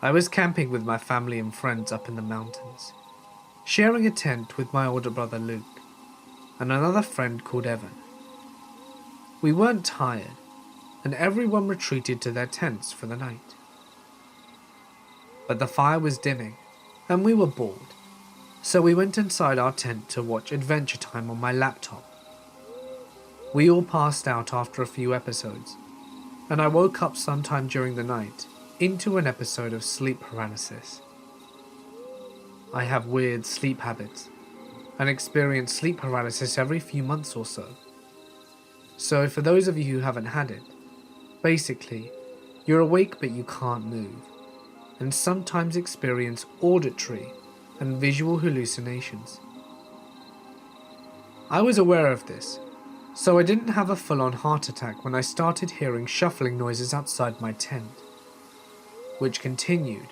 I was camping with my family and friends up in the mountains, sharing a tent with my older brother Luke and another friend called Evan. We weren't tired, and everyone retreated to their tents for the night. But the fire was dimming, and we were bored, so we went inside our tent to watch Adventure Time on my laptop. We all passed out after a few episodes, and I woke up sometime during the night into an episode of sleep paralysis. I have weird sleep habits and experience sleep paralysis every few months or so. So for those of you who haven't had it, basically, you're awake but you can't move, and sometimes experience auditory and visual hallucinations. I was aware of this, so I didn't have a full-on heart attack when I started hearing shuffling noises outside my tent, which continued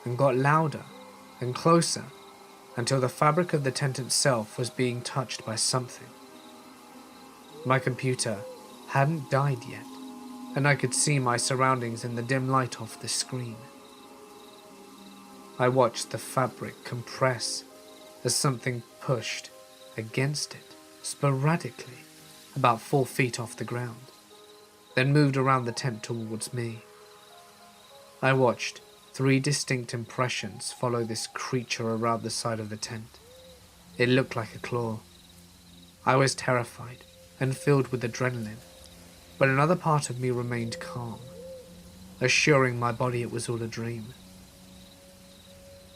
and got louder and closer until the fabric of the tent itself was being touched by something. My computer hadn't died yet, and I could see my surroundings in the dim light off the screen. I watched the fabric compress as something pushed against it sporadically about 4 feet off the ground, then moved around the tent towards me. I watched 3 distinct impressions follow this creature around the side of the tent. It looked like a claw. I was terrified and filled with adrenaline, but another part of me remained calm, assuring my body it was all a dream.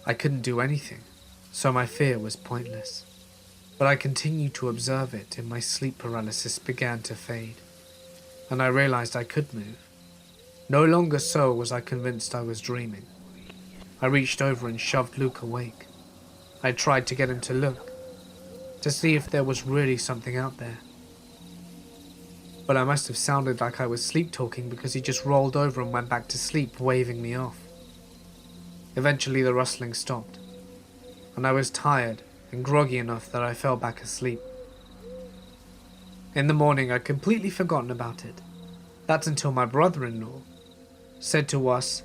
I couldn't do anything, so my fear was pointless, but I continued to observe it and my sleep paralysis began to fade, and I realized I could move. No longer so was I convinced I was dreaming. I reached over and shoved Luke awake. I tried to get him to look, to see if there was really something out there. But I must have sounded like I was sleep-talking because he just rolled over and went back to sleep, waving me off. Eventually the rustling stopped, and I was tired and groggy enough that I fell back asleep. In the morning I'd completely forgotten about it. That's until my brother-in-law said to us,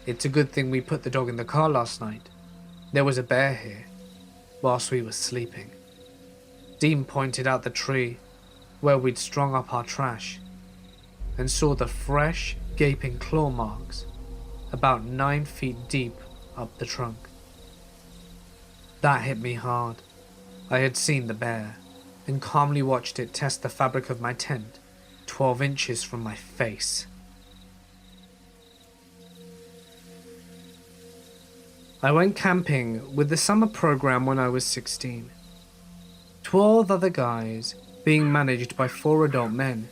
"It's a good thing we put the dog in the car last night. There was a bear here," whilst we were sleeping. Dean pointed out the tree where we'd strung up our trash and saw the fresh, gaping claw marks about 9 feet deep up the trunk. That hit me hard. I had seen the bear and calmly watched it test the fabric of my tent 12 inches from my face. I went camping with the summer program when I was 16. 12 other guys being managed by 4 adult men,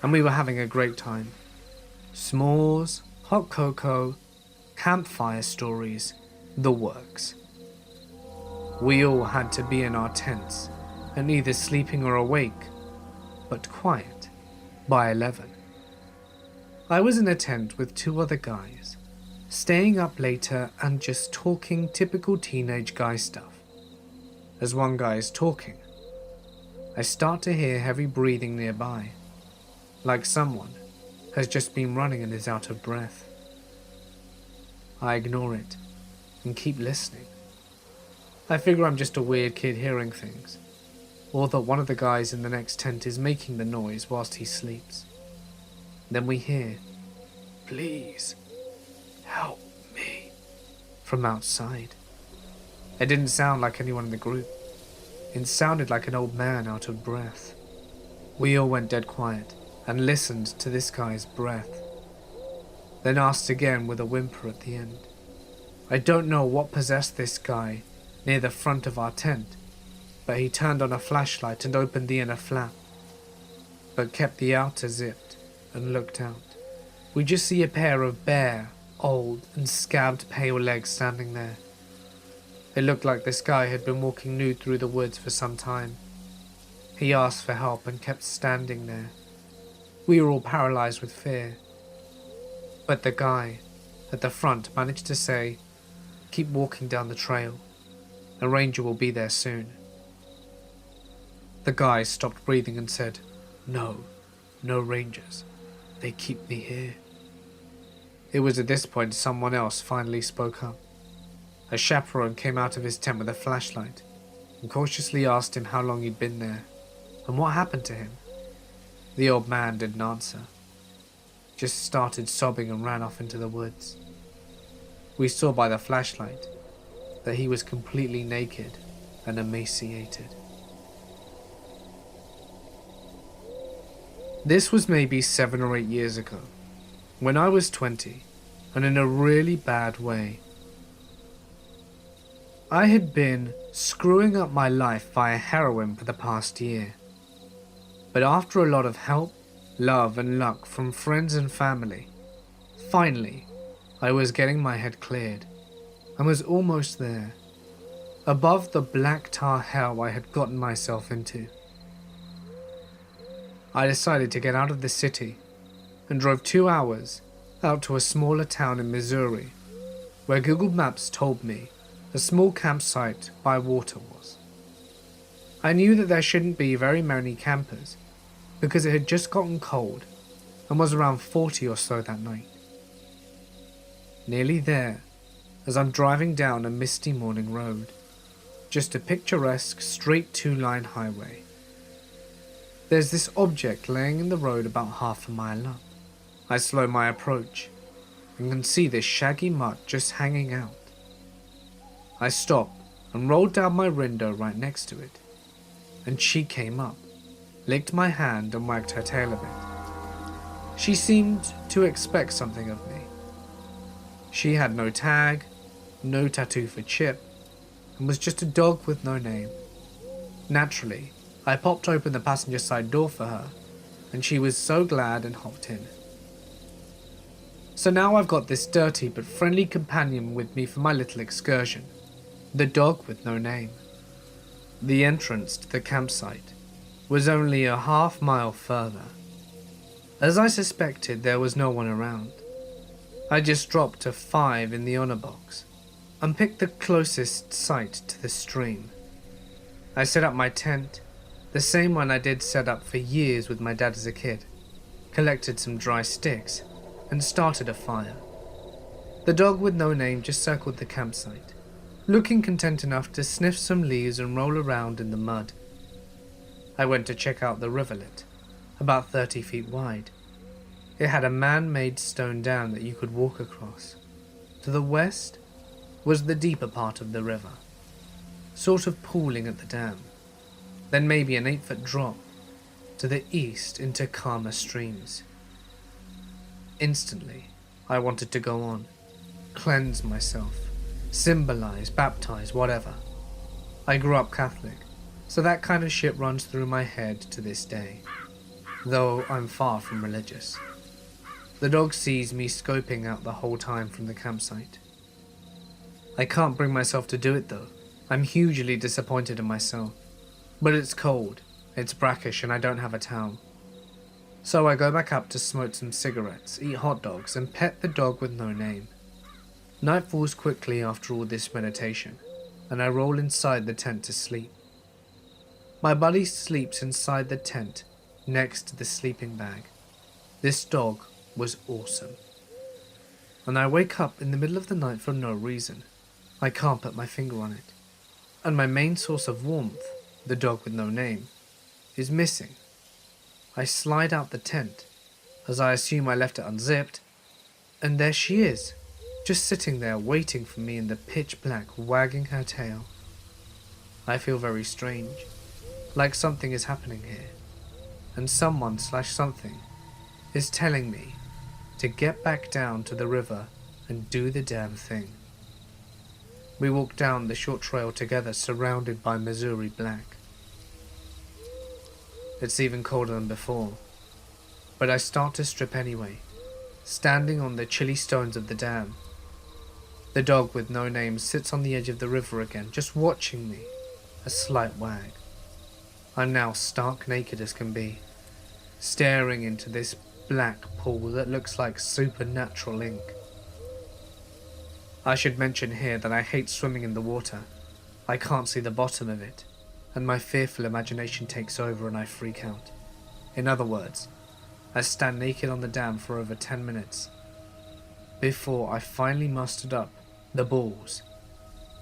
and we were having a great time. S'mores, hot cocoa, campfire stories, the works. We all had to be in our tents and either sleeping or awake, but quiet, by 11. I was in a tent with 2 other guys, staying up later and just talking typical teenage guy stuff. As one guy is talking, I start to hear heavy breathing nearby, like someone has just been running and is out of breath. I ignore it and keep listening. I figure I'm just a weird kid hearing things, or that one of the guys in the next tent is making the noise whilst he sleeps. Then we hear, "Please, help me," from outside. It didn't sound like anyone in the group. It sounded like an old man out of breath. We all went dead quiet and listened to this guy's breath, then asked again with a whimper at the end. I don't know what possessed this guy near the front of our tent, but he turned on a flashlight and opened the inner flap, but kept the outer zipped and looked out. We just see a pair of bare, old and scabbed pale legs standing there. It looked like this guy had been walking nude through the woods for some time. He asked for help and kept standing there. We were all paralyzed with fear. But the guy at the front managed to say, "Keep walking down the trail. A ranger will be there soon." The guy stopped breathing and said, No rangers. They keep me here." It was at this point someone else finally spoke up. A chaperone came out of his tent with a flashlight and cautiously asked him how long he'd been there and what happened to him. The old man didn't answer, just started sobbing and ran off into the woods. We saw by the flashlight that he was completely naked and emaciated. This was maybe 7 or 8 years ago, when I was 20, and in a really bad way. I had been screwing up my life via heroin for the past year. But after a lot of help, love and luck from friends and family, finally, I was getting my head cleared and was almost there, above the black tar hell I had gotten myself into. I decided to get out of the city and drove 2 hours out to a smaller town in Missouri, where Google Maps told me a small campsite by water was. I knew that there shouldn't be very many campers because it had just gotten cold and was around 40 or so that night. Nearly there, as I'm driving down a misty morning road, just a picturesque straight 2-line highway. There's this object laying in the road about half a mile up. I slow my approach and can see this shaggy mutt just hanging out. I stop and rolled down my window right next to it, and she came up, licked my hand and wagged her tail a bit. She seemed to expect something of me. She had no tag, no tattoo for Chip, and was just a dog with no name. Naturally, I popped open the passenger side door for her, and she was so glad and hopped in. So now I've got this dirty but friendly companion with me for my little excursion, the dog with no name. The entrance to the campsite was only a half-mile further. As I suspected, there was no one around. I just dropped a 5 in the honor box and picked the closest site to the stream. I set up my tent, the same one I did set up for years with my dad as a kid, collected some dry sticks, and started a fire. The dog with no name just circled the campsite, looking content enough to sniff some leaves and roll around in the mud. I went to check out the rivulet, about 30 feet wide. It had a man-made stone dam that you could walk across. To the west was the deeper part of the river, sort of pooling at the dam, then maybe an 8-foot drop to the east into calmer streams. Instantly, I wanted to go on, cleanse myself, symbolize, baptize, whatever. I grew up Catholic, so that kind of shit runs through my head to this day, though I'm far from religious. The dog sees me scoping out the whole time from the campsite. I can't bring myself to do it though. I'm hugely disappointed in myself. But it's cold, it's brackish, and I don't have a towel. So I go back up to smoke some cigarettes, eat hot dogs, and pet the dog with no name. Night falls quickly after all this meditation, and I roll inside the tent to sleep. My buddy sleeps inside the tent, next to the sleeping bag. This dog was awesome. And I wake up in the middle of the night for no reason. I can't put my finger on it. And my main source of warmth, the dog with no name, is missing. I slide out the tent, as I assume I left it unzipped, and there she is, just sitting there waiting for me in the pitch black, wagging her tail. I feel very strange, like something is happening here, and someone/something is telling me to get back down to the river and do the damn thing. We walk down the short trail together, surrounded by Missouri black. It's even colder than before, but I start to strip anyway, standing on the chilly stones of the dam. The dog with no name sits on the edge of the river again, just watching me, a slight wag. I'm now stark naked as can be, staring into this black pool that looks like supernatural ink. I should mention here that I hate swimming in the water. I can't see the bottom of it, and my fearful imagination takes over and I freak out. In other words, I stand naked on the dam for over 10 minutes. before I finally mustered up the balls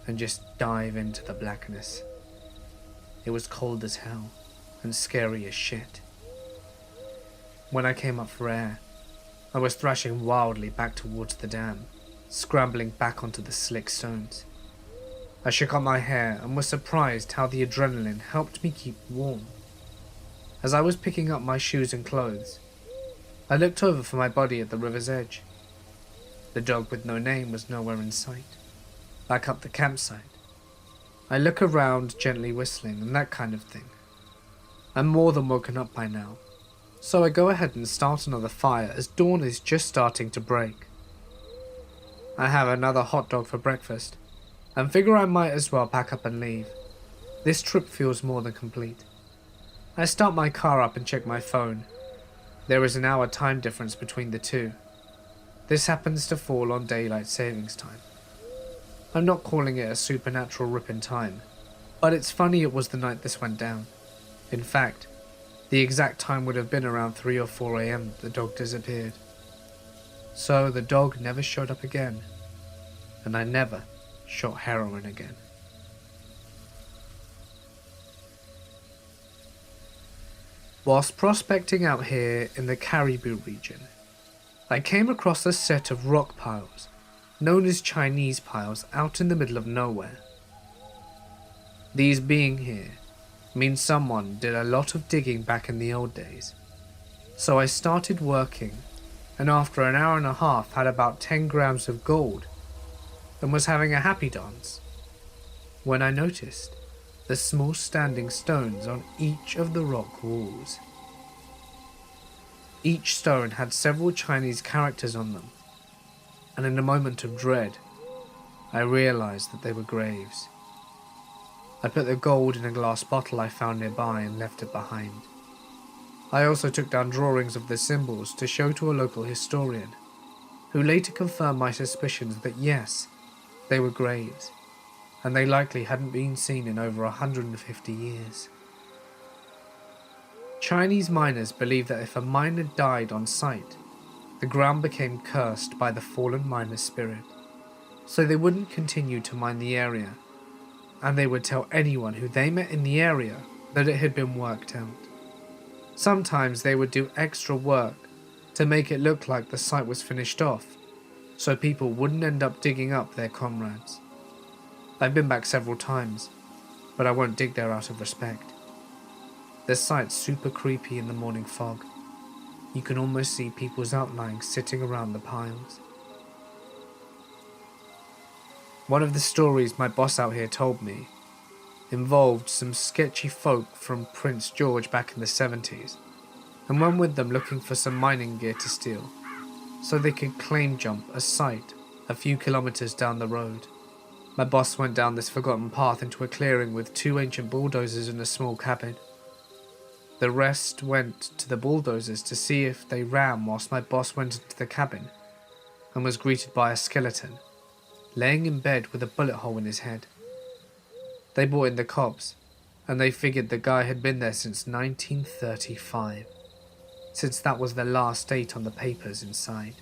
and just dive into the blackness. It was cold as hell and scary as shit. When I came up for air, I was thrashing wildly back towards the dam, scrambling back onto the slick stones. I shook out my hair and was surprised how the adrenaline helped me keep warm. As I was picking up my shoes and clothes, I looked over for my buddy at the river's edge. The dog with no name was nowhere in sight. Back up the campsite, I look around gently whistling and that kind of thing. I'm more than woken up by now, so I go ahead and start another fire as dawn is just starting to break. I have another hot dog for breakfast and figure I might as well pack up and leave. This trip feels more than complete. I start my car up and check my phone. There is an hour time difference between the two. This happens to fall on daylight savings time. I'm not calling it a supernatural rip in time, but it's funny it was the night this went down. In fact, the exact time would have been around 3 or 4 a.m. that the dog disappeared. So the dog never showed up again, and I never shot heroin again. Whilst prospecting out here in the Caribou region, I came across a set of rock piles, known as Chinese piles, out in the middle of nowhere. These being here means someone did a lot of digging back in the old days. So I started working, and after an hour and a half had about 10 grams of gold and was having a happy dance when I noticed the small standing stones on each of the rock walls. Each stone had several Chinese characters on them, and in a moment of dread, I realized that they were graves. I put the gold in a glass bottle I found nearby and left it behind. I also took down drawings of the symbols to show to a local historian, who later confirmed my suspicions that yes, they were graves, and they likely hadn't been seen in over 150 years. Chinese miners believe that if a miner died on site, the ground became cursed by the fallen miner's spirit, so they wouldn't continue to mine the area, and they would tell anyone who they met in the area that it had been worked out. Sometimes they would do extra work to make it look like the site was finished off, so people wouldn't end up digging up their comrades. I've been back several times, but I won't dig there out of respect. The site's super creepy in the morning fog. You can almost see people's outlines sitting around the piles. One of the stories my boss out here told me involved some sketchy folk from Prince George back in the 70s, and went with them looking for some mining gear to steal, so they could claim jump a site a few kilometers down the road. My boss went down this forgotten path into a clearing with 2 ancient bulldozers and a small cabin. The rest went to the bulldozers to see if they ran whilst my boss went into the cabin and was greeted by a skeleton, laying in bed with a bullet hole in his head. They brought in the cops, and they figured the guy had been there since 1935, since that was the last date on the papers inside.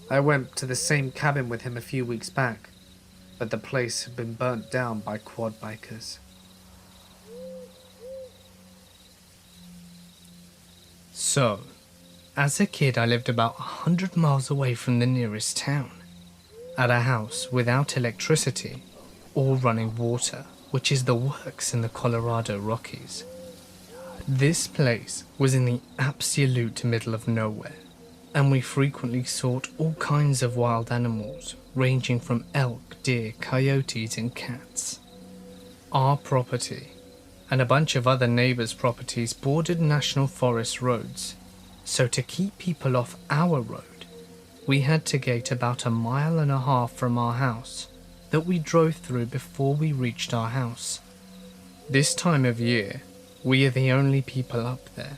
I went to the same cabin with him a few weeks back, but the place had been burnt down by quad bikers. So, as a kid I lived about 100 miles away from the nearest town, at a house without electricity or running water, which is the works in the Colorado Rockies. This place was in the absolute middle of nowhere, and we frequently sought all kinds of wild animals, ranging from elk, deer, coyotes and cats. Our property and a bunch of other neighbours' properties bordered national forest roads, so to keep people off our road, we had to gate about 1.5 miles from our house that we drove through before we reached our house. This time of year, we are the only people up there,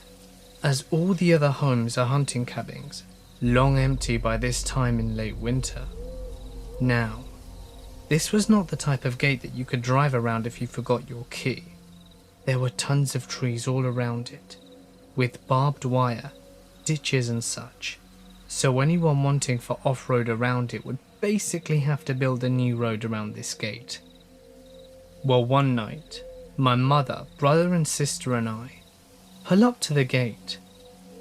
as all the other homes are hunting cabins, long empty by this time in late winter. Now, this was not the type of gate that you could drive around if you forgot your key. There were tons of trees all around it, with barbed wire, ditches and such, so anyone wanting for off-road around it would basically have to build a new road around this gate. Well, one night, my mother, brother and sister and I pull up to the gate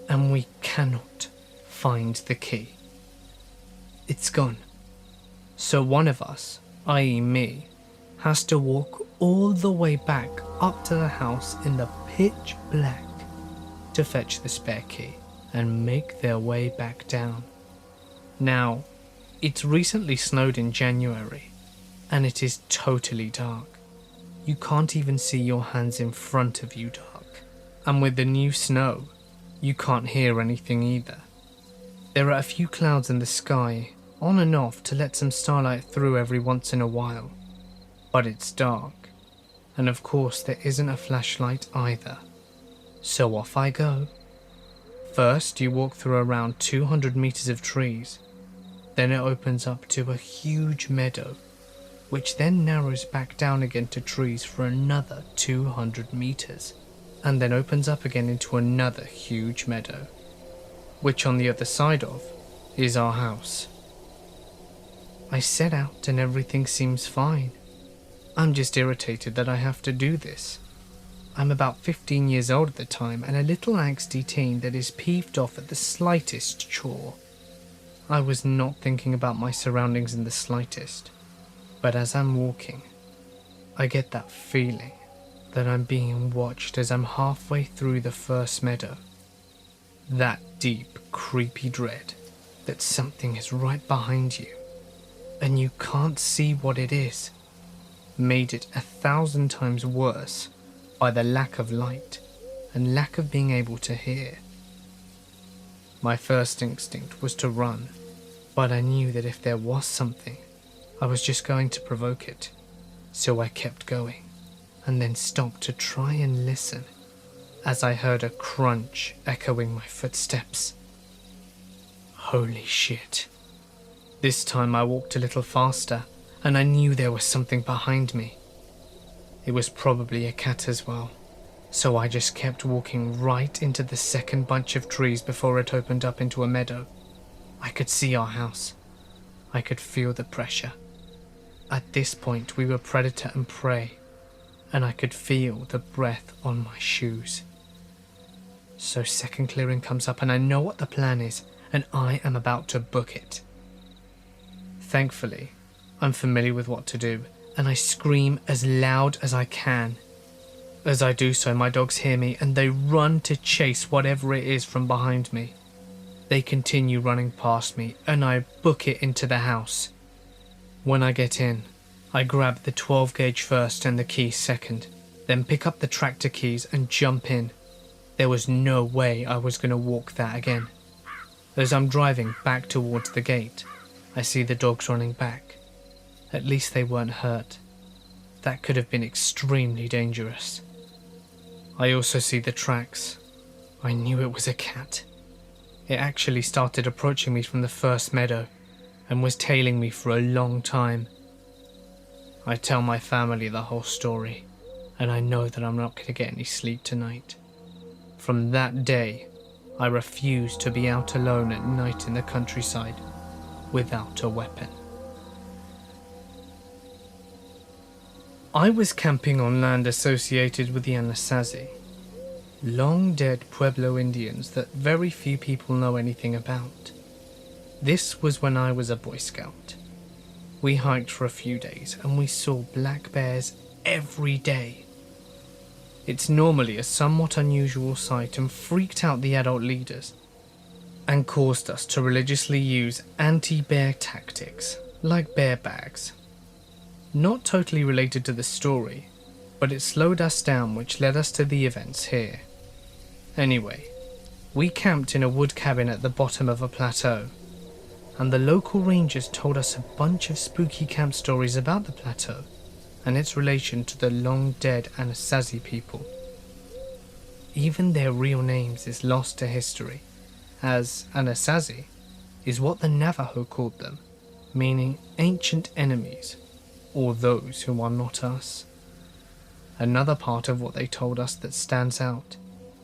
and we cannot find the key. It's gone. So one of us, i.e. me, has to walk all the way back up to the house in the pitch black to fetch the spare key and make their way back down. Now, it's recently snowed in January and it is totally dark. You can't even see your hands in front of you dark. And with the new snow, you can't hear anything either. There are a few clouds in the sky, on and off to let some starlight through every once in a while. But it's dark, and of course there isn't a flashlight either. So off I go. First you walk through around 200 meters of trees, then it opens up to a huge meadow, which then narrows back down again to trees for another 200 meters, and then opens up again into another huge meadow, which on the other side of is our house. I set out and everything seems fine. I'm just irritated that I have to do this. I'm about 15 years old at the time and a little angsty teen that is peeved off at the slightest chore. I was not thinking about my surroundings in the slightest, but as I'm walking, I get that feeling that I'm being watched as I'm halfway through the first meadow. That deep, creepy dread that something is right behind you and you can't see what it is, made it 1,000 times worse by the lack of light and lack of being able to hear. My first instinct was to run, but I knew that if there was something, I was just going to provoke it, so I kept going, and then stopped to try and listen as I heard a crunch echoing my footsteps. Holy shit. This time I walked a little faster, and I knew there was something behind me. It was probably a cat as well, so I just kept walking right into the second bunch of trees before it opened up into a meadow. I could see our house. I could feel the pressure. At this point we were predator and prey, and I could feel the breath on my shoes. So second clearing comes up and I know what the plan is, and I am about to book it. Thankfully, I'm familiar with what to do, and I scream as loud as I can. As I do so, my dogs hear me and they run to chase whatever it is from behind me. They continue running past me and I book it into the house. When I get in, I grab the 12 gauge first and the keys second, then pick up the tractor keys and jump in. There was no way I was going to walk that again. As I'm driving back towards the gate, I see the dogs running back. At least they weren't hurt. That could have been extremely dangerous. I also see the tracks. I knew it was a cat. It actually started approaching me from the first meadow and was tailing me for a long time. I tell my family the whole story, and I know that I'm not going to get any sleep tonight. From that day, I refused to be out alone at night in the countryside without a weapon. I was camping on land associated with the Anasazi, long dead Pueblo Indians that very few people know anything about. This was when I was a Boy Scout. We hiked for a few days and we saw black bears every day. It's normally a somewhat unusual sight and freaked out the adult leaders and caused us to religiously use anti-bear tactics like bear bags. Not totally related to the story, but it slowed us down, which led us to the events here. Anyway, we camped in a wood cabin at the bottom of a plateau, and the local rangers told us a bunch of spooky camp stories about the plateau and its relation to the long-dead Anasazi people. Even their real names is lost to history, as Anasazi is what the Navajo called them, meaning ancient enemies, or those who are not us. Another part of what they told us that stands out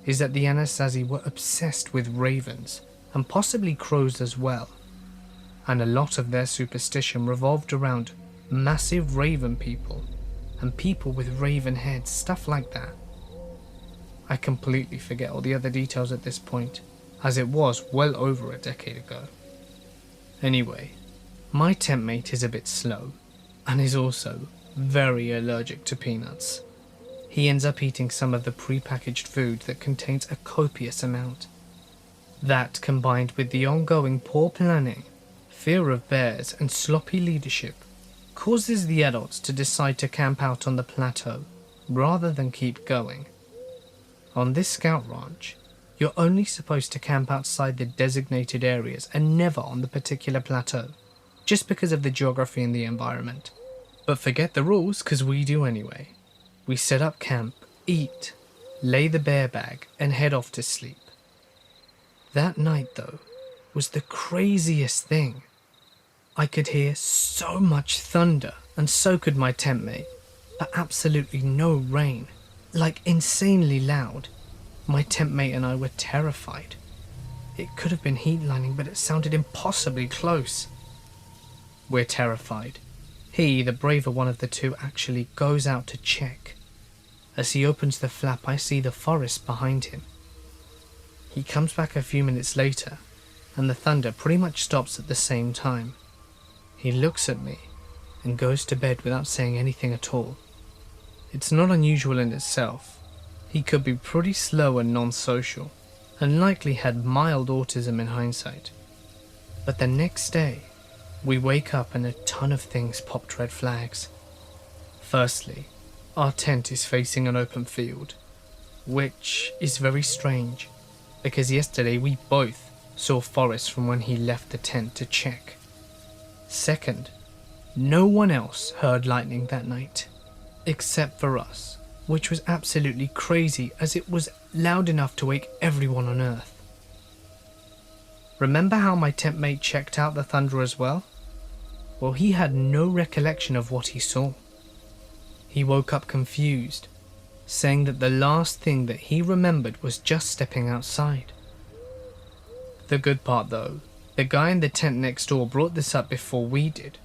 is that the Anasazi were obsessed with ravens and possibly crows as well, and a lot of their superstition revolved around massive raven people and people with raven heads, stuff like that. I completely forget all the other details at this point, as it was well over a decade ago. Anyway, my tent mate is a bit slow, and is also very allergic to peanuts. He ends up eating some of the pre-packaged food that contains a copious amount. That, combined with the ongoing poor planning, fear of bears and sloppy leadership, causes the adults to decide to camp out on the plateau rather than keep going. On this scout ranch, you're only supposed to camp outside the designated areas and never on the particular plateau, just because of the geography and the environment. But forget the rules, because we do anyway. We set up camp, eat, lay the bear bag, and head off to sleep. That night, though, was the craziest thing. I could hear so much thunder, and so could my tent mate, but absolutely no rain, like insanely loud. My tent mate and I were terrified. It could have been heat lining, but it sounded impossibly close. We're terrified. He, the braver one of the two, actually goes out to check. As he opens the flap, I see the forest behind him. He comes back a few minutes later, and the thunder pretty much stops at the same time. He looks at me and goes to bed without saying anything at all. It's not unusual in itself. He could be pretty slow and non-social, and likely had mild autism in hindsight. But the next day, we wake up and a ton of things popped red flags. Firstly, our tent is facing an open field, which is very strange, because yesterday we both saw forest from when he left the tent to check. Second, no one else heard lightning that night, except for us, which was absolutely crazy as it was loud enough to wake everyone on Earth. Remember how my tent mate checked out the thunder as well? Well, he had no recollection of what he saw. He woke up confused, saying that the last thing that he remembered was just stepping outside. The good part though, the guy in the tent next door brought this up before we did.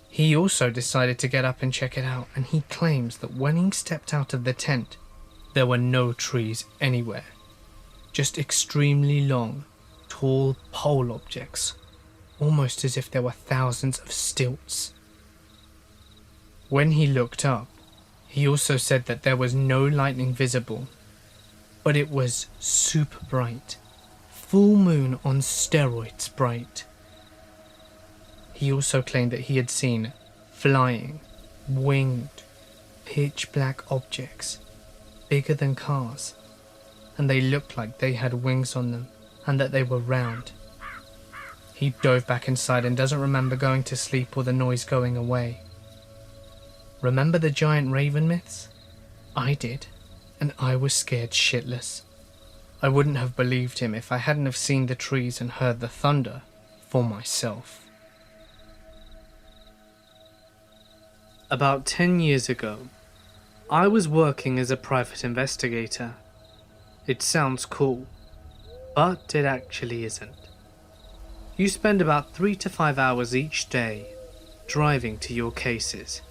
He also decided to get up and check it out, and he claims that when he stepped out of the tent, there were no trees anywhere. Just extremely long, tall pole objects, almost as if there were thousands of stilts. When he looked up, he also said that there was no lightning visible, but it was super bright, full moon on steroids bright. He also claimed that he had seen flying, winged, pitch black objects, bigger than cars, and they looked like they had wings on them and that they were round. He dove back inside and doesn't remember going to sleep or the noise going away. Remember the giant raven myths? I did, and I was scared shitless. I wouldn't have believed him if I hadn't have seen the trees and heard the thunder for myself. About 10 years ago, I was working as a private investigator. It sounds cool, but it actually isn't. You spend about 3 to 5 hours each day driving to your cases,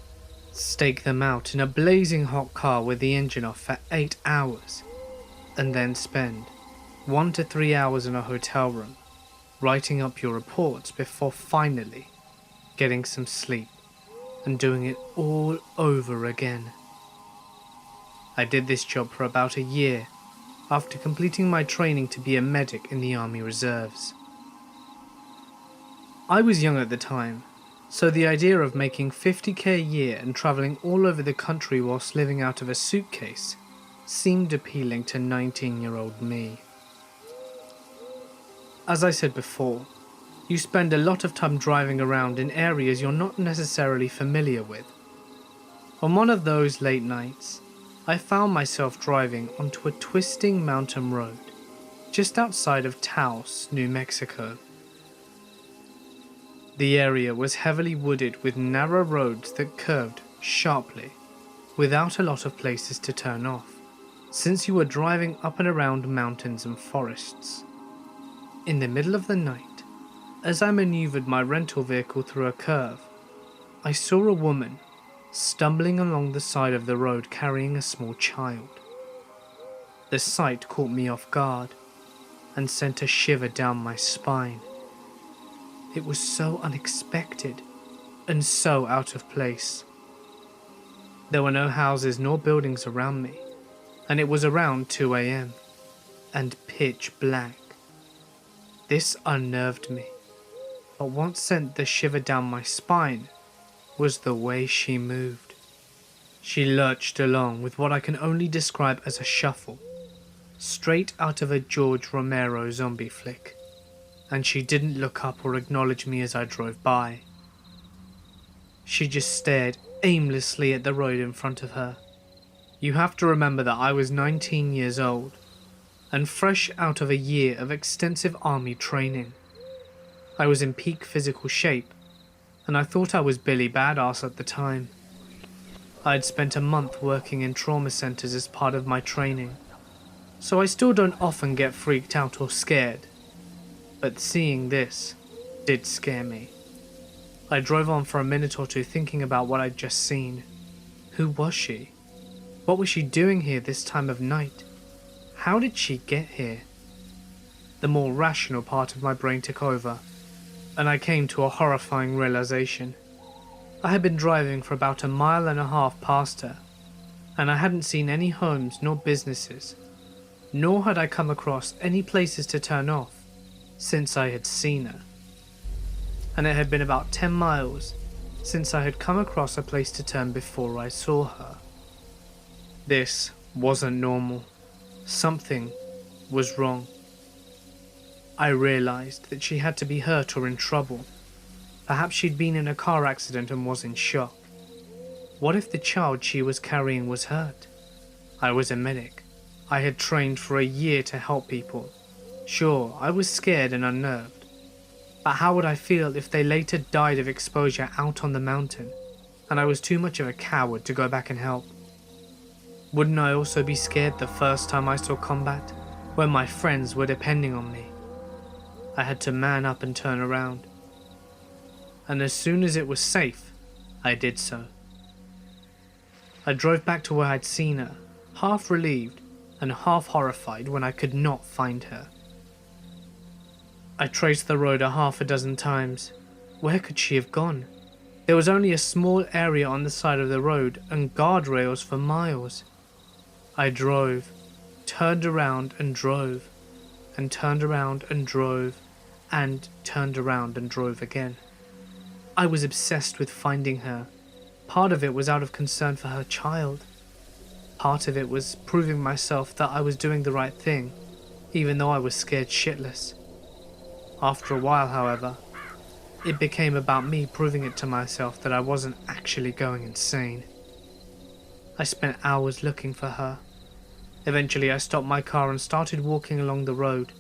stake them out in a blazing hot car with the engine off for 8 hours, and then spend 1 to 3 hours in a hotel room writing up your reports before finally getting some sleep and doing it all over again. I did this job for about a year after completing my training to be a medic in the Army Reserves. I was young at the time, so the idea of making $50,000 a year and travelling all over the country whilst living out of a suitcase seemed appealing to 19-year-old me. As I said before, you spend a lot of time driving around in areas you're not necessarily familiar with. On one of those late nights, I found myself driving onto a twisting mountain road just outside of Taos, New Mexico. The area was heavily wooded with narrow roads that curved sharply, without a lot of places to turn off, since you were driving up and around mountains and forests. In the middle of the night, as I maneuvered my rental vehicle through a curve, I saw a woman stumbling along the side of the road carrying a small child. The sight caught me off guard and sent a shiver down my spine. It was so unexpected and so out of place. There were no houses nor buildings around me, and it was around 2 a.m. and pitch black. This unnerved me, but what sent the shiver down my spine was the way she moved. She lurched along with what I can only describe as a shuffle, straight out of a George Romero zombie flick, and she didn't look up or acknowledge me as I drove by. She just stared aimlessly at the road in front of her. You have to remember that I was 19 years old, and fresh out of a year of extensive army training. I was in peak physical shape, and I thought I was Billy Badass at the time. I had spent a month working in trauma centers as part of my training, so I still don't often get freaked out or scared, but seeing this did scare me. I drove on for a minute or two thinking about what I'd just seen. Who was she? What was she doing here this time of night? How did she get here? The more rational part of my brain took over, and I came to a horrifying realization. I had been driving for about 1.5 miles past her, and I hadn't seen any homes nor businesses, nor had I come across any places to turn off since I had seen her. And it had been about 10 miles since I had come across a place to turn before I saw her. This wasn't normal. Something was wrong. I realized that she had to be hurt or in trouble. Perhaps she'd been in a car accident and was in shock. What if the child she was carrying was hurt? I was a medic. I had trained for a year to help people. Sure, I was scared and unnerved. But how would I feel if they later died of exposure out on the mountain, and I was too much of a coward to go back and help? Wouldn't I also be scared the first time I saw combat, when my friends were depending on me? I had to man up and turn around. And as soon as it was safe, I did so. I drove back to where I'd seen her, half relieved and half horrified when I could not find her. I traced the road 6 times. Where could she have gone? There was only a small area on the side of the road and guardrails for miles. I drove, turned around and drove, and turned around and drove, and turned around and drove again. I was obsessed with finding her. Part of it was out of concern for her child. Part of it was proving myself that I was doing the right thing, even though I was scared shitless. After a while, however, it became about me proving it to myself that I wasn't actually going insane. I spent hours looking for her. Eventually I stopped my car and started walking along the road,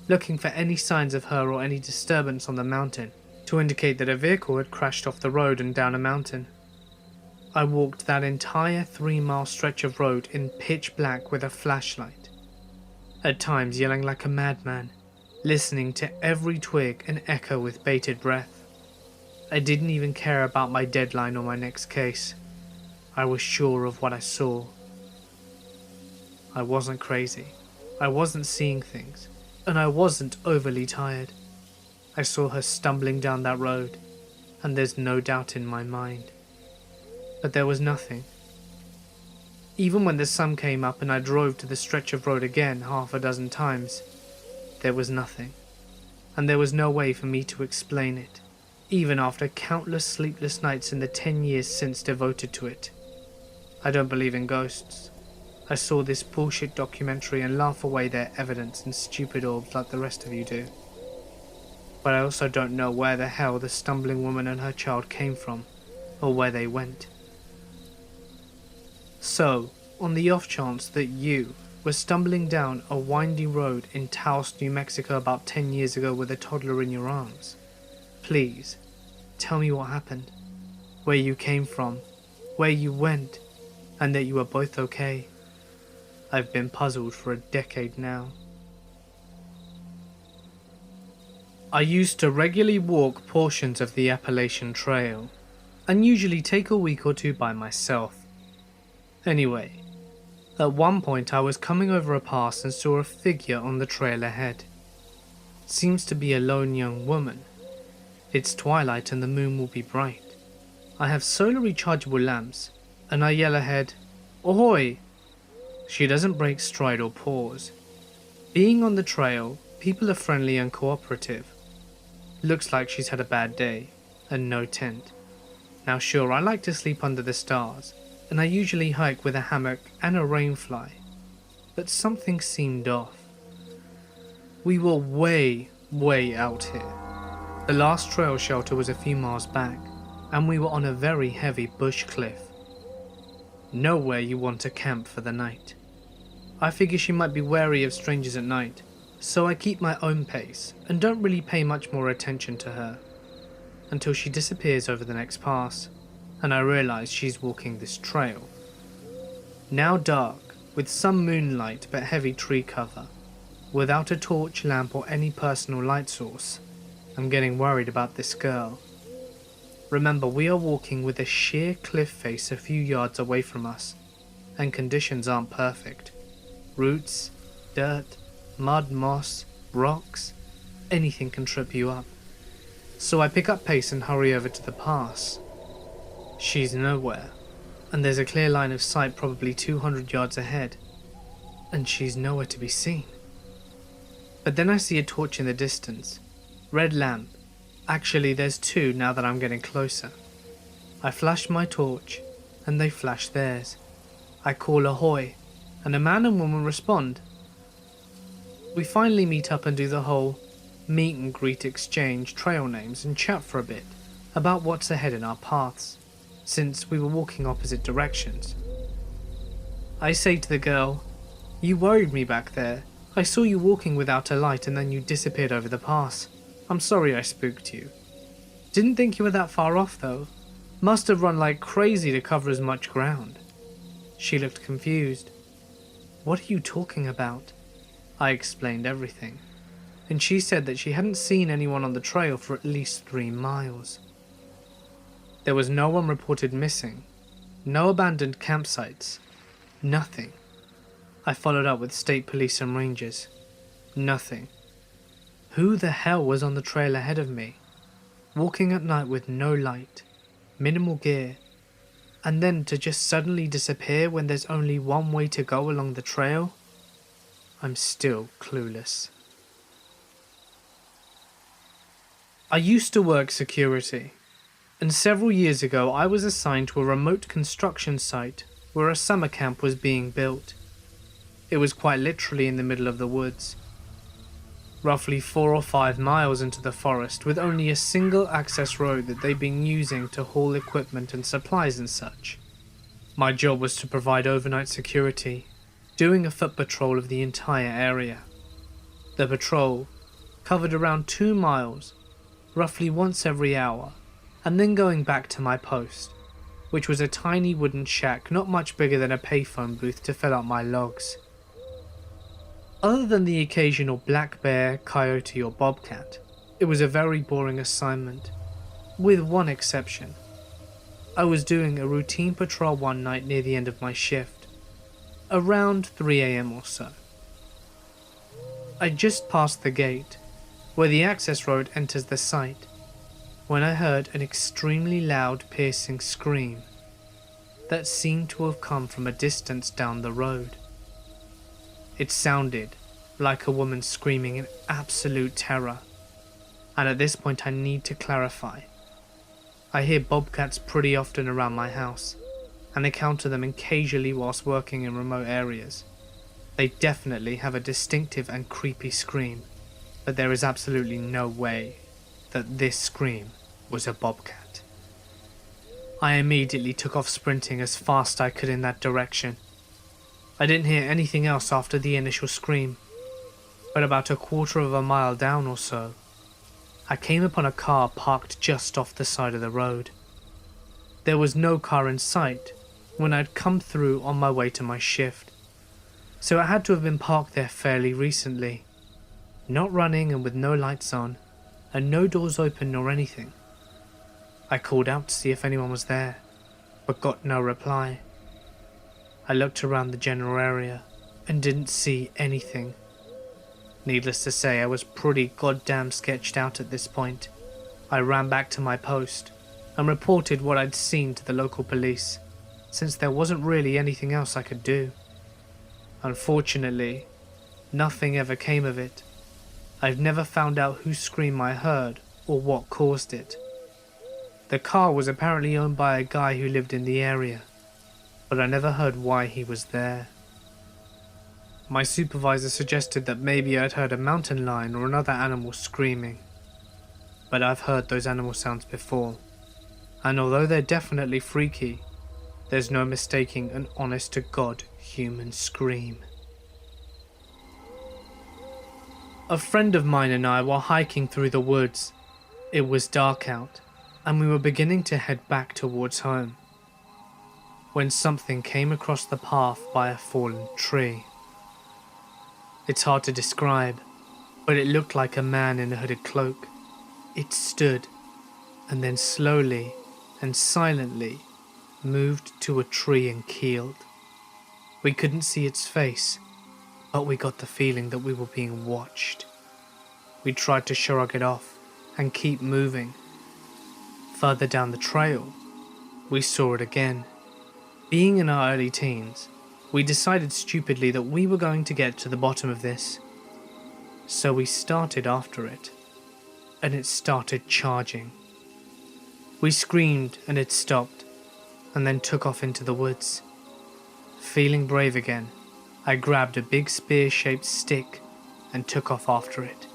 looking for any signs of her or any disturbance on the mountain to indicate that a vehicle had crashed off the road and down a mountain. I walked that entire 3-mile stretch of road in pitch black with a flashlight, at times yelling like a madman, listening to every twig and echo with bated breath. I didn't even care about my deadline or my next case. I was sure of what I saw. I wasn't crazy. I wasn't seeing things, and I wasn't overly tired. I saw her stumbling down that road, and there's no doubt in my mind. But there was nothing. Even when the sun came up and I drove to the stretch of road again 6 times, there was nothing, and there was no way for me to explain it, even after countless sleepless nights in the 10 years since devoted to it. I don't believe in ghosts. I saw this bullshit documentary and laugh away their evidence in stupid orbs like the rest of you do. But I also don't know where the hell the stumbling woman and her child came from, or where they went. So, on the off chance that you were stumbling down a windy road in Taos, New Mexico about 10 years ago with a toddler in your arms, please, tell me what happened, where you came from, where you went, and that you were both okay. I've been puzzled for a decade now. I used to regularly walk portions of the Appalachian Trail, and usually take a week or two by myself. Anyway, at one point I was coming over a pass and saw a figure on the trail ahead. Seems to be a lone young woman. It's twilight and the moon will be bright. I have solar rechargeable lamps, and I yell ahead, "Ahoy!" She doesn't break stride or pause. Being on the trail, people are friendly and cooperative. Looks like she's had a bad day, and no tent. Now sure, I like to sleep under the stars, and I usually hike with a hammock and a rainfly, but something seemed off. We were way out here. The last trail shelter was a few miles back, and we were on a very heavy bush cliff. Nowhere you want to camp for the night. I figure she might be wary of strangers at night, so I keep my own pace and don't really pay much more attention to her until she disappears over the next pass, and I realize she's walking this trail. Now dark, with some moonlight but heavy tree cover, without a torch, lamp or any personal light source. I'm getting worried about this girl. Remember, we are walking with a sheer cliff face a few yards away from us, and conditions aren't perfect. Roots, dirt, mud, moss, rocks, anything can trip you up. So I pick up pace and hurry over to the pass. She's nowhere, and there's a clear line of sight probably 200 yards ahead, and she's nowhere to be seen. But then I see a torch in the distance. Red lamp. Actually, there's two now that I'm getting closer. I flash my torch, and they flash theirs. I call ahoy, and a man and woman respond. We finally meet up and do the whole meet and greet, exchange trail names and chat for a bit about what's ahead in our paths, since we were walking opposite directions. I say to the girl, "You worried me back there. I saw you walking without a light and then you disappeared over the pass. I'm sorry I spooked you. Didn't think you were that far off though. Must have run like crazy to cover as much ground." She looked confused. "What are you talking about?" I explained everything, and she said that she hadn't seen anyone on the trail for at least 3 miles. There was no one reported missing, no abandoned campsites, nothing. I followed up with state police and rangers. Nothing. Who the hell was on the trail ahead of me? Walking at night with no light, minimal gear, and then to just suddenly disappear when there's only one way to go along the trail? I'm still clueless. I used to work security, and several years ago I was assigned to a remote construction site where a summer camp was being built. It was quite literally in the middle of the woods, roughly 4 or 5 miles into the forest, with only a single access road that they'd been using to haul equipment and supplies and such. My job was to provide overnight security, doing a foot patrol of the entire area. The patrol covered around 2 miles, roughly once every hour, and then going back to my post, which was a tiny wooden shack not much bigger than a payphone booth to fill up my logs. Other than the occasional black bear, coyote or bobcat, it was a very boring assignment, with one exception. I was doing a routine patrol one night near the end of my shift, around 3 AM or so. I just passed the gate, where the access road enters the site, when I heard an extremely loud, piercing scream that seemed to have come from a distance down the road. It sounded like a woman screaming in absolute terror, and at this point I need to clarify. I hear bobcats pretty often around my house, and encounter them occasionally whilst working in remote areas. They definitely have a distinctive and creepy scream, but there is absolutely no way that this scream was a bobcat. I immediately took off sprinting as fast as I could in that direction. I didn't hear anything else after the initial scream, but about a quarter of a mile down or so, I came upon a car parked just off the side of the road. There was no car in sight when I'd come through on my way to my shift, so it had to have been parked there fairly recently. Not running and with no lights on, and no doors open nor anything. I called out to see if anyone was there, but got no reply. I looked around the general area and didn't see anything. Needless to say, I was pretty goddamn sketched out at this point. I ran back to my post and reported what I'd seen to the local police, since there wasn't really anything else I could do. Unfortunately, nothing ever came of it. I've never found out whose scream I heard or what caused it. The car was apparently owned by a guy who lived in the area, but I never heard why he was there. My supervisor suggested that maybe I'd heard a mountain lion or another animal screaming, but I've heard those animal sounds before, and although they're definitely freaky, there's no mistaking an honest-to-God human scream. A friend of mine and I were hiking through the woods. It was dark out, and we were beginning to head back towards home, when something came across the path by a fallen tree. It's hard to describe, but it looked like a man in a hooded cloak. It stood, and then slowly and silently moved to a tree and keeled. We couldn't see its face, but we got the feeling that we were being watched. We tried to shrug it off and keep moving. Further down the trail, we saw it again. Being in our early teens, we decided stupidly that we were going to get to the bottom of this. So we started after it, and it started charging. We screamed and it stopped, and then took off into the woods. Feeling brave again, I grabbed a big spear-shaped stick and took off after it.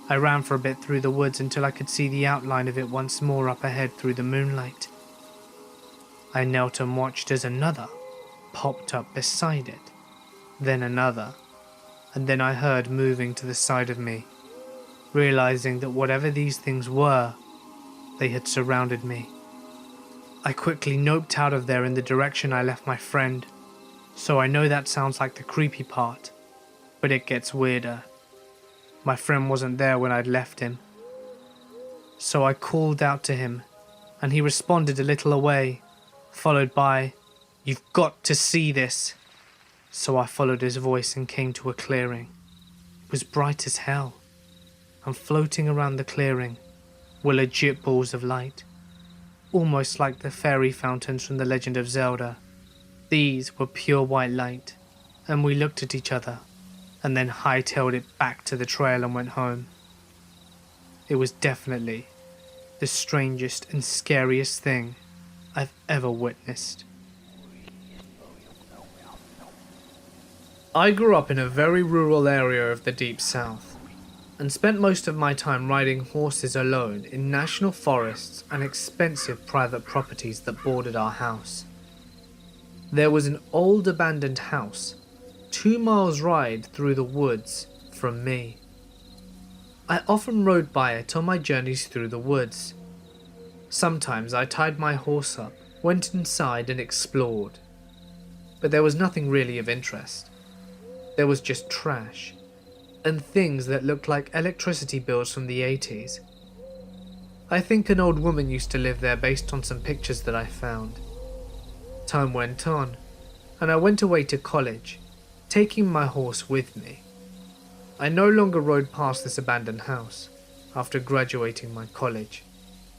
I ran for a bit through the woods until I could see the outline of it once more up ahead through the moonlight. I knelt and watched as another popped up beside it, then another, and then I heard moving to the side of me, realizing that whatever these things were, they had surrounded me. I quickly noped out of there in the direction I left my friend, so I know that sounds like the creepy part, but it gets weirder. My friend wasn't there when I'd left him, so I called out to him, and he responded a little away, followed by, "You've got to see this." So I followed his voice and came to a clearing. It was bright as hell, and floating around the clearing were legit balls of light, almost like the fairy fountains from The Legend of Zelda. These were pure white light, and we looked at each other, and then hightailed it back to the trail and went home. It was definitely the strangest and scariest thing I've ever witnessed. I grew up in a very rural area of the Deep South, and spent most of my time riding horses alone in national forests and expensive private properties that bordered our house. There was an old abandoned house 2 miles ride through the woods from me. I often rode by it on my journeys through the woods. Sometimes I tied my horse up, went inside and explored, but there was nothing really of interest. There was just trash, and things that looked like electricity bills from the 80s. I think an old woman used to live there based on some pictures that I found. Time went on, and I went away to college, taking my horse with me. I no longer rode past this abandoned house after graduating my college,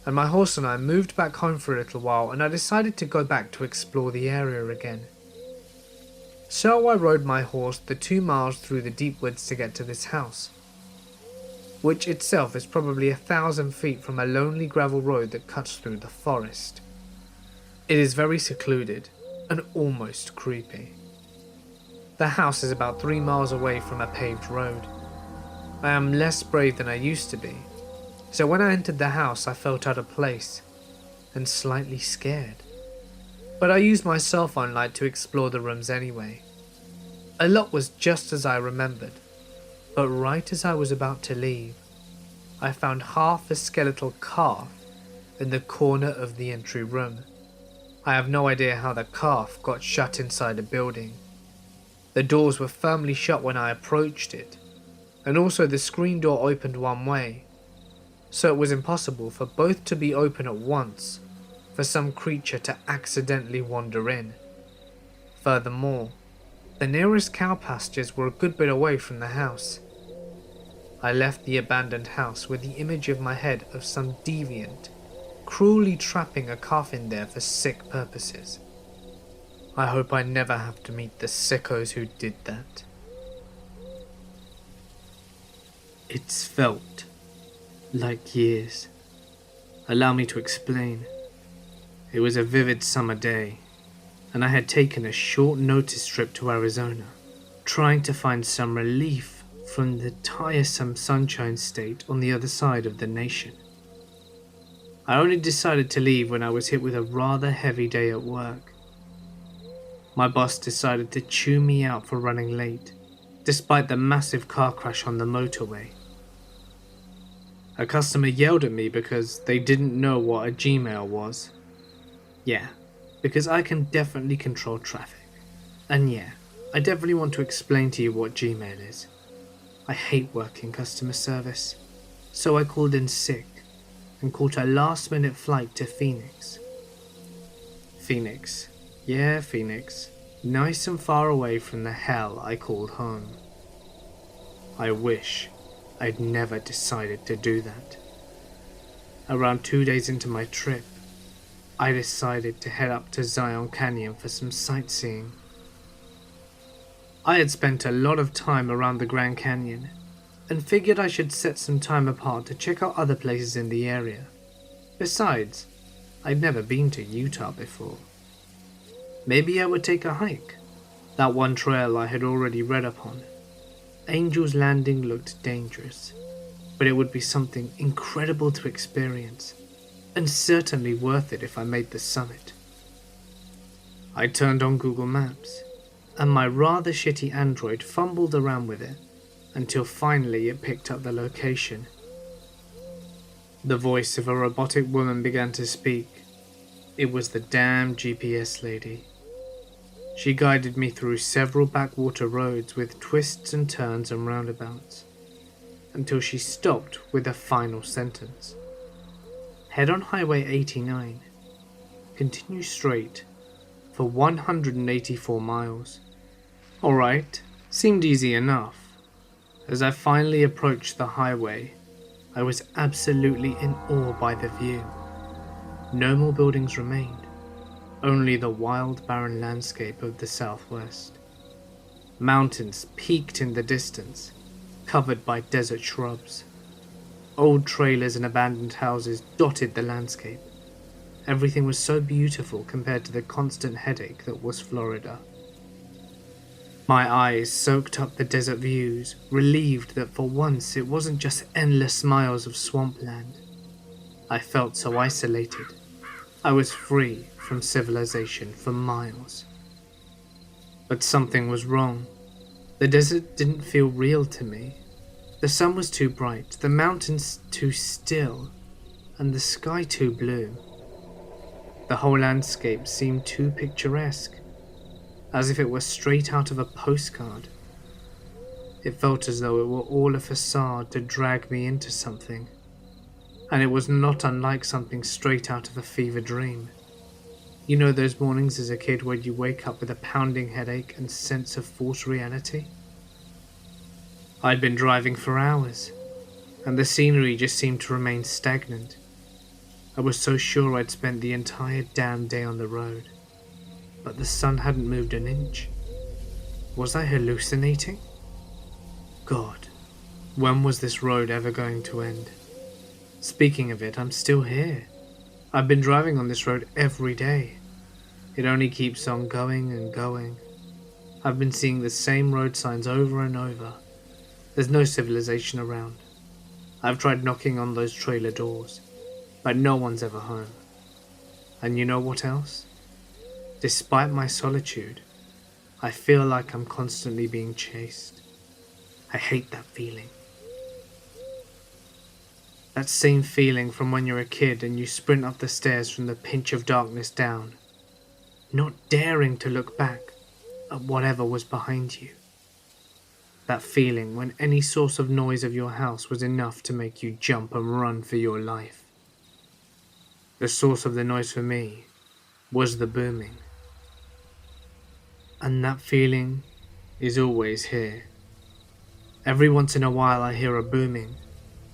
and my horse and I moved back home for a little while, and I decided to go back to explore the area again. So I rode my horse the 2 miles through the deep woods to get to this house, which itself is probably 1,000 feet from a lonely gravel road that cuts through the forest. It is very secluded and almost creepy. The house is about 3 miles away from a paved road. I am less brave than I used to be, so when I entered the house I felt out of place and slightly scared. But I used my cell phone light to explore the rooms anyway. A lot was just as I remembered, but right as I was about to leave, I found half a skeletal calf in the corner of the entry room. I have no idea how the calf got shut inside a building. The doors were firmly shut when I approached it, and also the screen door opened one way, so it was impossible for both to be open at once for some creature to accidentally wander in. Furthermore, the nearest cow pastures were a good bit away from the house. I left the abandoned house with the image in my head of some deviant, cruelly trapping a calf in there for sick purposes. I hope I never have to meet the sickos who did that. It's felt like years. Allow me to explain. It was a vivid summer day, and I had taken a short notice trip to Arizona, trying to find some relief from the tiresome sunshine state on the other side of the nation. I only decided to leave when I was hit with a rather heavy day at work. My boss decided to chew me out for running late, despite the massive car crash on the motorway. A customer yelled at me because they didn't know what a Gmail was. Yeah, because I can definitely control traffic. And yeah, I definitely want to explain to you what Gmail is. I hate working customer service, so I called in sick and caught a last-minute flight to Phoenix. Phoenix. Yeah, Phoenix. Nice and far away from the hell I called home. I wish I'd never decided to do that. Around 2 days into my trip, I decided to head up to Zion Canyon for some sightseeing. I had spent a lot of time around the Grand Canyon and figured I should set some time apart to check out other places in the area. Besides, I'd never been to Utah before. Maybe I would take a hike, that one trail I had already read upon. Angel's Landing looked dangerous, but it would be something incredible to experience, and certainly worth it if I made the summit. I turned on Google Maps, and my rather shitty Android fumbled around with it until finally it picked up the location. The voice of a robotic woman began to speak. It was the damn GPS lady. She guided me through several backwater roads with twists and turns and roundabouts, until she stopped with a final sentence. Head on Highway 89. Continue straight for 184 miles. Alright, seemed easy enough. As I finally approached the highway, I was absolutely in awe by the view. No more buildings remained. Only the wild, barren landscape of the southwest. Mountains peaked in the distance, covered by desert shrubs. Old trailers and abandoned houses dotted the landscape. Everything was so beautiful compared to the constant headache that was Florida. My eyes soaked up the desert views, relieved that for once it wasn't just endless miles of swampland. I felt so isolated. I was free from civilization for miles. But something was wrong. The desert didn't feel real to me. The sun was too bright, the mountains too still, and the sky too blue. The whole landscape seemed too picturesque, as if it were straight out of a postcard. It felt as though it were all a facade to drag me into something, and it was not unlike something straight out of a fever dream. You know those mornings as a kid where you wake up with a pounding headache and sense of false reality? I'd been driving for hours, and the scenery just seemed to remain stagnant. I was so sure I'd spent the entire damn day on the road, but the sun hadn't moved an inch. Was I hallucinating? God, when was this road ever going to end? Speaking of it, I'm still here. I've been driving on this road every day. It only keeps on going and going. I've been seeing the same road signs over and over. There's no civilization around. I've tried knocking on those trailer doors, but no one's ever home. And you know what else? Despite my solitude, I feel like I'm constantly being chased. I hate that feeling. That same feeling from when you're a kid and you sprint up the stairs from the pinch of darkness down, not daring to look back at whatever was behind you. That feeling when any source of noise of your house was enough to make you jump and run for your life. The source of the noise for me was the booming. And that feeling is always here. Every once in a while I hear a booming,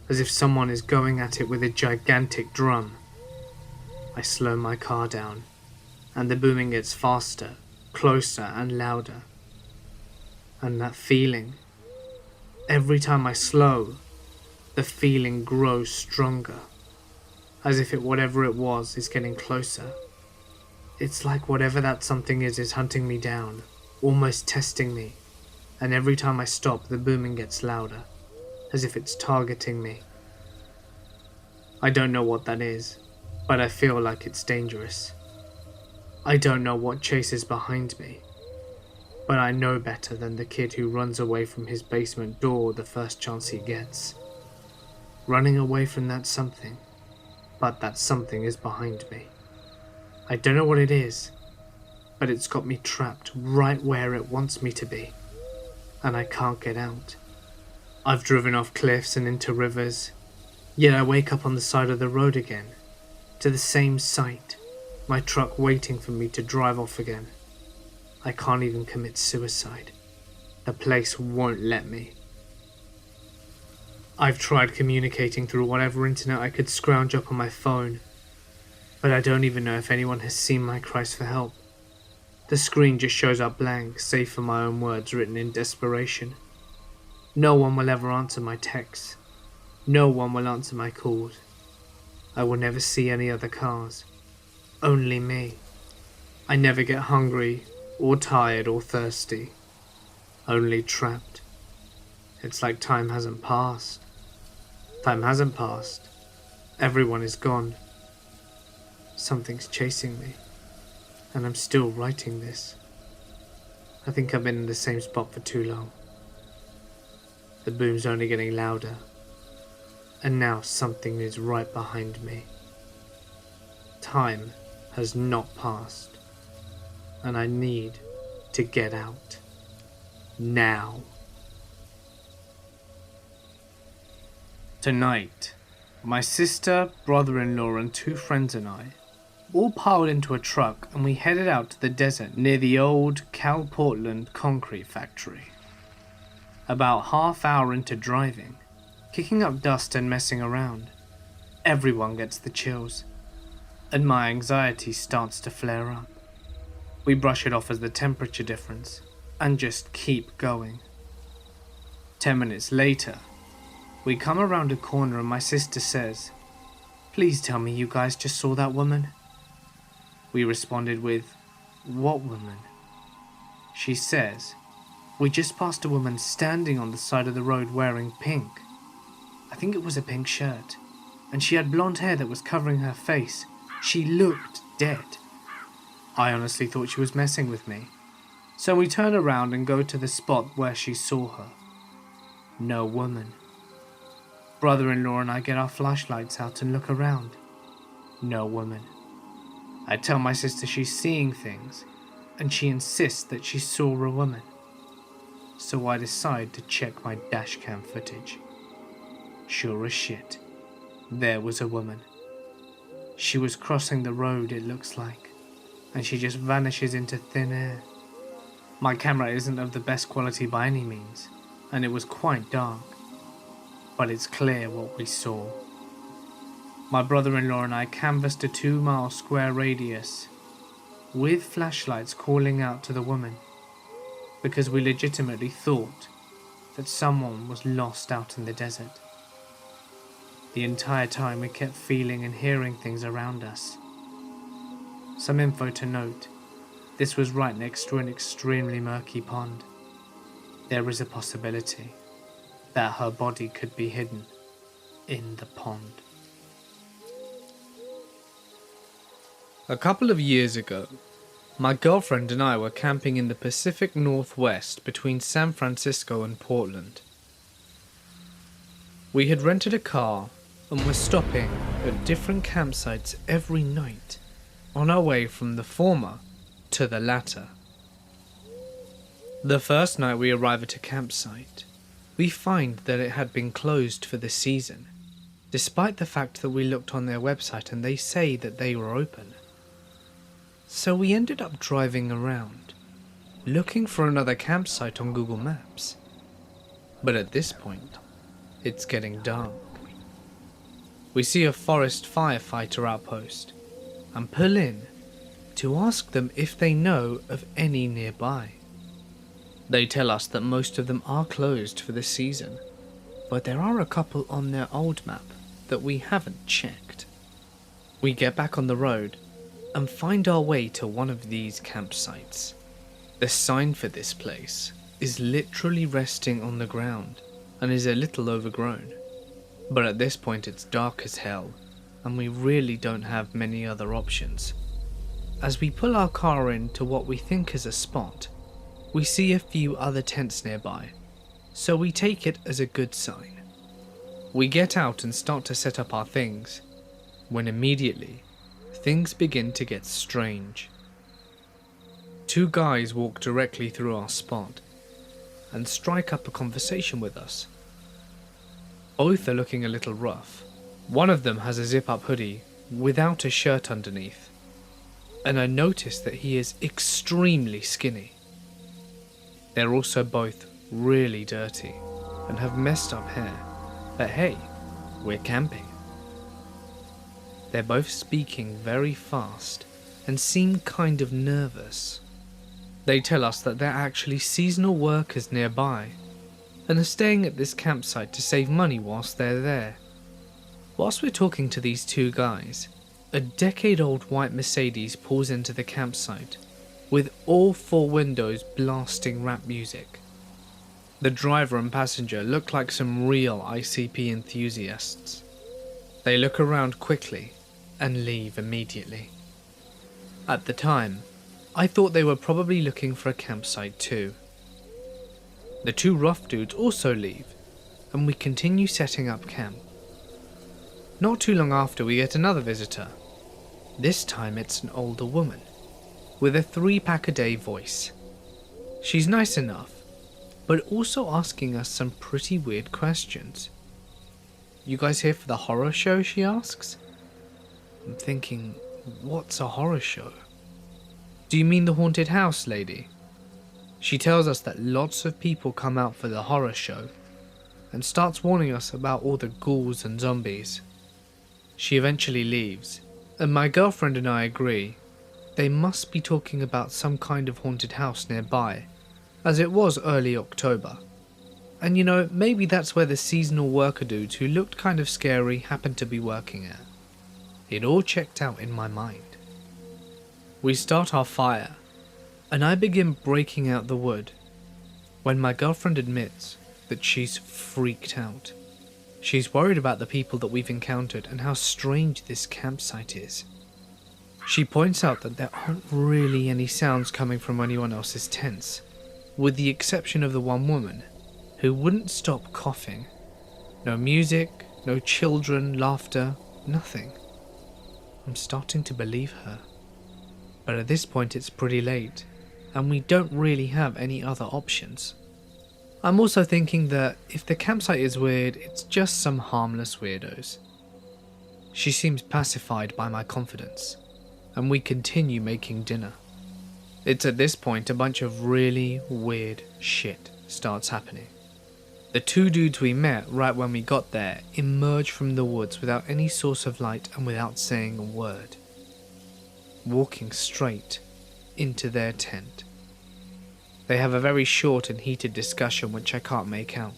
as if someone is going at it with a gigantic drum. I slow my car down, and the booming gets faster, closer and louder. And that feeling, every time I slow, the feeling grows stronger, as if whatever it was is getting closer. It's like whatever that something is hunting me down, almost testing me, and every time I stop the booming gets louder, as if it's targeting me. I don't know what that is, but I feel like it's dangerous. I don't know what chases behind me, but I know better than the kid who runs away from his basement door the first chance he gets. Running away from that something, but that something is behind me. I don't know what it is, but it's got me trapped right where it wants me to be, and I can't get out. I've driven off cliffs and into rivers, yet I wake up on the side of the road again, to the same sight, my truck waiting for me to drive off again. I can't even commit suicide. The place won't let me. I've tried communicating through whatever internet I could scrounge up on my phone, but I don't even know if anyone has seen my cries for help. The screen just shows up blank, save for my own words written in desperation. No one will ever answer my texts. No one will answer my calls. I will never see any other cars. Only me. I never get hungry, or tired, or thirsty. Only trapped. It's like time hasn't passed. Time hasn't passed. Everyone is gone. Something's chasing me, and I'm still writing this. I think I've been in the same spot for too long. The boom's only getting louder, and now something is right behind me. Time has not passed, and I need to get out. Now. Tonight, my sister, brother-in-law and 2 friends and I all piled into a truck and we headed out to the desert near the old Cal Portland concrete factory. About half hour into driving, kicking up dust and messing around, everyone gets the chills, and my anxiety starts to flare up. We brush it off as the temperature difference and just keep going. 10 minutes later, we come around a corner and my sister says, "Please tell me you guys just saw that woman." We responded with, "What woman?" She says, "We just passed a woman standing on the side of the road wearing pink. I think it was a pink shirt, and she had blonde hair that was covering her face. She looked dead." I honestly thought she was messing with me, so we turn around and go to the spot where she saw her. No woman. Brother-in-law and I get our flashlights out and look around. No woman. I tell my sister she's seeing things, and she insists that she saw a woman. So I decide to check my dashcam footage. Sure as shit, there was a woman. She was crossing the road, it looks like, and she just vanishes into thin air. My camera isn't of the best quality by any means, and it was quite dark, but it's clear what we saw. My brother-in-law and I canvassed a 2-mile square radius with flashlights calling out to the woman because we legitimately thought that someone was lost out in the desert. The entire time we kept feeling and hearing things around us. Some info to note, this was right next to an extremely murky pond. There is a possibility that her body could be hidden in the pond. A couple of years ago, my girlfriend and I were camping in the Pacific Northwest between San Francisco and Portland. We had rented a car and were stopping at different campsites every night on our way from the former to the latter. The first night we arrive at a campsite, we find that it had been closed for the season, despite the fact that we looked on their website and they say that they were open. So we ended up driving around, looking for another campsite on Google Maps. But at this point, it's getting dark. We see a forest firefighter outpost and pull in to ask them if they know of any nearby. They tell us that most of them are closed for the season, but there are a couple on their old map that we haven't checked. We get back on the road and find our way to one of these campsites. The sign for this place is literally resting on the ground and is a little overgrown. But at this point it's dark as hell, and we really don't have many other options. As we pull our car into what we think is a spot, we see a few other tents nearby, so we take it as a good sign. We get out and start to set up our things, when immediately, things begin to get strange. Two guys walk directly through our spot, and strike up a conversation with us. Both are looking a little rough. One of them has a zip-up hoodie without a shirt underneath, and I notice that he is extremely skinny. They're also both really dirty and have messed up hair, but hey, we're camping. They're both speaking very fast and seem kind of nervous. They tell us that they're actually seasonal workers nearby and are staying at this campsite to save money whilst they're there. Whilst we're talking to these two guys, a decade-old white Mercedes pulls into the campsite with all four windows blasting rap music. The driver and passenger look like some real ICP enthusiasts. They look around quickly and leave immediately. At the time, I thought they were probably looking for a campsite too. The two rough dudes also leave, and we continue setting up camp. Not too long after, we get another visitor. This time it's an older woman, with a 3-pack-a-day voice. She's nice enough, but also asking us some pretty weird questions. "You guys here for the horror show?" she asks. I'm thinking, what's a horror show? "Do you mean the haunted house, lady?" She tells us that lots of people come out for the horror show and starts warning us about all the ghouls and zombies. She eventually leaves, and my girlfriend and I agree they must be talking about some kind of haunted house nearby, as it was early October. And you know, maybe that's where the seasonal worker dudes who looked kind of scary happened to be working at. It all checked out in my mind. We start our fire, and I begin breaking out the wood, when my girlfriend admits that she's freaked out. She's worried about the people that we've encountered and how strange this campsite is. She points out that there aren't really any sounds coming from anyone else's tents, with the exception of the one woman, who wouldn't stop coughing. No music, no children, laughter, nothing. I'm starting to believe her. But at this point it's pretty late, and we don't really have any other options. I'm also thinking that if the campsite is weird, it's just some harmless weirdos. She seems pacified by my confidence, and we continue making dinner. It's at this point a bunch of really weird shit starts happening. The two dudes we met right when we got there emerge from the woods without any source of light and without saying a word, walking straight into their tent. They have a very short and heated discussion which I can't make out.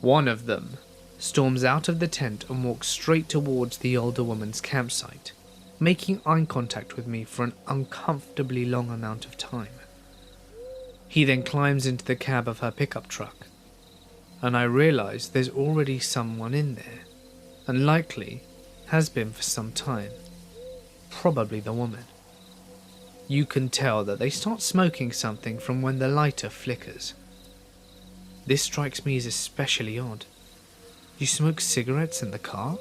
One of them storms out of the tent and walks straight towards the older woman's campsite, making eye contact with me for an uncomfortably long amount of time. He then climbs into the cab of her pickup truck, and I realise there's already someone in there, and likely has been for some time. Probably the woman. You can tell that they start smoking something from when the lighter flickers. This strikes me as especially odd. You smoke cigarettes in the car?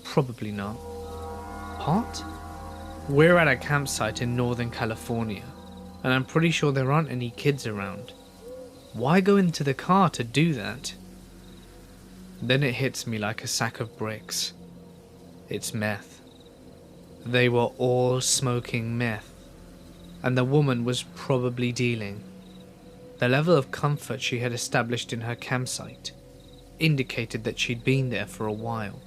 Probably not. Pot? We're at a campsite in Northern California, and I'm pretty sure there aren't any kids around. Why go into the car to do that? Then it hits me like a sack of bricks. It's meth. They were all smoking meth, and the woman was probably dealing. The level of comfort she had established in her campsite indicated that she'd been there for a while.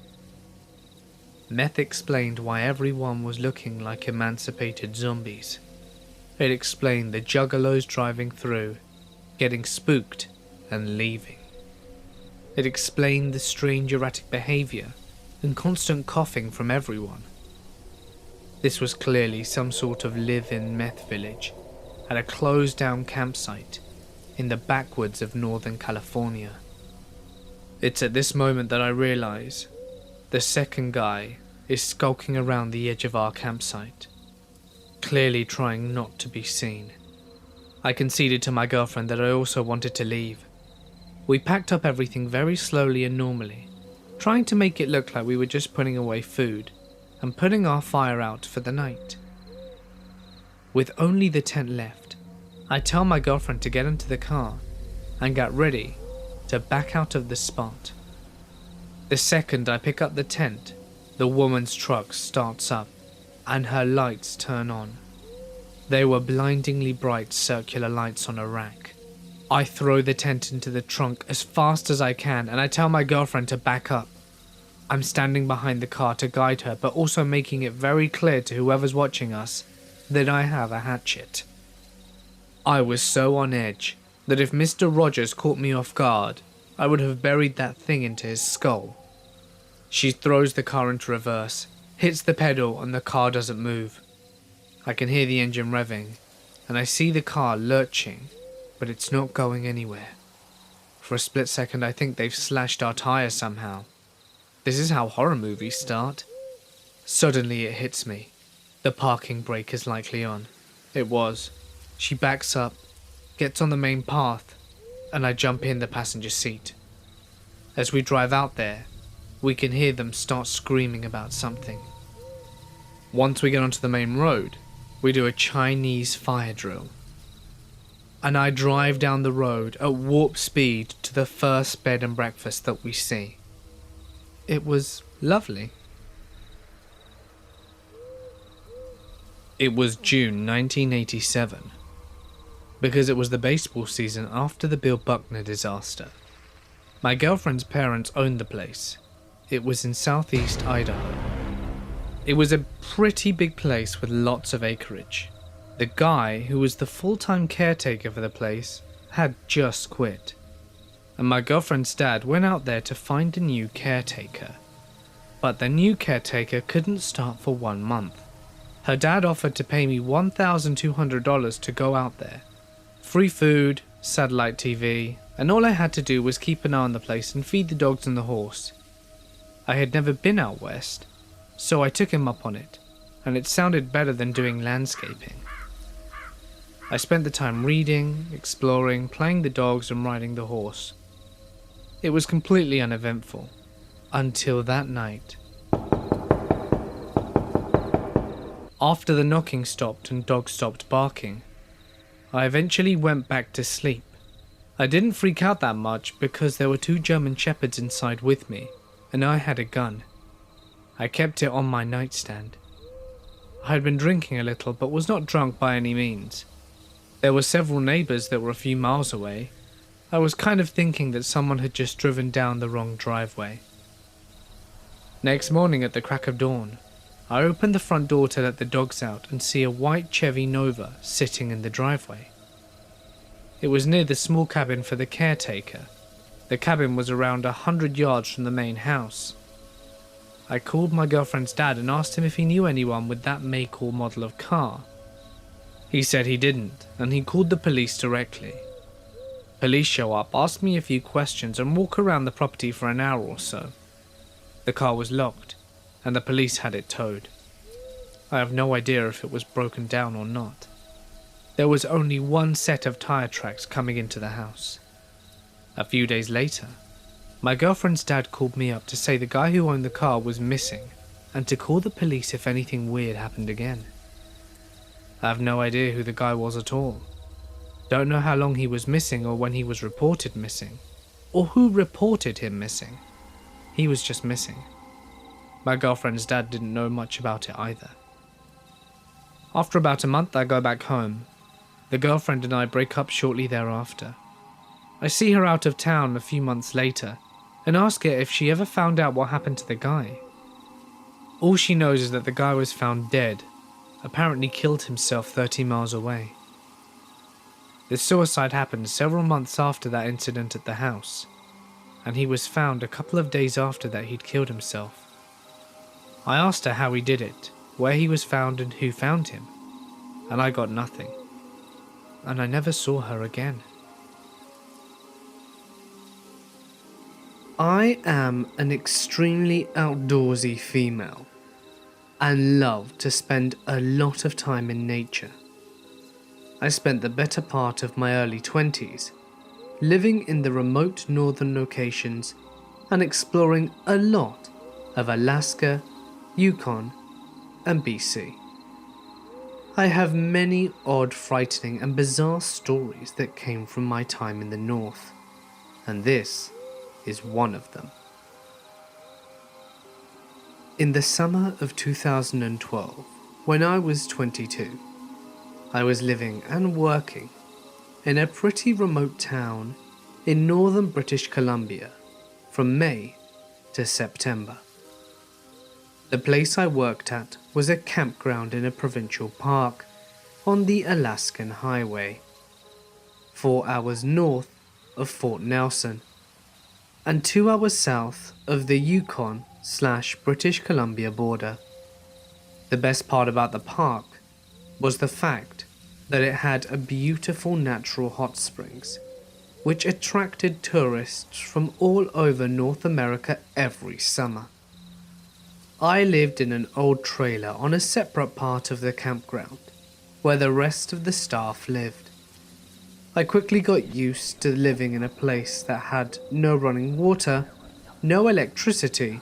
Meth explained why everyone was looking like emancipated zombies. It explained the juggalos driving through, getting spooked and leaving. It explained the strange erratic behavior and constant coughing from everyone. This was clearly some sort of live-in meth village at a closed-down campsite in the backwoods of Northern California. It's at this moment that I realize the second guy is skulking around the edge of our campsite, clearly trying not to be seen. I conceded to my girlfriend that I also wanted to leave. We packed up everything very slowly and normally, trying to make it look like we were just putting away food and putting our fire out for the night. With only the tent left, I tell my girlfriend to get into the car and get ready to back out of the spot. The second I pick up the tent, the woman's truck starts up and her lights turn on. They were blindingly bright circular lights on a rack. I throw the tent into the trunk as fast as I can and I tell my girlfriend to back up. I'm standing behind the car to guide her, but also making it very clear to whoever's watching us that I have a hatchet. I was so on edge that if Mr. Rogers caught me off guard, I would have buried that thing into his skull. She throws the car into reverse, hits the pedal, and the car doesn't move. I can hear the engine revving, and I see the car lurching, but it's not going anywhere. For a split second I think they've slashed our tires somehow. This is how horror movies start. Suddenly it hits me. The parking brake is likely on. It was. She backs up, gets on the main path, and I jump in the passenger seat. As we drive out there, we can hear them start screaming about something. Once we get onto the main road, we do a Chinese fire drill. And I drive down the road at warp speed to the first bed and breakfast that we see. It was lovely. It was June 1987, because it was the baseball season after the Bill Buckner disaster. My girlfriend's parents owned the place. It was in southeast Idaho. It was a pretty big place with lots of acreage. The guy who was the full-time caretaker for the place had just quit, and my girlfriend's dad went out there to find a new caretaker. But the new caretaker couldn't start for 1 month. Her dad offered to pay me $1,200 to go out there. Free food, satellite TV, and all I had to do was keep an eye on the place and feed the dogs and the horse. I had never been out west, so I took him up on it, and it sounded better than doing landscaping. I spent the time reading, exploring, playing the dogs and riding the horse. It was completely uneventful, until that night. After the knocking stopped and dogs stopped barking, I eventually went back to sleep. I didn't freak out that much because there were 2 German shepherds inside with me, and I had a gun. I kept it on my nightstand. I had been drinking a little but was not drunk by any means. There were several neighbours that were a few miles away. I was kind of thinking that someone had just driven down the wrong driveway. Next morning at the crack of dawn, I opened the front door to let the dogs out and see a white Chevy Nova sitting in the driveway. It was near the small cabin for the caretaker. The cabin was around 100 yards from the main house. I called my girlfriend's dad and asked him if he knew anyone with that make or model of car. He said he didn't, and he called the police directly. Police show up, ask me a few questions, and walk around the property for an hour or so. The car was locked, and the police had it towed. I have no idea if it was broken down or not. There was only 1 set of tire tracks coming into the house. A few days later, my girlfriend's dad called me up to say the guy who owned the car was missing and to call the police if anything weird happened again. I have no idea who the guy was at all. Don't know how long he was missing or when he was reported missing, or who reported him missing. He was just missing. My girlfriend's dad didn't know much about it either. After about a month, I go back home. The girlfriend and I break up shortly thereafter. I see her out of town a few months later and ask her if she ever found out what happened to the guy. All she knows is that the guy was found dead, apparently killed himself 30 miles away. The suicide happened several months after that incident at the house, and he was found a couple of days after that he'd killed himself. I asked her how he did it, where he was found and who found him, and I got nothing. And I never saw her again. I am an extremely outdoorsy female and love to spend a lot of time in nature. I spent the better part of my early 20s living in the remote northern locations and exploring a lot of Alaska, Yukon, and BC. I have many odd, frightening, and bizarre stories that came from my time in the north, and this is one of them. In the summer of 2012, when I was 22, I was living and working in a pretty remote town in northern British Columbia from May to September. The place I worked at was a campground in a provincial park on the Alaskan Highway, 4 hours north of Fort Nelson and 2 hours south of the Yukon/British Columbia border. The best part about the park was the fact that it had a beautiful natural hot springs, which attracted tourists from all over North America every summer. I lived in an old trailer on a separate part of the campground, where the rest of the staff lived. I quickly got used to living in a place that had no running water, no electricity,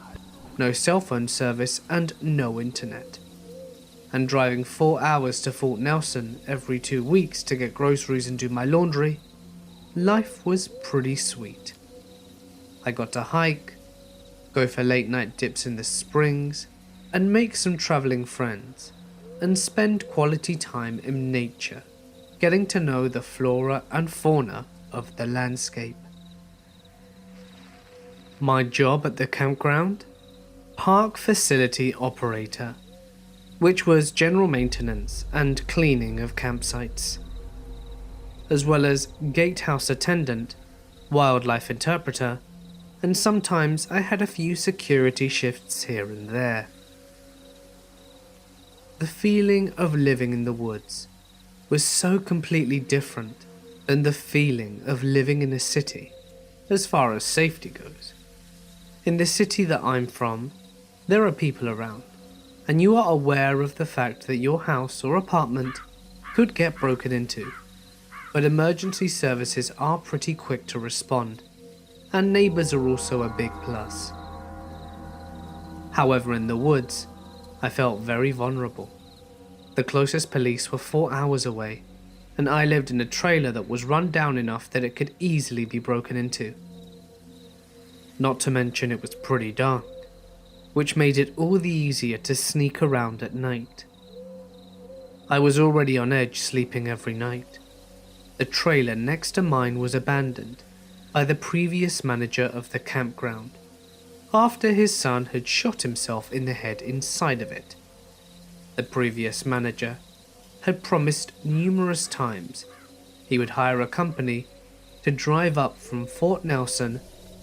no cell phone service, and no internet. And driving 4 hours to Fort Nelson every 2 weeks to get groceries and do my laundry, life was pretty sweet. I got to hike, go for late night dips in the springs, and make some traveling friends, and spend quality time in nature, getting to know the flora and fauna of the landscape. My job at the campground? Park facility operator, which was general maintenance and cleaning of campsites, as well as gatehouse attendant, wildlife interpreter, and sometimes I had a few security shifts here and there. The feeling of living in the woods was so completely different than the feeling of living in a city, as far as safety goes. In the city that I'm from, there are people around, and you are aware of the fact that your house or apartment could get broken into, but emergency services are pretty quick to respond, and neighbours are also a big plus. However, in the woods, I felt very vulnerable. The closest police were 4 hours away, and I lived in a trailer that was run down enough that it could easily be broken into. Not to mention it was pretty dark, which made it all the easier to sneak around at night. I was already on edge sleeping every night. The trailer next to mine was abandoned by the previous manager of the campground, after his son had shot himself in the head inside of it. The previous manager had promised numerous times he would hire a company to drive up from Fort Nelson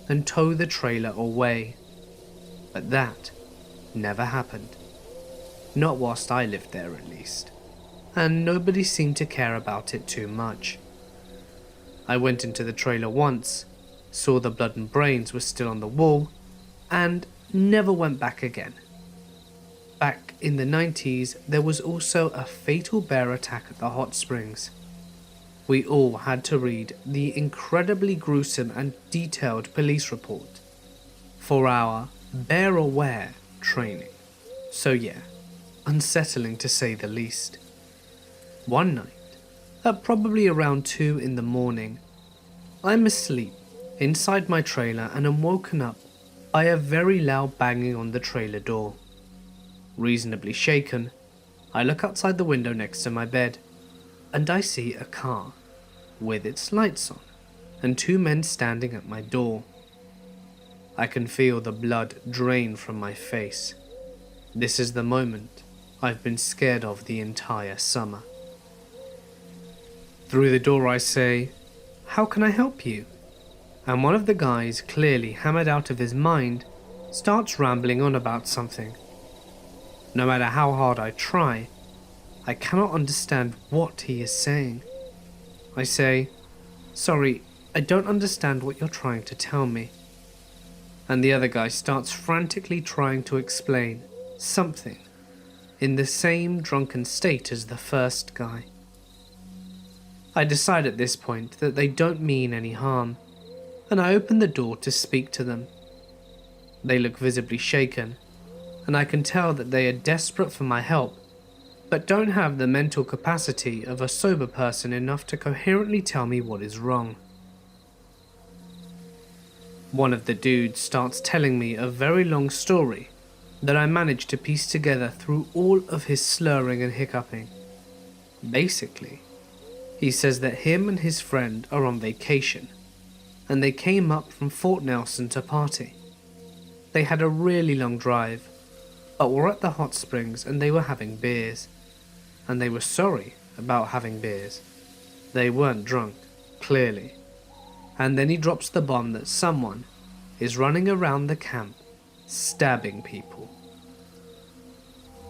and tow the trailer away, but that never happened. Not whilst I lived there, at least, and nobody seemed to care about it too much. I went into the trailer once, saw the blood and brains were still on the wall, and never went back again. Back in the 90s, there was also a fatal bear attack at the hot springs. We all had to read the incredibly gruesome and detailed police report for our bear aware training. So yeah, unsettling to say the least. One night, at probably around 2 in the morning, I'm asleep inside my trailer and am woken up by a very loud banging on the trailer door. Reasonably shaken, I look outside the window next to my bed, and I see a car with its lights on and 2 men standing at my door. I can feel the blood drain from my face. This is the moment I've been scared of the entire summer. Through the door I say, "How can I help you?" And one of the guys, clearly hammered out of his mind, starts rambling on about something. No matter how hard I try, I cannot understand what he is saying. I say, "Sorry, I don't understand what you're trying to tell me." And the other guy starts frantically trying to explain something in the same drunken state as the first guy. I decide at this point that they don't mean any harm, and I open the door to speak to them. They look visibly shaken, and I can tell that they are desperate for my help, but don't have the mental capacity of a sober person enough to coherently tell me what is wrong. One of the dudes starts telling me a very long story that I managed to piece together through all of his slurring and hiccuping. Basically, he says that him and his friend are on vacation, and they came up from Fort Nelson to party. They had a really long drive, but were at the hot springs and they were having beers, and they were sorry about having beers. They weren't drunk, clearly. And then he drops the bomb that someone is running around the camp stabbing people.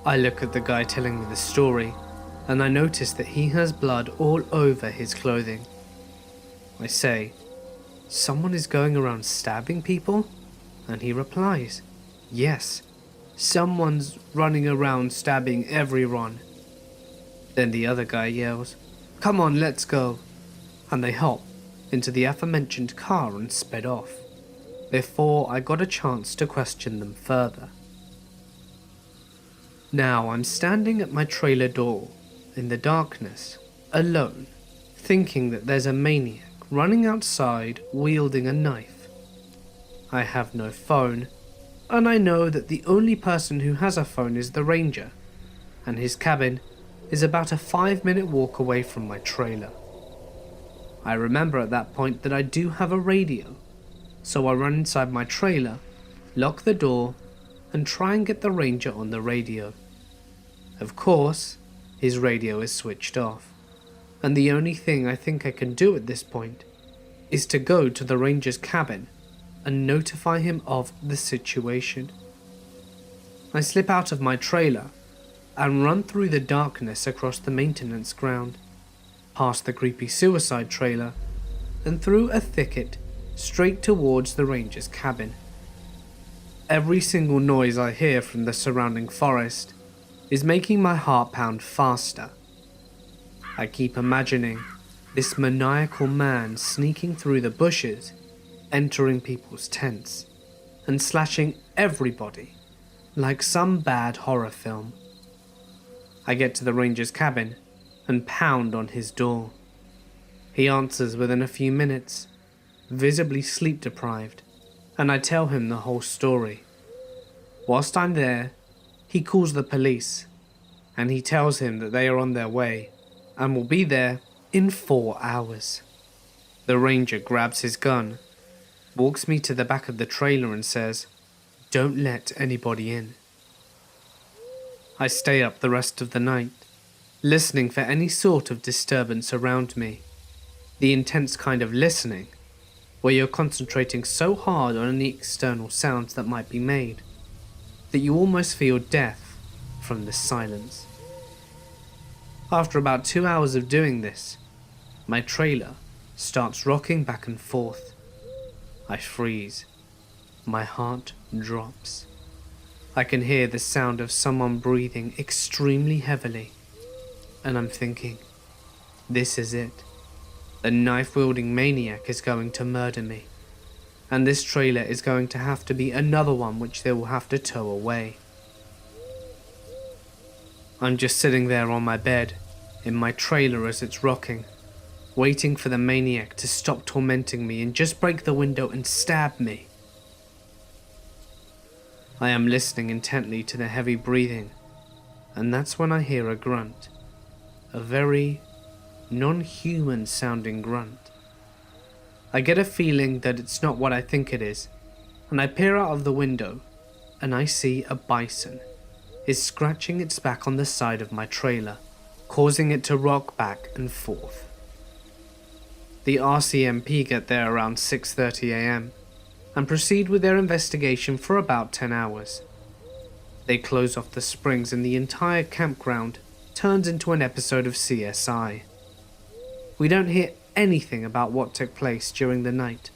I look at the guy telling me the story, and I notice that he has blood all over his clothing. I say, "Someone is going around stabbing people?" And he replies, "Yes, someone's running around stabbing everyone." Then the other guy yells, "Come on, let's go." And they hop into the aforementioned car and sped off, before I got a chance to question them further. Now I'm standing at my trailer door, in the darkness, alone, thinking that there's a maniac running outside wielding a knife. I have no phone, and I know that the only person who has a phone is the ranger, and his cabin is about a 5-minute walk away from my trailer. I remember at that point that I do have a radio, so I run inside my trailer, lock the door, and try and get the ranger on the radio. Of course, his radio is switched off, and the only thing I think I can do at this point is to go to the ranger's cabin and notify him of the situation. I slip out of my trailer and run through the darkness across the maintenance ground, past the creepy suicide trailer, and through a thicket straight towards the ranger's cabin. Every single noise I hear from the surrounding forest is making my heart pound faster. I keep imagining this maniacal man sneaking through the bushes, entering people's tents, and slashing everybody like some bad horror film. I get to the ranger's cabin and pound on his door. He answers within a few minutes, visibly sleep deprived, and I tell him the whole story. Whilst I'm there, he calls the police, and he tells him that they are on their way and will be there in 4 hours. The ranger grabs his gun, walks me to the back of the trailer and says, "Don't let anybody in." I stay up the rest of the night, listening for any sort of disturbance around me. The intense kind of listening, where you're concentrating so hard on any external sounds that might be made, that you almost feel death from the silence. After about 2 hours of doing this, my trailer starts rocking back and forth. I freeze. My heart drops. I can hear the sound of someone breathing extremely heavily, and I'm thinking, this is it. The knife-wielding maniac is going to murder me, and this trailer is going to have to be another one which they will have to tow away. I'm just sitting there on my bed, in my trailer as it's rocking, waiting for the maniac to stop tormenting me and just break the window and stab me. I am listening intently to the heavy breathing, and that's when I hear a grunt, a very non-human sounding grunt. I get a feeling that it's not what I think it is, and I peer out of the window, and I see a bison is scratching its back on the side of my trailer, causing it to rock back and forth. The RCMP get there around 6:30 AM and proceed with their investigation for about 10 hours. They close off the springs and the entire campground turns into an episode of CSI. We don't hear anything about what took place during the night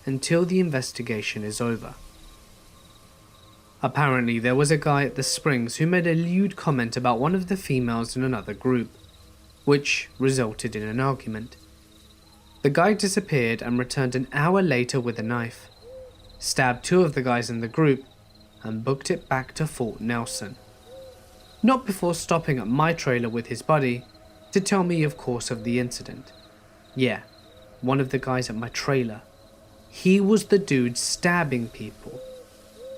until the investigation is over. Apparently, there was a guy at the springs who made a lewd comment about one of the females in another group, which resulted in an argument. The guy disappeared and returned an hour later with a knife, stabbed 2 of the guys in the group, and booked it back to Fort Nelson. Not before stopping at my trailer with his buddy to tell me, of course, of the incident. Yeah, one of the guys at my trailer. He was the dude stabbing people.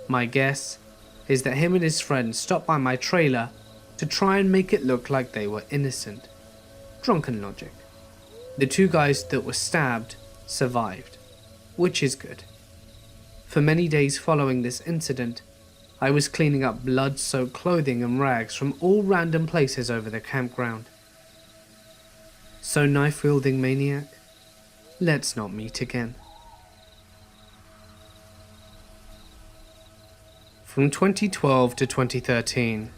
My guess is that him and his friends stopped by my trailer to try and make it look like they were innocent. Drunken logic. The 2 guys that were stabbed survived, which is good. For many days following this incident, I was cleaning up blood-soaked clothing and rags from all random places over the campground. So, knife-wielding maniac, let's not meet again. From 2012 to 2013,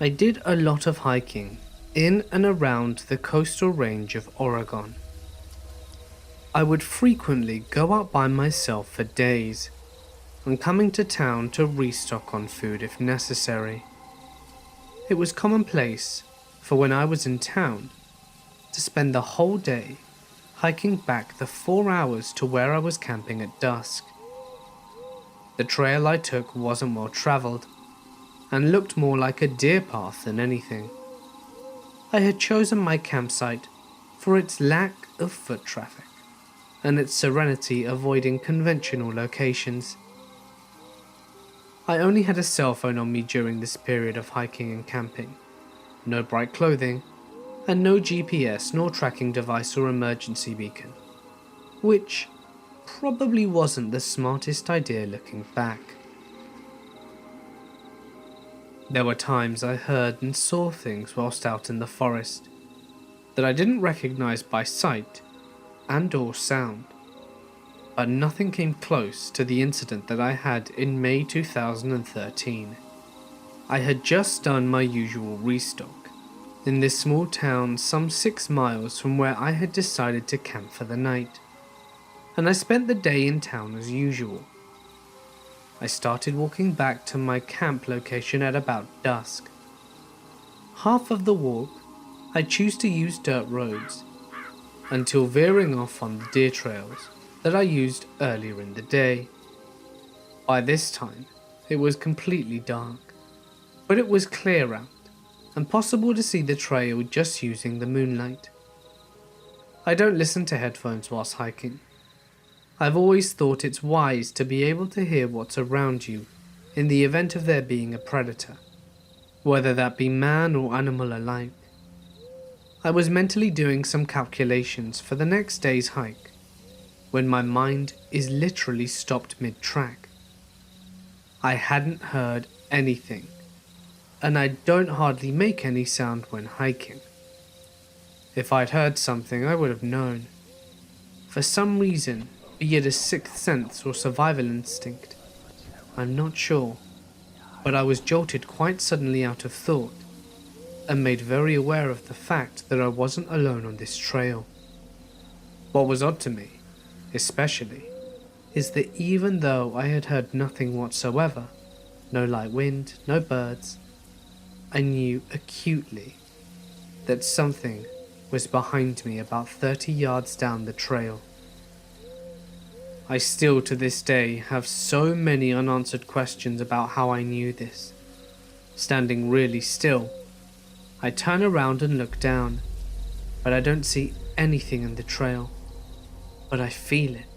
I did a lot of hiking in and around the coastal range of Oregon. I would frequently go out by myself for days, and coming to town to restock on food if necessary. It was commonplace for when I was in town to spend the whole day hiking back the 4 hours to where I was camping at dusk. The trail I took wasn't well traveled and looked more like a deer path than anything. I had chosen my campsite for its lack of foot traffic and its serenity avoiding conventional locations. I only had a cell phone on me during this period of hiking and camping, no bright clothing, and no GPS nor tracking device or emergency beacon, which probably wasn't the smartest idea looking back. There were times I heard and saw things whilst out in the forest that I didn't recognize by sight and or sound, but nothing came close to the incident that I had in May 2013. I had just done my usual restock in this small town some 6 miles from where I had decided to camp for the night, and I spent the day in town as usual. I started walking back to my camp location at about dusk. Half of the walk I choose to use dirt roads, until veering off on the deer trails that I used earlier in the day. By this time, it was completely dark, but it was clear out and possible to see the trail just using the moonlight. I don't listen to headphones whilst hiking. I've always thought it's wise to be able to hear what's around you in the event of there being a predator, whether that be man or animal alike. I was mentally doing some calculations for the next day's hike when my mind is literally stopped mid-track. I hadn't heard anything, and I don't hardly make any sound when hiking. If I'd heard something, I would have known. For some reason, be it a sixth sense or survival instinct, I'm not sure, but I was jolted quite suddenly out of thought and made very aware of the fact that I wasn't alone on this trail. What was odd to me, especially, is that even though I had heard nothing whatsoever, no light wind, no birds, I knew acutely that something was behind me about 30 yards down the trail. I still to this day have so many unanswered questions about how I knew this. Standing really still, I turn around and look down, but I don't see anything in the trail. But I feel it.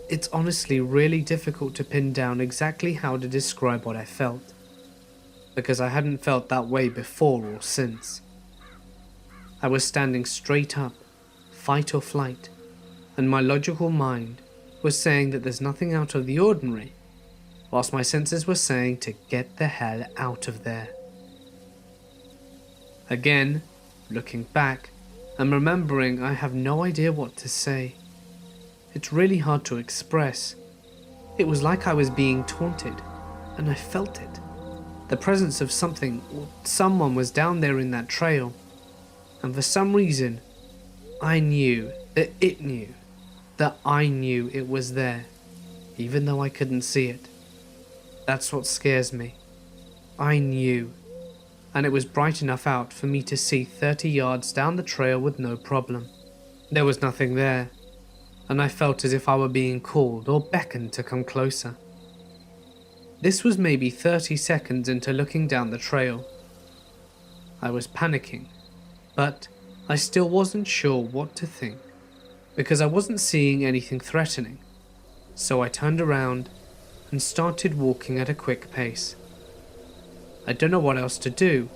It's honestly really difficult to pin down exactly how to describe what I felt, because I hadn't felt that way before or since. I was standing straight up, fight or flight, and my logical mind was saying that there's nothing out of the ordinary, whilst my senses were saying to get the hell out of there. Again, looking back, and remembering I have no idea what to say. It's really hard to express. It was like I was being taunted, and I felt it. The presence of something or someone was down there in that trail, and for some reason, I knew that it knew that I knew it was there, even though I couldn't see it. That's what scares me. I knew, and it was bright enough out for me to see 30 yards down the trail with no problem. There was nothing there, and I felt as if I were being called or beckoned to come closer. This was maybe 30 seconds into looking down the trail. I was panicking, but I still wasn't sure what to think, because I wasn't seeing anything threatening. So I turned around and started walking at a quick pace. I don't know what else to do.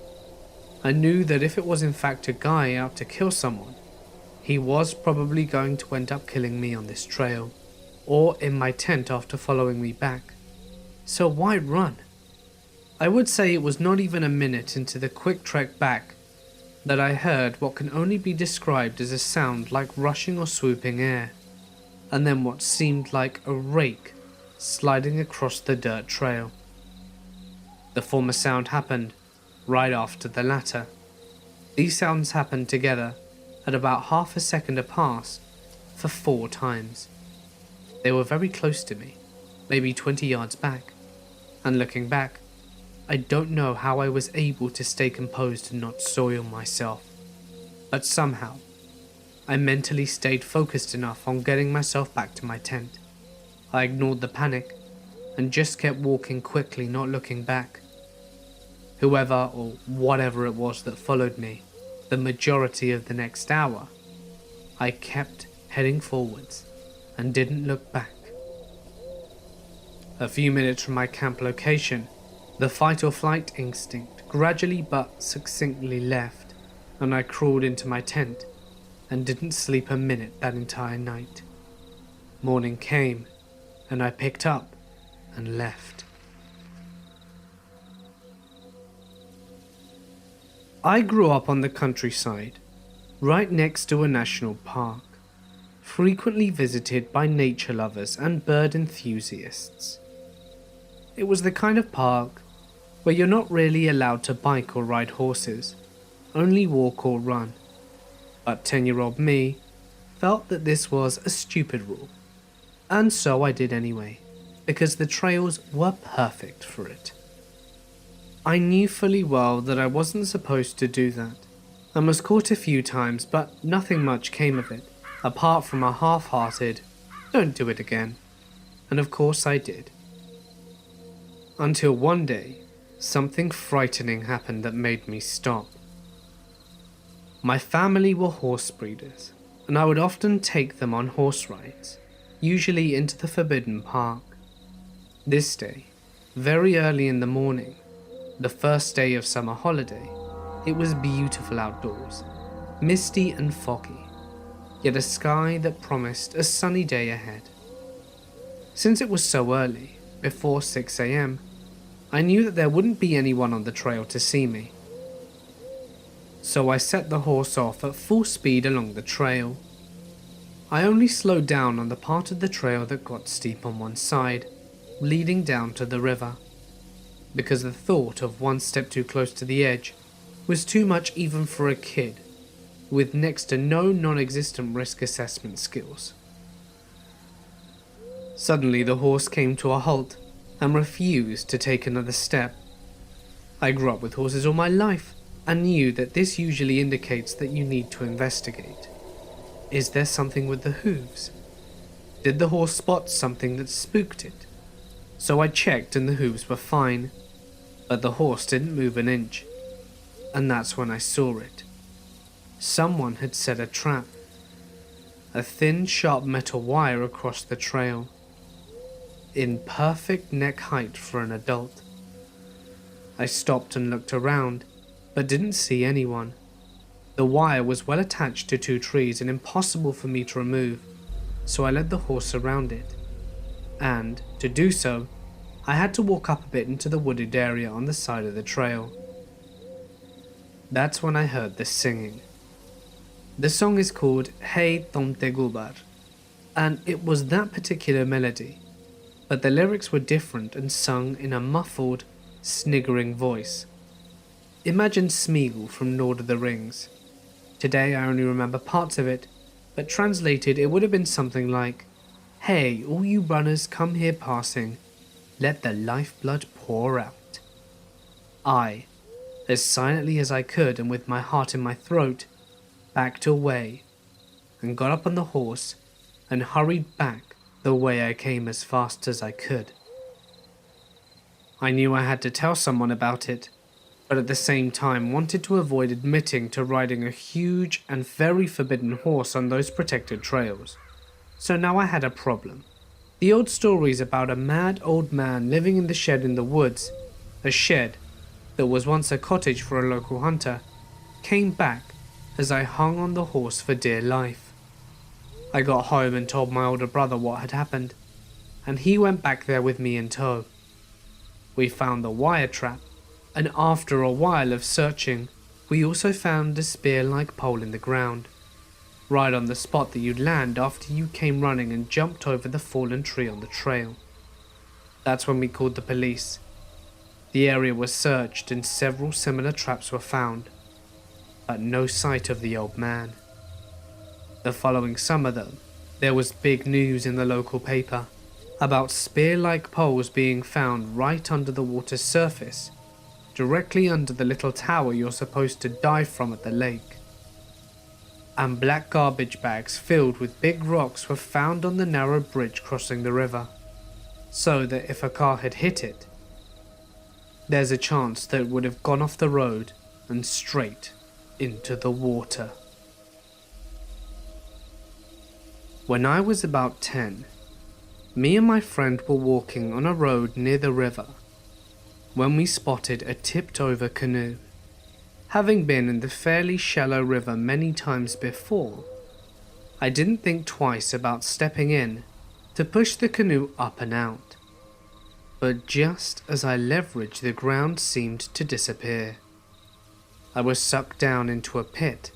I knew that if it was in fact a guy out to kill someone, he was probably going to end up killing me on this trail, or in my tent after following me back. So why run? I would say it was not even a minute into the quick trek back that I heard what can only be described as a sound like rushing or swooping air, and then what seemed like a rake sliding across the dirt trail. The former sound happened right after the latter. These sounds happened together at about half a second apart for 4 times. They were very close to me, maybe 20 yards back, and looking back, I don't know how I was able to stay composed and not soil myself, but somehow I mentally stayed focused enough on getting myself back to my tent. I ignored the panic and just kept walking quickly, not looking back. Whoever or whatever it was that followed me, the majority of the next hour, I kept heading forwards and didn't look back. A few minutes from my camp location, the fight or flight instinct gradually but succinctly left, and I crawled into my tent and didn't sleep a minute that entire night. Morning came, and I picked up and left. I grew up on the countryside, right next to a national park, frequently visited by nature lovers and bird enthusiasts. It was the kind of park where you're not really allowed to bike or ride horses, only walk or run. But 10-year-old me felt that this was a stupid rule, and so I did anyway, because the trails were perfect for it. I knew fully well that I wasn't supposed to do that, and was caught a few times, but nothing much came of it, apart from a half-hearted, "Don't do it again," and of course I did. Until one day, something frightening happened that made me stop. My family were horse breeders, and I would often take them on horse rides, usually into the Forbidden Park. This day, very early in the morning, the first day of summer holiday, it was beautiful outdoors, misty and foggy, yet a sky that promised a sunny day ahead. Since it was so early, before 6 a.m, I knew that there wouldn't be anyone on the trail to see me. So I set the horse off at full speed along the trail. I only slowed down on the part of the trail that got steep on one side, leading down to the river, because the thought of one step too close to the edge was too much even for a kid with next to no non-existent risk assessment skills. Suddenly the horse came to a halt and refused to take another step. I grew up with horses all my life and knew that this usually indicates that you need to investigate. Is there something with the hooves? Did the horse spot something that spooked it? So I checked and the hooves were fine, but the horse didn't move an inch. and that's when I saw it. Someone had set a trap. A thin, sharp metal wire across the trail, in perfect neck height for an adult. I stopped and looked around, but didn't see anyone. The wire was well attached to two trees and impossible for me to remove, so I led the horse around it. And, to do so, I had to walk up a bit into the wooded area on the side of the trail. That's when I heard the singing. The song is called Hey Tonte Gubar, and it was that particular melody, but the lyrics were different and sung in a muffled, sniggering voice. Imagine Smeagol from Lord of the Rings. Today I only remember parts of it, but translated it would have been something like, "Hey, all you runners come here passing, let the lifeblood pour out." I, as silently as I could and with my heart in my throat, backed away and got up on the horse and hurried back the way I came as fast as I could. I knew I had to tell someone about it, but at the same time wanted to avoid admitting to riding a huge and very forbidden horse on those protected trails. So now I had a problem. The old stories about a mad old man living in the shed in the woods, a shed that was once a cottage for a local hunter, came back as I hung on the horse for dear life. I got home and told my older brother what had happened, and he went back there with me in tow. We found the wire trap, and after a while of searching, we also found a spear-like pole in the ground, right on the spot that you'd land after you came running and jumped over the fallen tree on the trail. That's when we called the police. The area was searched and several similar traps were found, but no sight of the old man. The following summer though, there was big news in the local paper about spear-like poles being found right under the water's surface, directly under the little tower you're supposed to dive from at the lake. And black garbage bags filled with big rocks were found on the narrow bridge crossing the river, so that if a car had hit it, there's a chance that it would have gone off the road and straight into the water. When I was about 10, me and my friend were walking on a road near the river when we spotted a tipped-over canoe. Having been in the fairly shallow river many times before, I didn't think twice about stepping in to push the canoe up and out. But just as I leveraged, the ground seemed to disappear. I was sucked down into a pit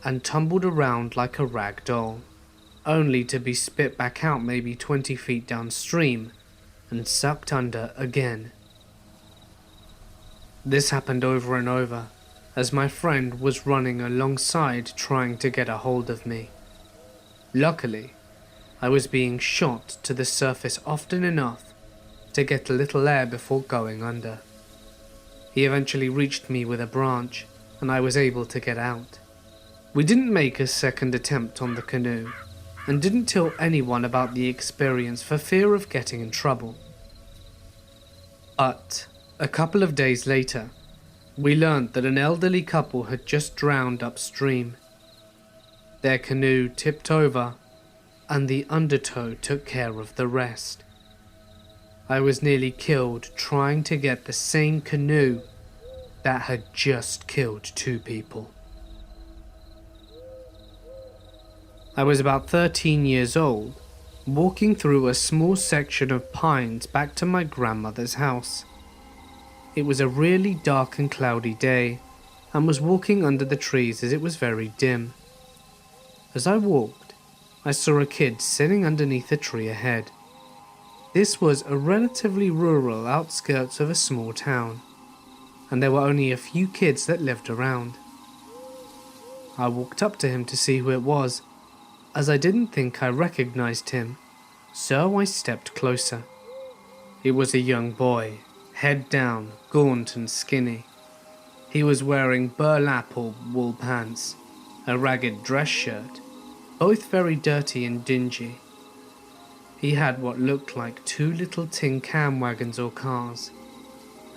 and tumbled around like a rag doll, only to be spit back out maybe 20 feet downstream and sucked under again. This happened over and over, as my friend was running alongside trying to get a hold of me. Luckily, I was being shot to the surface often enough to get a little air before going under. He eventually reached me with a branch, and I was able to get out. We didn't make a second attempt on the canoe, and didn't tell anyone about the experience for fear of getting in trouble. But a couple of days later, we learned that an elderly couple had just drowned upstream. Their canoe tipped over, and the undertow took care of the rest. I was nearly killed trying to get the same canoe that had just killed 2 people. I was about 13 years old, walking through a small section of pines back to my grandmother's house. It was a really dark and cloudy day, and was walking under the trees as it was very dim. As I walked, I saw a kid sitting underneath a tree ahead. This was a relatively rural outskirts of a small town, and there were only a few kids that lived around. I walked up to him to see who it was, as I didn't think I recognized him, so I stepped closer. It was a young boy, head down, gaunt and skinny. He was wearing burlap or wool pants, a ragged dress shirt, both very dirty and dingy. He had what looked like 2 little tin can wagons or cars,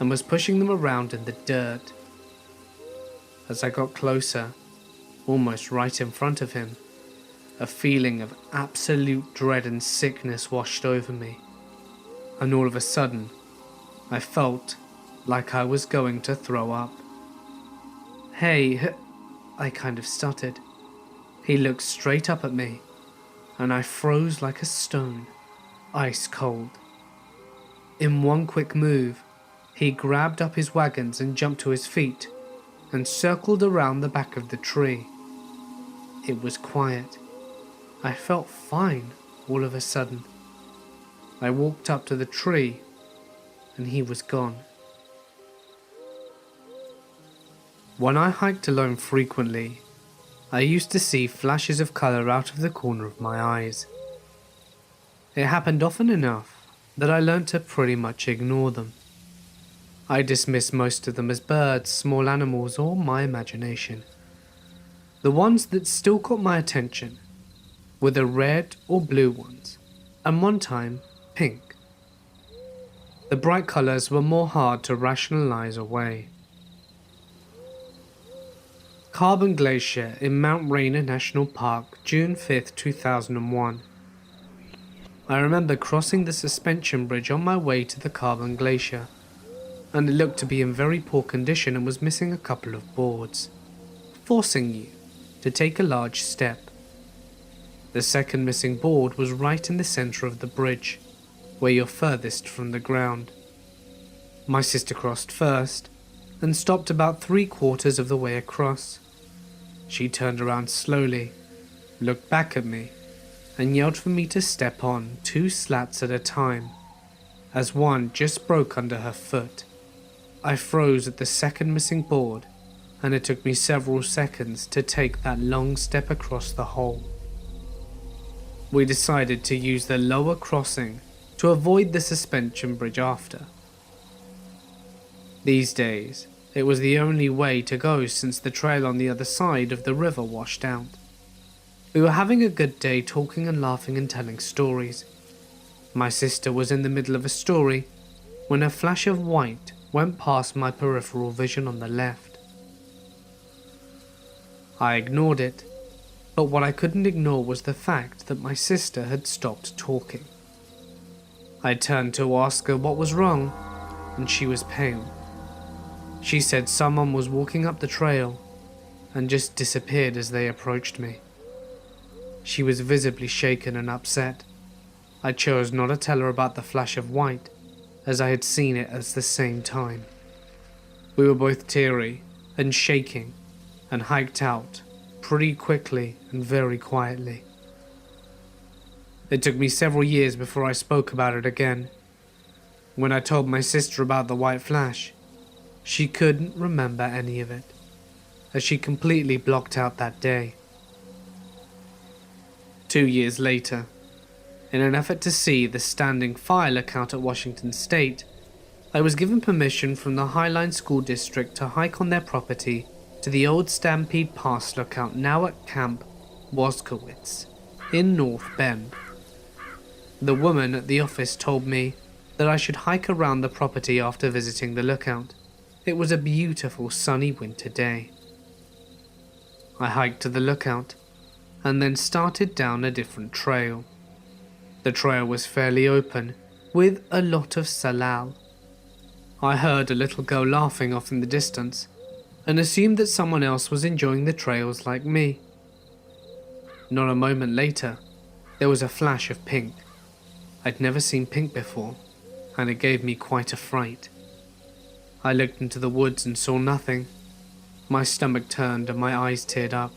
and was pushing them around in the dirt. As I got closer, almost right in front of him, a feeling of absolute dread and sickness washed over me, and all of a sudden, I felt like I was going to throw up. "Hey," I kind of stuttered. He looked straight up at me, and I froze like a stone, ice cold. In one quick move, he grabbed up his wagons and jumped to his feet, and circled around the back of the tree. It was quiet. I felt fine all of a sudden. I walked up to the tree, and he was gone. When I hiked alone frequently, I used to see flashes of colour out of the corner of my eyes. It happened often enough that I learnt to pretty much ignore them. I dismissed most of them as birds, small animals, or my imagination. The ones that still caught my attention were the red or blue ones, and one time, pink. The bright colours were more hard to rationalise away. Carbon Glacier in Mount Rainier National Park, June 5th, 2001. I remember crossing the suspension bridge on my way to the Carbon Glacier, and it looked to be in very poor condition and was missing a couple of boards, forcing you to take a large step. The second missing board was right in the centre of the bridge, where you're furthest from the ground. My sister crossed first, and stopped about 3/4 of the way across. She turned around slowly, looked back at me, and yelled for me to step on 2 slats at a time, as one just broke under her foot. I froze at the second missing board, and it took me several seconds to take that long step across the hole. We decided to use the lower crossing to avoid the suspension bridge after. These days, it was the only way to go since the trail on the other side of the river washed out. We were having a good day talking and laughing and telling stories. My sister was in the middle of a story when a flash of white went past my peripheral vision on the left. I ignored it, but what I couldn't ignore was the fact that my sister had stopped talking. I turned to ask her what was wrong, and she was pale. She said someone was walking up the trail and just disappeared as they approached me. She was visibly shaken and upset. I chose not to tell her about the flash of white, as I had seen it at the same time. We were both teary and shaking and hiked out pretty quickly and very quietly. It took me several years before I spoke about it again. When I told my sister about the white flash, she couldn't remember any of it, as she completely blocked out that day. 2 years later, in an effort to see the standing file account at Washington State, I was given permission from the Highline School District to hike on their property to the old Stampede Pass lookout, now at Camp Woskowitz in North Bend. The woman at the office told me that I should hike around the property after visiting the lookout. It was a beautiful sunny winter day. I hiked to the lookout and then started down a different trail. The trail was fairly open, with a lot of salal. I heard a little girl laughing off in the distance, and assumed that someone else was enjoying the trails like me. Not a moment later, there was a flash of pink. I'd never seen pink before, and it gave me quite a fright. I looked into the woods and saw nothing. My stomach turned and my eyes teared up.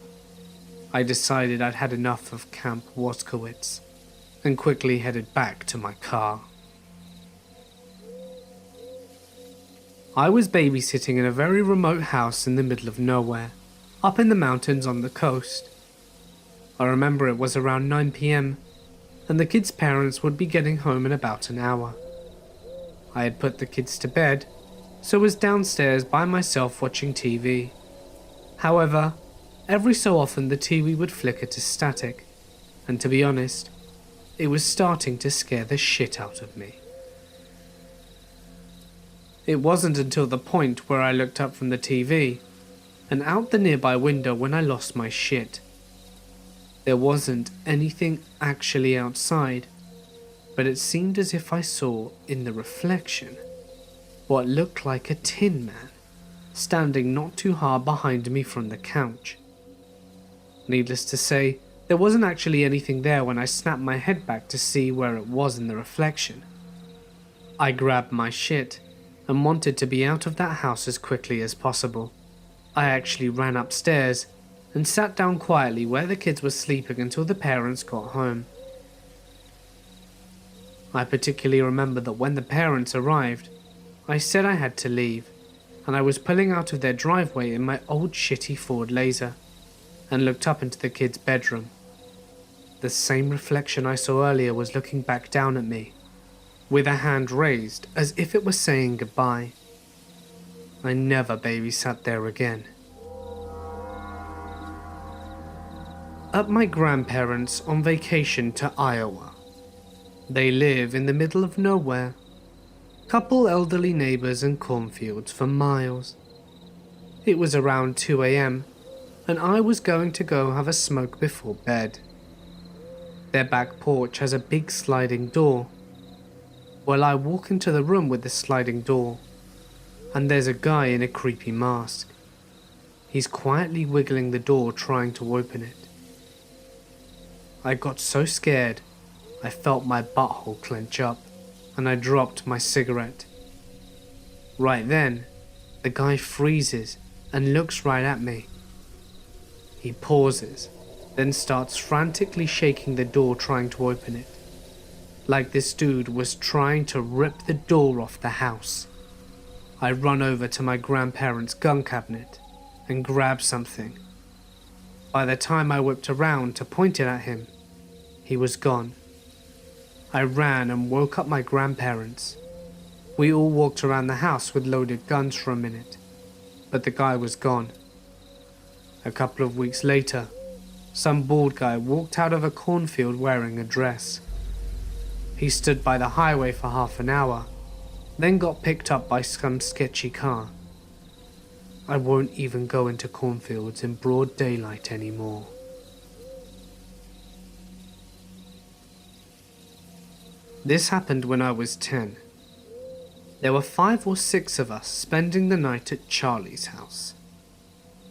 I decided I'd had enough of Camp Woskowitz, and quickly headed back to my car. I was babysitting in a very remote house in the middle of nowhere, up in the mountains on the coast. I remember it was around 9 p.m, and the kids' parents would be getting home in about an hour. I had put the kids to bed, so was downstairs by myself watching TV. However, every so often the TV would flicker to static, and to be honest, it was starting to scare the shit out of me. It wasn't until the point where I looked up from the TV and out the nearby window when I lost my shit. There wasn't anything actually outside, but it seemed as if I saw in the reflection what looked like a tin man standing not too far behind me from the couch. Needless to say, there wasn't actually anything there when I snapped my head back to see where it was in the reflection. I grabbed my shit and wanted to be out of that house as quickly as possible. I actually ran upstairs and sat down quietly where the kids were sleeping until the parents got home. I particularly remember that when the parents arrived, I said I had to leave, and I was pulling out of their driveway in my old shitty Ford Laser, and looked up into the kids' bedroom. The same reflection I saw earlier was looking back down at me, with a hand raised as if it was saying goodbye. I never babysat there again. At my grandparents' on vacation to Iowa. They live in the middle of nowhere. Couple elderly neighbors and cornfields for miles. It was around 2 a.m. and I was going to go have a smoke before bed. Their back porch has a big sliding door. Well, I walk into the room with the sliding door, and there's a guy in a creepy mask. He's quietly wiggling the door trying to open it. I got so scared, I felt my butthole clench up, and I dropped my cigarette. Right then, the guy freezes and looks right at me. He pauses, then starts frantically shaking the door trying to open it, like this dude was trying to rip the door off the house. I run over to my grandparents' gun cabinet and grab something. By the time I whipped around to point it at him, he was gone. I ran and woke up my grandparents. We all walked around the house with loaded guns for a minute, but the guy was gone. A couple of weeks later, some bald guy walked out of a cornfield wearing a dress. He stood by the highway for half an hour, then got picked up by some sketchy car. I won't even go into cornfields in broad daylight anymore. This happened when I was 10. There were 5 or 6 of us spending the night at Charlie's house.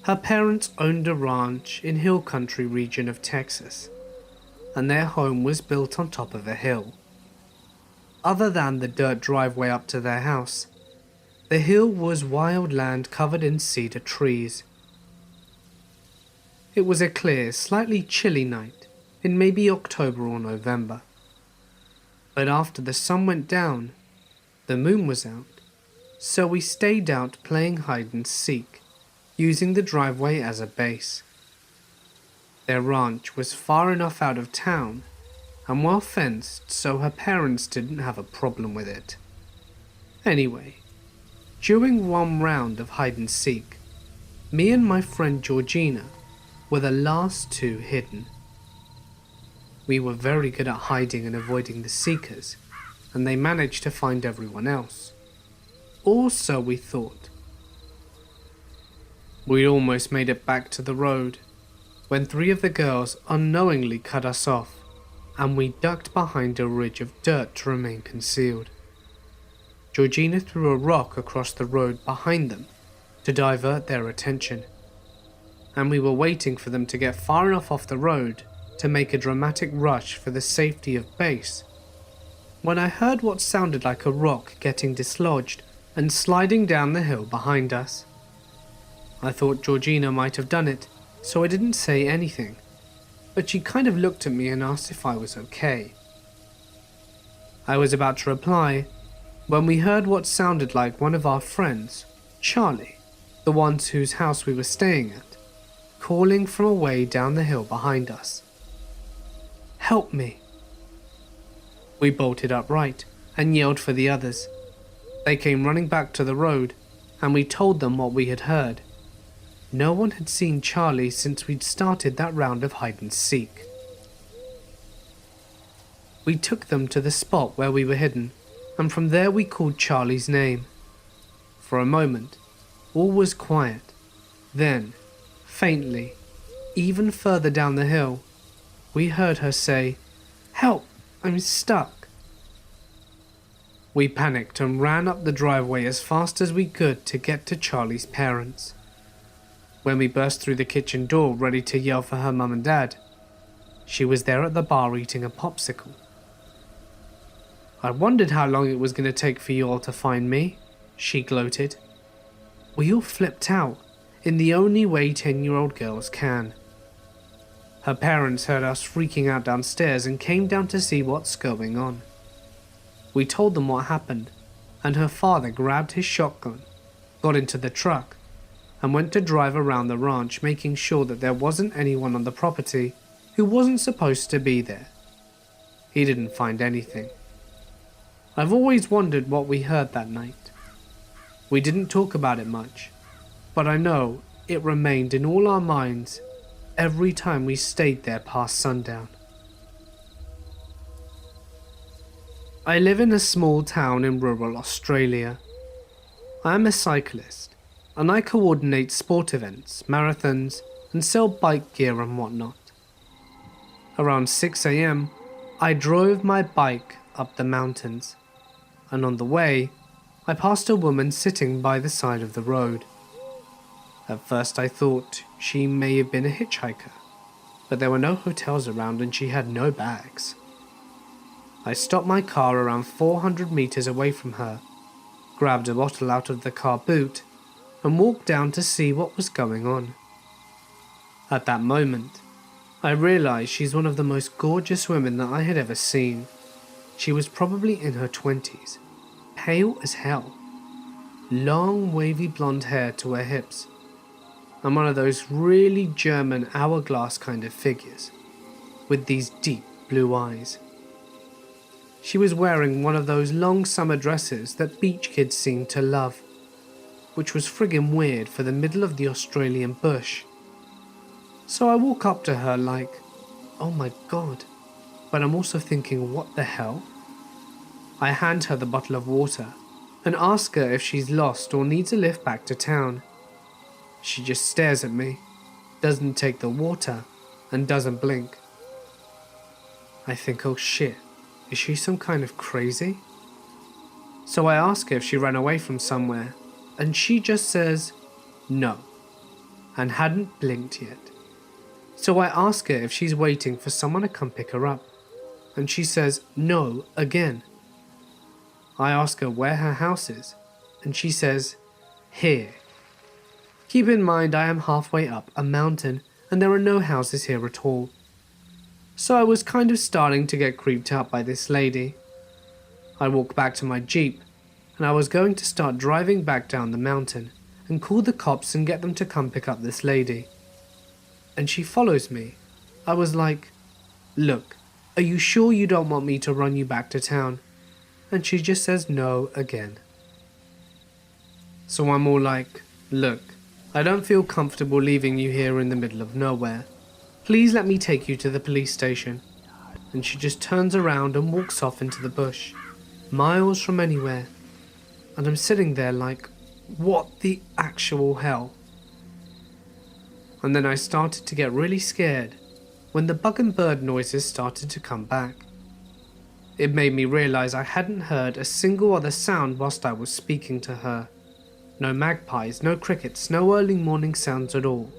Her parents owned a ranch in hill country region of Texas, and their home was built on top of a hill. Other than the dirt driveway up to their house, the hill was wild land covered in cedar trees. It was a clear, slightly chilly night in maybe October or November. But after the sun went down, the moon was out, so we stayed out playing hide and seek, using the driveway as a base. Their ranch was far enough out of town and well fenced, so her parents didn't have a problem with it. Anyway, during one round of hide and seek, me and my friend Georgina were the last 2 hidden. We were very good at hiding and avoiding the seekers, and they managed to find everyone else. Or so we thought. We almost made it back to the road, when 3 of the girls unknowingly cut us off, and we ducked behind a ridge of dirt to remain concealed. Georgina threw a rock across the road behind them to divert their attention, and we were waiting for them to get far enough off the road to make a dramatic rush for the safety of base, when I heard what sounded like a rock getting dislodged and sliding down the hill behind us. I thought Georgina might have done it, so I didn't say anything, but she kind of looked at me and asked if I was okay. I was about to reply when we heard what sounded like one of our friends, Charlie, the ones whose house we were staying at, calling from away down the hill behind us. "Help me." We bolted upright and yelled for the others. They came running back to the road, and we told them what we had heard. No one had seen Charlie since we'd started that round of hide and seek. We took them to the spot where we were hidden, and from there we called Charlie's name. For a moment, all was quiet, Then, faintly, even further down the hill, we heard her say, "Help, I'm stuck." We panicked and ran up the driveway as fast as we could to get to Charlie's parents. When we burst through the kitchen door ready to yell for her mum and dad, she was there at the bar eating a popsicle. "I wondered how long it was going to take for you all to find me," she gloated. We all flipped out, in the only way 10-year-old girls can. Her parents heard us freaking out downstairs and came down to see what's going on. We told them what happened, and her father grabbed his shotgun, got into the truck, and went to drive around the ranch, making sure that there wasn't anyone on the property who wasn't supposed to be there. He didn't find anything. I've always wondered what we heard that night. We didn't talk about it much, but I know it remained in all our minds every time we stayed there past sundown. I live in a small town in rural Australia. I am a cyclist, and I coordinate sport events, marathons, and sell bike gear and whatnot. Around 6 a.m, I drove my bike up the mountains, and on the way, I passed a woman sitting by the side of the road. At first I thought she may have been a hitchhiker, but there were no hotels around and she had no bags. I stopped my car around 400 meters away from her, grabbed a bottle out of the car boot, and walked down to see what was going on. At that moment, I realized she's one of the most gorgeous women that I had ever seen. She was probably in her 20s, pale as hell, long wavy blonde hair to her hips, and one of those really German hourglass kind of figures, with these deep blue eyes. She was wearing one of those long summer dresses that beach kids seem to love, which was friggin' weird for the middle of the Australian bush. So I walk up to her like, oh my god, but I'm also thinking, what the hell? I hand her the bottle of water and ask her if she's lost or needs a lift back to town. She just stares at me, doesn't take the water, and doesn't blink. I think, oh shit, is she some kind of crazy? So I ask her if she ran away from somewhere, and she just says, no, and hadn't blinked yet. So I ask her if she's waiting for someone to come pick her up, and she says no again. I ask her where her house is, and she says, here. Keep in mind I am halfway up a mountain, and there are no houses here at all. So I was kind of starting to get creeped out by this lady. I walked back to my Jeep, and I was going to start driving back down the mountain and call the cops and get them to come pick up this lady. And she follows me. I was like, look, are you sure you don't want me to run you back to town? And she just says no again. So I'm all like, look, I don't feel comfortable leaving you here in the middle of nowhere. Please let me take you to the police station. And she just turns around and walks off into the bush, miles from anywhere. And I'm sitting there like, what the actual hell? And then I started to get really scared when the bug and bird noises started to come back. It made me realize I hadn't heard a single other sound whilst I was speaking to her. No magpies, no crickets, no early morning sounds at all.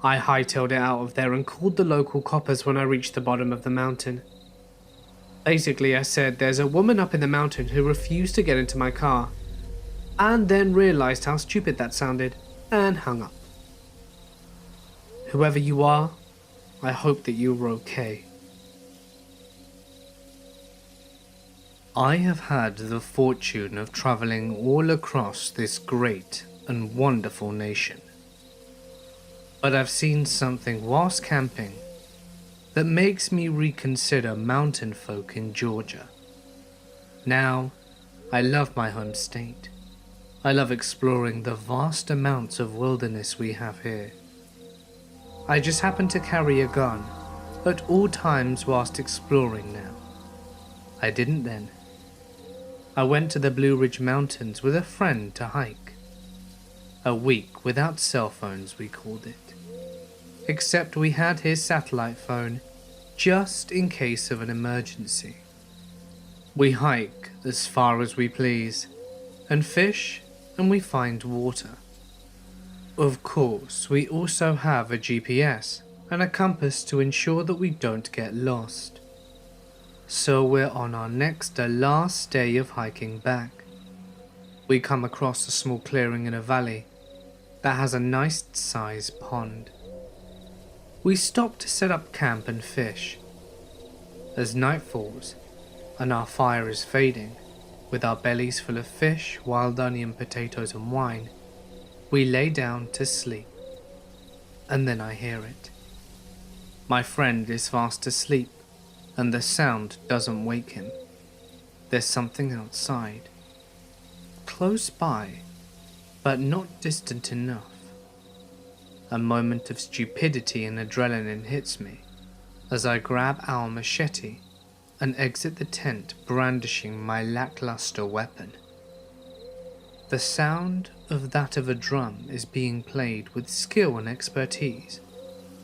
I hightailed it out of there and called the local coppers when I reached the bottom of the mountain. Basically, I said there's a woman up in the mountain who refused to get into my car, and then realized how stupid that sounded and hung up. Whoever you are, I hope that you're okay. I have had the fortune of traveling all across this great and wonderful nation. But I've seen something whilst camping that makes me reconsider mountain folk in Georgia. Now, I love my home state. I love exploring the vast amounts of wilderness we have here. I just happen to carry a gun at all times whilst exploring now. I didn't then. I went to the Blue Ridge Mountains with a friend to hike. A week without cell phones, we called it. Except we had his satellite phone, just in case of an emergency. We hike as far as we please, and fish, and we find water. Of course, we also have a GPS and a compass to ensure that we don't get lost. So we're on our next to last day of hiking back. We come across a small clearing in a valley that has a nice sized pond. We stop to set up camp and fish. As night falls and our fire is fading, with our bellies full of fish, wild onion, potatoes and wine, we lay down to sleep. And then I hear it. My friend is fast asleep, and the sound doesn't wake him. There's something outside, close by, but not distant enough. A moment of stupidity and adrenaline hits me as I grab our machete and exit the tent brandishing my lackluster weapon. The sound of that of a drum is being played with skill and expertise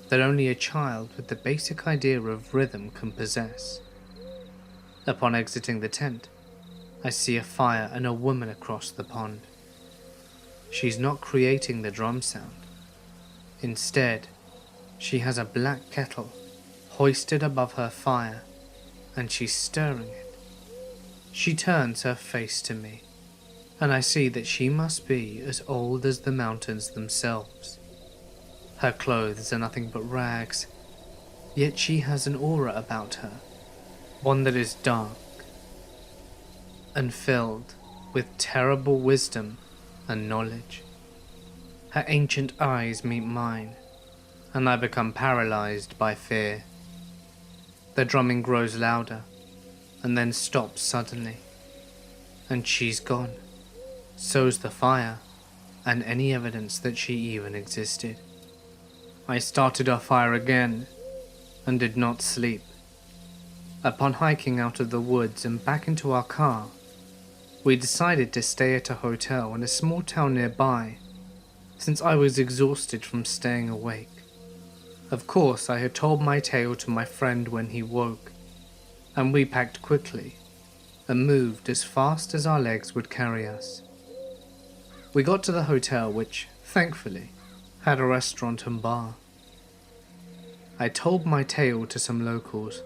that only a child with the basic idea of rhythm can possess. Upon exiting the tent, I see a fire and a woman across the pond. She's not creating the drum sound. Instead, she has a black kettle hoisted above her fire, and she's stirring it. She turns her face to me, and I see that she must be as old as the mountains themselves. Her clothes are nothing but rags, yet she has an aura about her, one that is dark and filled with terrible wisdom and knowledge. Her ancient eyes meet mine, and I become paralyzed by fear. The drumming grows louder, and then stops suddenly, and she's gone. So's the fire, and any evidence that she even existed. I started our fire again, and did not sleep. Upon hiking out of the woods and back into our car, we decided to stay at a hotel in a small town nearby, since I was exhausted from staying awake. Of course, I had told my tale to my friend when he woke, and we packed quickly and moved as fast as our legs would carry us. We got to the hotel, which, thankfully, had a restaurant and bar. I told my tale to some locals,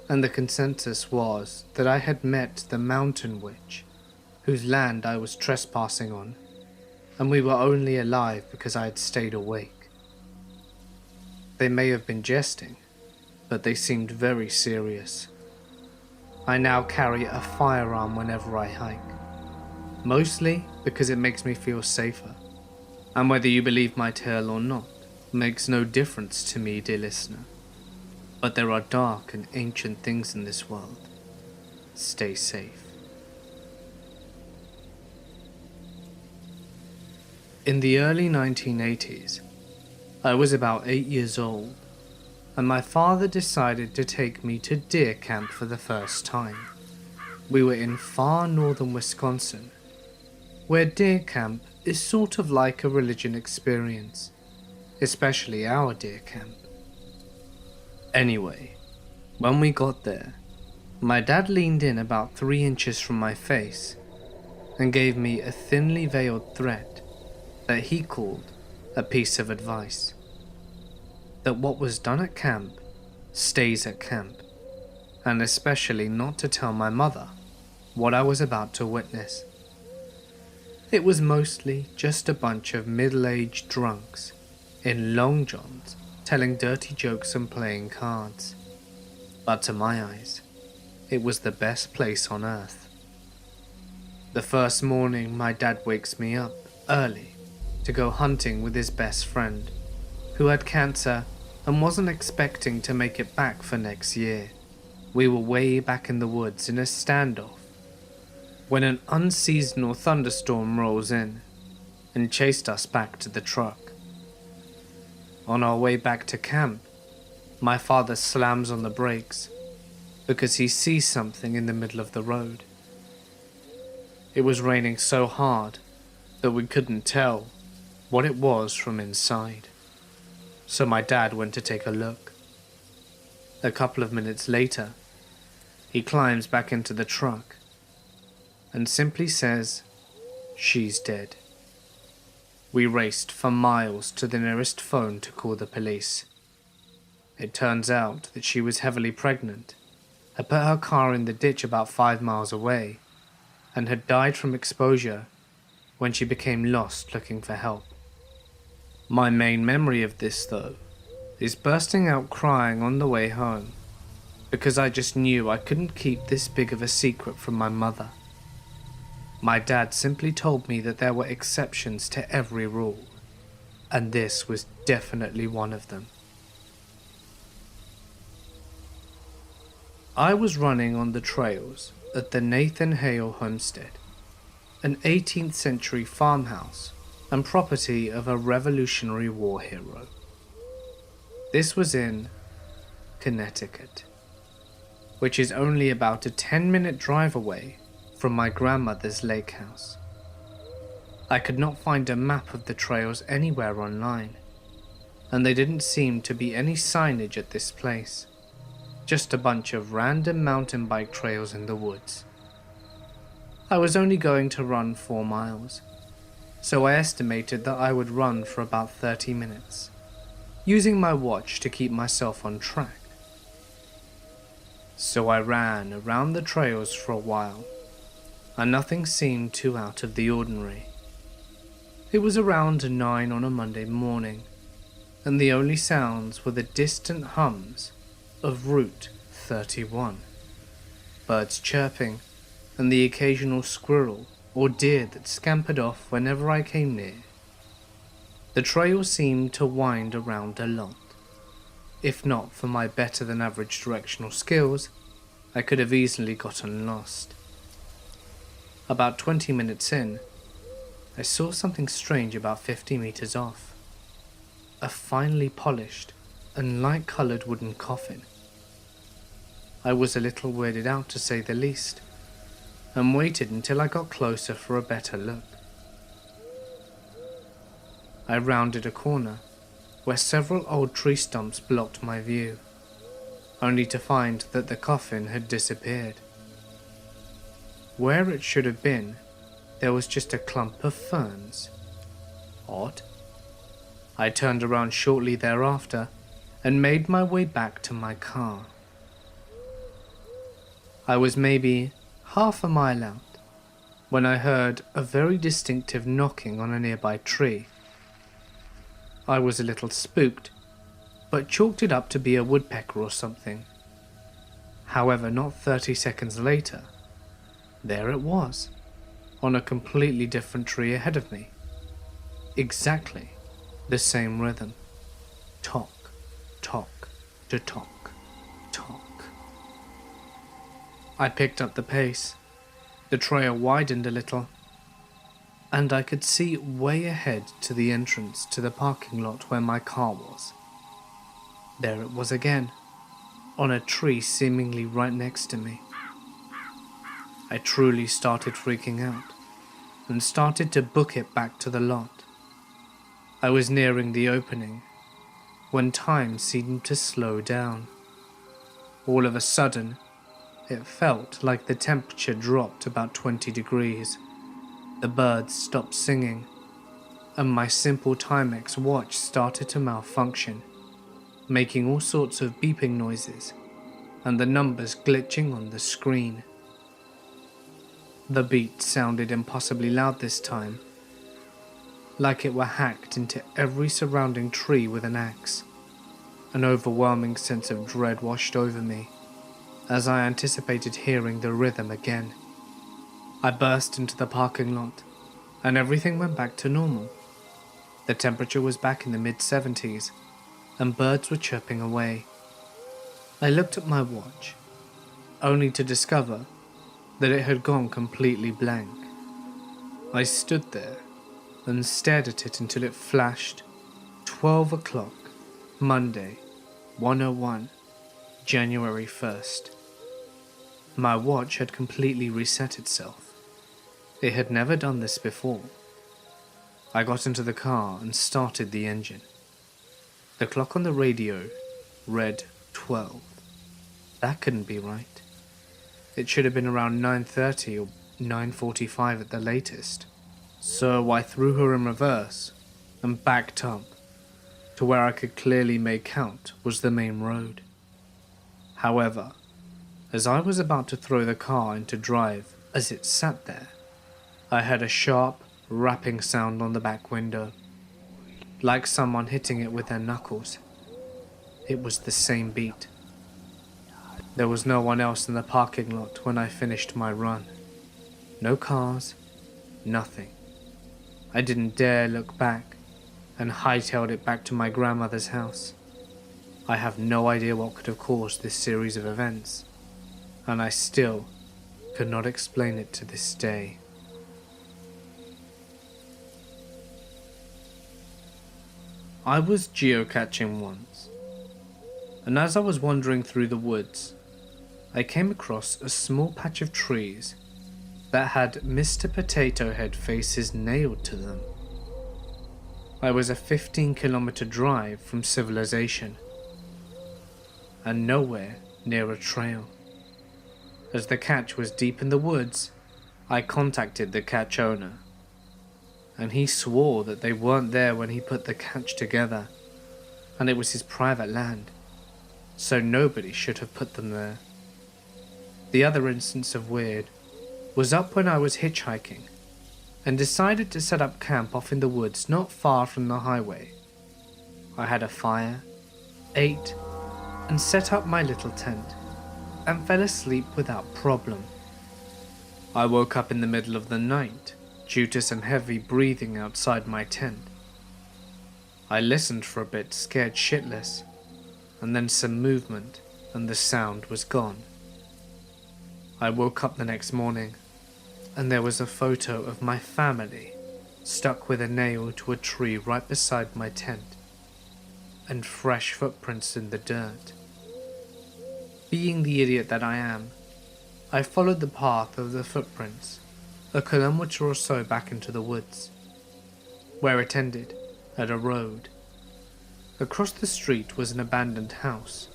and the consensus was that I had met the mountain witch, whose land I was trespassing on, and we were only alive because I had stayed awake. They may have been jesting, but they seemed very serious. I now carry a firearm whenever I hike, mostly because it makes me feel safer, and whether you believe my tale or not makes no difference to me, dear listener. But there are dark and ancient things in this world. Stay safe. In the early 1980s, I was about 8 years old, and my father decided to take me to deer camp for the first time. We were in far northern Wisconsin, where deer camp is sort of like a religion experience, especially our deer camp. Anyway, when we got there, my dad leaned in about 3 inches from my face and gave me a thinly veiled threat that he called a piece of advice. That what was done at camp stays at camp, and especially not to tell my mother what I was about to witness. It was mostly just a bunch of middle-aged drunks in long johns telling dirty jokes and playing cards. But to my eyes, it was the best place on earth. The first morning, my dad wakes me up early to go hunting with his best friend, who had cancer and wasn't expecting to make it back for next year. We were way back in the woods in a standoff when an unseasonal thunderstorm rolls in and chased us back to the truck. On our way back to camp, my father slams on the brakes because he sees something in the middle of the road. It was raining so hard that we couldn't tell what it was from inside. So my dad went to take a look. A couple of minutes later, he climbs back into the truck and simply says, "She's dead." We raced for miles to the nearest phone to call the police. It turns out that she was heavily pregnant, had put her car in the ditch about 5 miles away, and had died from exposure when she became lost looking for help. My main memory of this, though, is bursting out crying on the way home, because I just knew I couldn't keep this big of a secret from my mother. My dad simply told me that there were exceptions to every rule, and this was definitely one of them. I was running on the trails at the Nathan Hale homestead, an 18th century farmhouse and property of a Revolutionary War hero. This was in Connecticut, which is only about a 10-minute drive away from my grandmother's lake house. I could not find a map of the trails anywhere online, and there didn't seem to be any signage at this place, just a bunch of random mountain bike trails in the woods. I was only going to run 4 miles, so I estimated that I would run for about 30 minutes, using my watch to keep myself on track. So I ran around the trails for a while, and nothing seemed too out of the ordinary. It was around 9 on a Monday morning, and the only sounds were the distant hums of Route 31, birds chirping, and the occasional squirrel or deer that scampered off whenever I came near. The trail seemed to wind around a lot. If not for my better than average directional skills, I could have easily gotten lost. About 20 minutes in, I saw something strange about 50 meters off. A finely polished and light-colored wooden coffin. I was a little weirded out, to say the least, and waited until I got closer for a better look. I rounded a corner where several old tree stumps blocked my view, only to find that the coffin had disappeared. Where it should have been, there was just a clump of ferns. Odd. I turned around shortly thereafter and made my way back to my car. I was maybe half a mile out when I heard a very distinctive knocking on a nearby tree. I was a little spooked, but chalked it up to be a woodpecker or something. However, not 30 seconds later, there it was, on a completely different tree ahead of me. Exactly the same rhythm. Tock, tock, to tock, tock. I picked up the pace. The trail widened a little, and I could see way ahead to the entrance to the parking lot where my car was. There it was again, on a tree seemingly right next to me. I truly started freaking out, and started to book it back to the lot. I was nearing the opening, when time seemed to slow down. All of a sudden, it felt like the temperature dropped about 20 degrees. The birds stopped singing, and my simple Timex watch started to malfunction, making all sorts of beeping noises, and the numbers glitching on the screen. The beat sounded impossibly loud this time, like it were hacked into every surrounding tree with an axe. An overwhelming sense of dread washed over me, as I anticipated hearing the rhythm again. I burst into the parking lot, and everything went back to normal. The temperature was back in the mid-70s, and birds were chirping away. I looked at my watch, only to discover that it had gone completely blank. I stood there and stared at it until it flashed 12 o'clock, Monday, 1:01, January 1st. My watch had completely reset itself. It had never done this before. I got into the car and started the engine. The clock on the radio read 12. That couldn't be right. It should have been around 9:30 or 9:45 at the latest. So I threw her in reverse and backed up to where I could clearly make out was the main road. However, as I was about to throw the car into drive as it sat there, I heard a sharp, rapping sound on the back window, like someone hitting it with their knuckles. It was the same beat. There was no one else in the parking lot when I finished my run. No cars, nothing. I didn't dare look back and hightailed it back to my grandmother's house. I have no idea what could have caused this series of events, and I still could not explain it to this day. I was geocaching once, and as I was wandering through the woods, I came across a small patch of trees that had Mr. Potato Head faces nailed to them. I was a 15-kilometer drive from civilization, and nowhere near a trail. As the cache was deep in the woods, I contacted the cache owner, and he swore that they weren't there when he put the cache together, and it was his private land, so nobody should have put them there. The other instance of weird was up when I was hitchhiking and decided to set up camp off in the woods not far from the highway. I had a fire, ate, and set up my little tent and fell asleep without problem. I woke up in the middle of the night due to some heavy breathing outside my tent. I listened for a bit, scared shitless, and then some movement and the sound was gone. I woke up the next morning and there was a photo of my family stuck with a nail to a tree right beside my tent, and fresh footprints in the dirt. Being the idiot that I am, I followed the path of the footprints a kilometer or so back into the woods, where it ended at a road. Across the street was an abandoned house,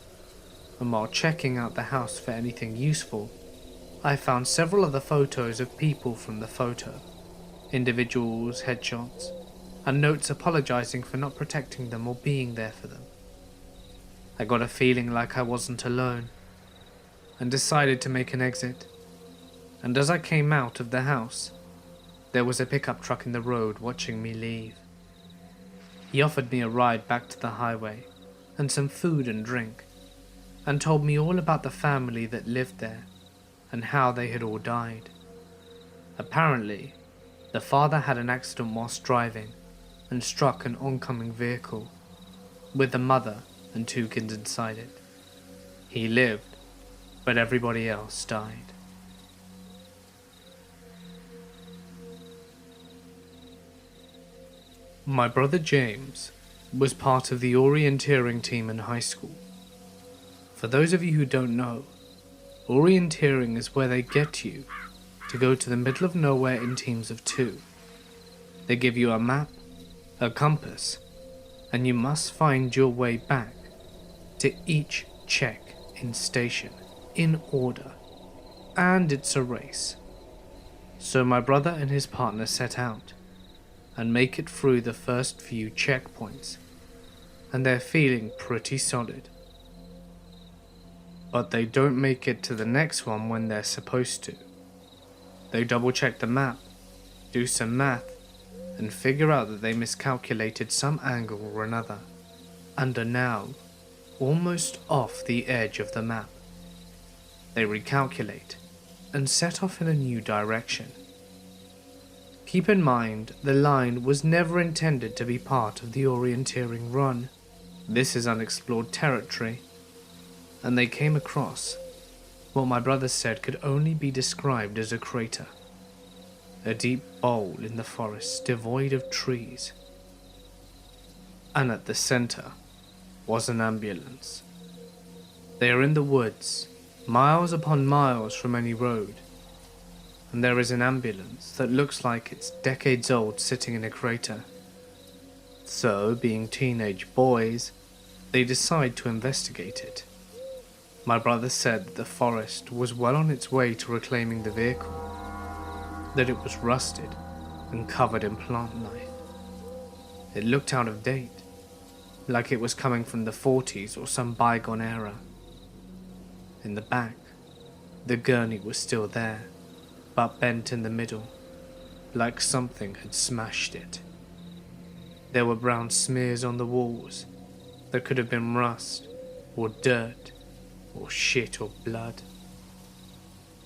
and while checking out the house for anything useful, I found several other photos of people from the photo, individuals' headshots, and notes apologizing for not protecting them or being there for them. I got a feeling like I wasn't alone, and decided to make an exit, and as I came out of the house, there was a pickup truck in the road watching me leave. He offered me a ride back to the highway, and some food and drink, and told me all about the family that lived there, and how they had all died. Apparently, the father had an accident whilst driving and struck an oncoming vehicle, with the mother and 2 kids inside it. He lived, but everybody else died. My brother James was part of the orienteering team in high school. For those of you who don't know, orienteering is where they get you to go to the middle of nowhere in teams of 2. They give you a map, a compass, and you must find your way back to each check-in station in order, and it's a race. So my brother and his partner set out and make it through the first few checkpoints, and they're feeling pretty solid. But they don't make it to the next one when they're supposed to. They double check the map, do some math, and figure out that they miscalculated some angle or another, and are now almost off the edge of the map. They recalculate and set off in a new direction. Keep in mind, the line was never intended to be part of the orienteering run. This is unexplored territory, and they came across what my brother said could only be described as a crater. A deep bowl in the forest devoid of trees. And at the center was an ambulance. They are in the woods, miles upon miles from any road. and there is an ambulance that looks like it's decades old sitting in a crater. So, being teenage boys, they decide to investigate it. My brother said that the forest was well on its way to reclaiming the vehicle, that it was rusted and covered in plant life. It looked out of date, like it was coming from the 40s or some bygone era. In the back, the gurney was still there, but bent in the middle, like something had smashed it. There were brown smears on the walls that could have been rust or dirt or shit or blood.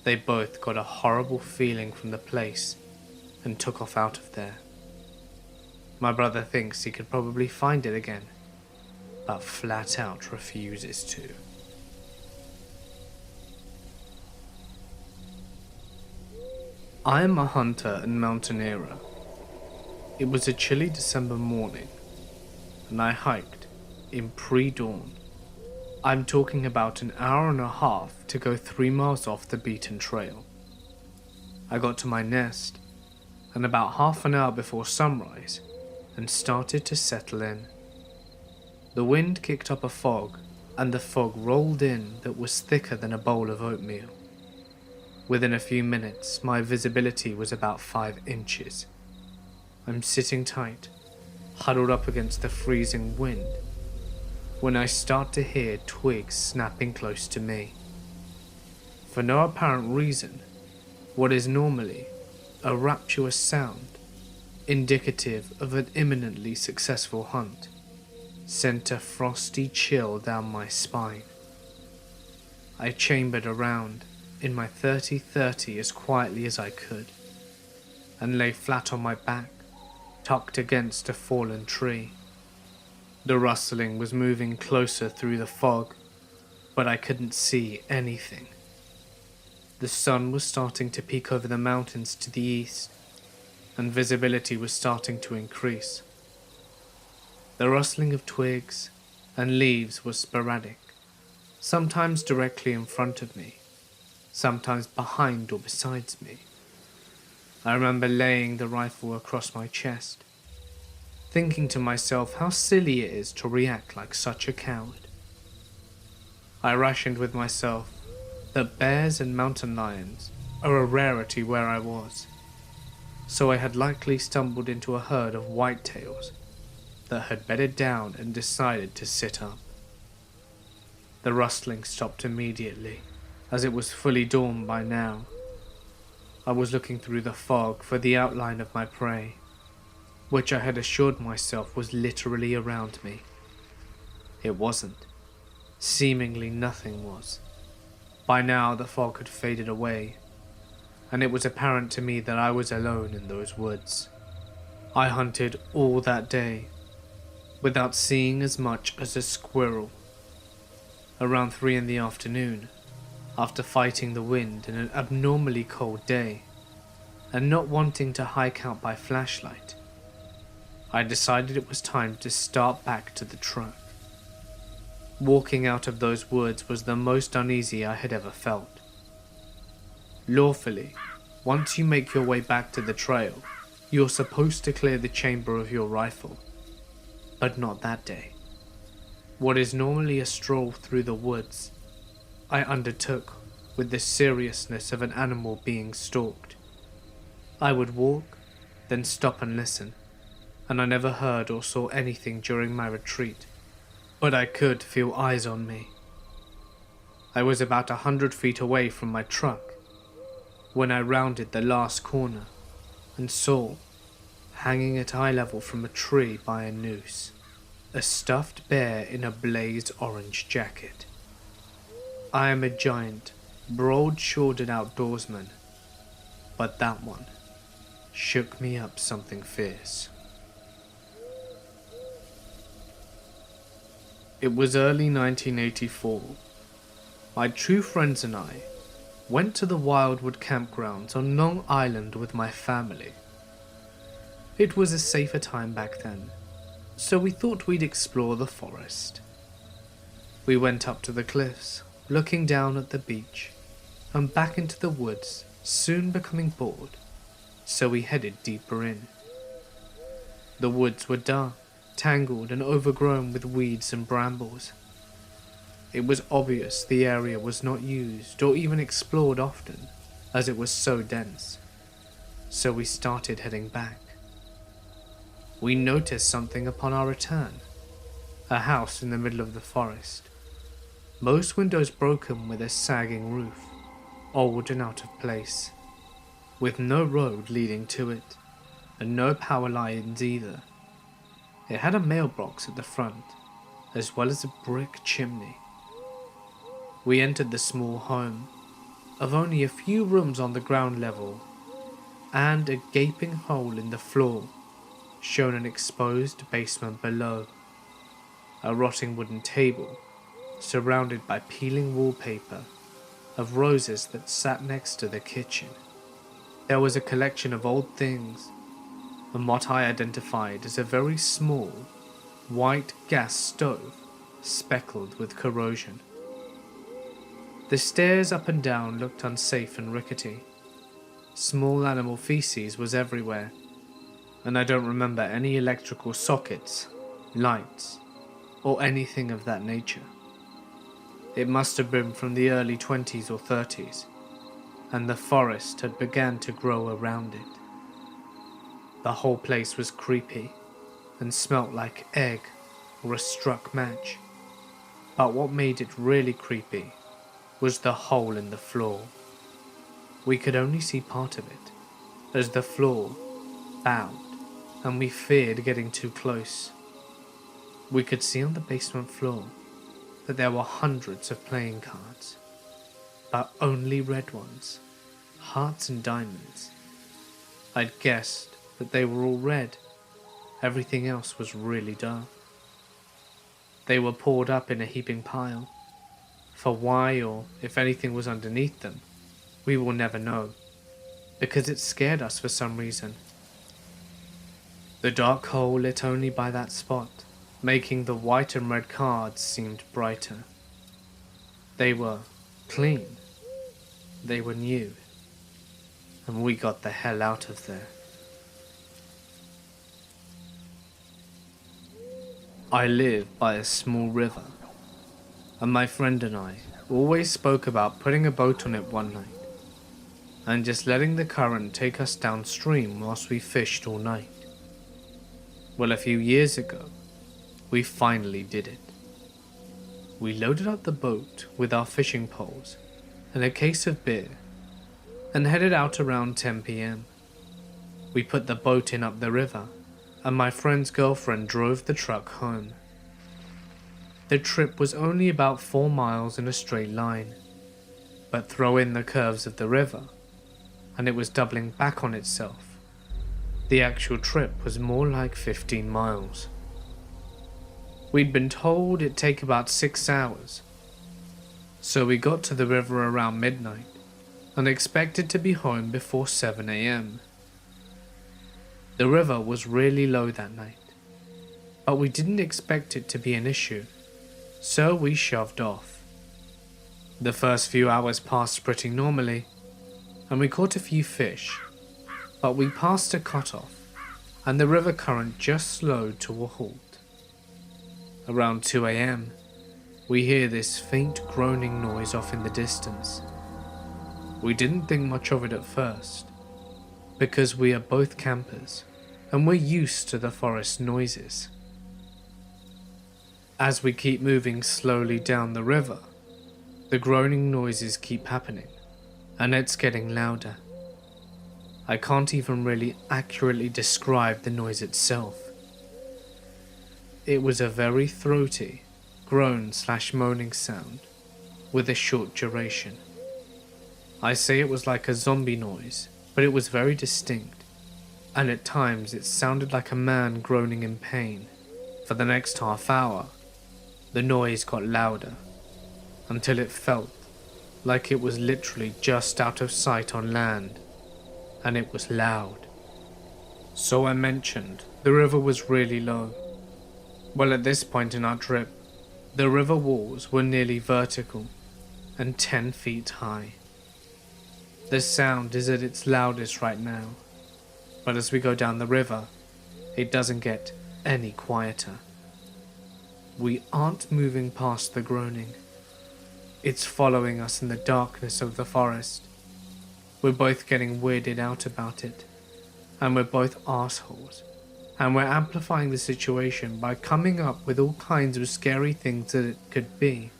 They both got a horrible feeling from the place and took off out of there. My brother thinks he could probably find it again, but flat out refuses to. I am a hunter and mountaineer. It was a chilly December morning, and I hiked in pre-dawn. I'm talking about an hour and a half to go 3 miles off the beaten trail. I got to my nest, and about half an hour before sunrise, and started to settle in. The wind kicked up a fog, and the fog rolled in that was thicker than a bowl of oatmeal. Within a few minutes, my visibility was about 5 inches. I'm sitting tight, huddled up against the freezing wind, when I start to hear twigs snapping close to me. For no apparent reason, what is normally a rapturous sound, indicative of an imminently successful hunt, sent a frosty chill down my spine. I chambered around in my 30-30 as quietly as I could, and lay flat on my back, tucked against a fallen tree. The rustling was moving closer through the fog, but I couldn't see anything. The sun was starting to peek over the mountains to the east, and visibility was starting to increase. The rustling of twigs and leaves was sporadic, sometimes directly in front of me, sometimes behind or beside me. I remember laying the rifle across my chest, thinking to myself how silly it is to react like such a coward. I rationed with myself that bears and mountain lions are a rarity where I was, so I had likely stumbled into a herd of whitetails that had bedded down and decided to sit up. The rustling stopped immediately, as it was fully dawn by now. I was looking through the fog for the outline of my prey, which I had assured myself was literally around me. It wasn't. Seemingly nothing was. By now the fog had faded away, and it was apparent to me that I was alone in those woods. I hunted all that day, without seeing as much as a squirrel. Around 3 in the afternoon, after fighting the wind in an abnormally cold day, and not wanting to hike out by flashlight, I decided it was time to start back to the truck. Walking out of those woods was the most uneasy I had ever felt. Lawfully, once you make your way back to the trail, you're supposed to clear the chamber of your rifle. But not that day. What is normally a stroll through the woods, I undertook with the seriousness of an animal being stalked. I would walk, then stop and listen, and I never heard or saw anything during my retreat, but I could feel eyes on me. I was about 100 feet away from my truck when I rounded the last corner and saw, hanging at eye level from a tree by a noose, a stuffed bear in a blaze orange jacket. I am a giant, broad-shouldered outdoorsman, but that one shook me up something fierce. It was early 1984. My two friends and I went to the Wildwood campgrounds on Long Island with my family. It was a safer time back then, so we thought we'd explore the forest. We went up to the cliffs, looking down at the beach, and back into the woods soon becoming bored, so we headed deeper in. The woods were dark, tangled and overgrown with weeds and brambles. It was obvious the area was not used or even explored often, as it was so dense, so we started heading back. We noticed something upon our return, a house in the middle of the forest, most windows broken with a sagging roof, old and out of place, with no road leading to it, and no power lines either. It had a mailbox at the front, as well as a brick chimney. We entered the small home, of only a few rooms on the ground level, and a gaping hole in the floor showed an exposed basement below. A rotting wooden table, surrounded by peeling wallpaper of roses that sat next to the kitchen. There was a collection of old things, and what I identified as a very small, white gas stove speckled with corrosion. The stairs up and down looked unsafe and rickety. Small animal feces was everywhere, and I don't remember any electrical sockets, lights, or anything of that nature. It must have been from the early 20s or 30s, and the forest had begun to grow around it. The whole place was creepy, and smelt like egg or a struck match. But what made it really creepy was the hole in the floor. We could only see part of it, as the floor bowed, and we feared getting too close. We could see on the basement floor that there were hundreds of playing cards, but only red ones, hearts and diamonds. I'd guessed that they were all red. Everything else was really dark. They were poured up in a heaping pile. For why, or if anything was underneath them, we will never know, because it scared us for some reason. The dark hole lit only by that spot, making the white and red cards seemed brighter. They were clean. They were new. And we got the hell out of there. I live by a small river, and my friend and I always spoke about putting a boat on it one night, and just letting the current take us downstream whilst we fished all night. Well, a few years ago, we finally did it. We loaded up the boat with our fishing poles and a case of beer, and headed out around 10 p.m. We put the boat in up the river, and my friend's girlfriend drove the truck home. The trip was only about 4 miles in a straight line, but throw in the curves of the river, and it was doubling back on itself. The actual trip was more like 15 miles. We'd been told it'd take about 6 hours, so we got to the river around midnight and expected to be home before 7 a.m. The river was really low that night, but we didn't expect it to be an issue, so we shoved off. The first few hours passed pretty normally, and we caught a few fish, but we passed a cutoff, and the river current just slowed to a halt. Around 2 a.m, we hear this faint groaning noise off in the distance. We didn't think much of it at first, because we are both campers, and we're used to the forest noises. As we keep moving slowly down the river, the groaning noises keep happening, and it's getting louder. I can't even really accurately describe the noise itself. It was a very throaty, groan/moaning sound, with a short duration. I say it was like a zombie noise, but it was very distinct, and at times it sounded like a man groaning in pain. For the next half hour, the noise got louder, until it felt like it was literally just out of sight on land, and it was loud. So I mentioned the river was really low. Well, at this point in our trip, the river walls were nearly vertical and 10 feet high. The sound is at its loudest right now, but as we go down the river, it doesn't get any quieter. We aren't moving past the groaning. It's following us in the darkness of the forest. We're both getting weirded out about it, and we're both assholes, and we're amplifying the situation by coming up with all kinds of scary things that it could be.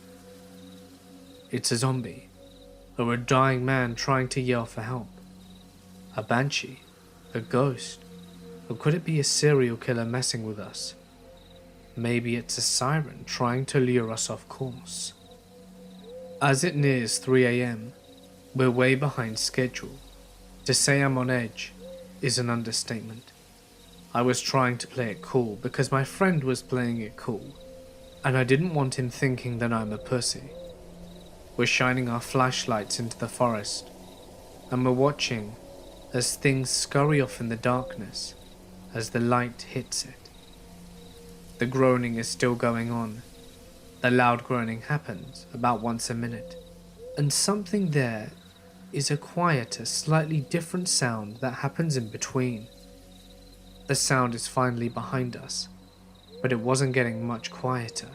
It's a zombie, or a dying man trying to yell for help, a banshee, a ghost, or could it be a serial killer messing with us? Maybe it's a siren trying to lure us off course. As it nears 3 AM, we're way behind schedule. To say I'm on edge is an understatement. I was trying to play it cool because my friend was playing it cool, and I didn't want him thinking that I'm a pussy. We're shining our flashlights into the forest, and we're watching as things scurry off in the darkness as the light hits it. The groaning is still going on. The loud groaning happens about once a minute, and something there is a quieter, slightly different sound that happens in between. The sound is finally behind us, but it wasn't getting much quieter.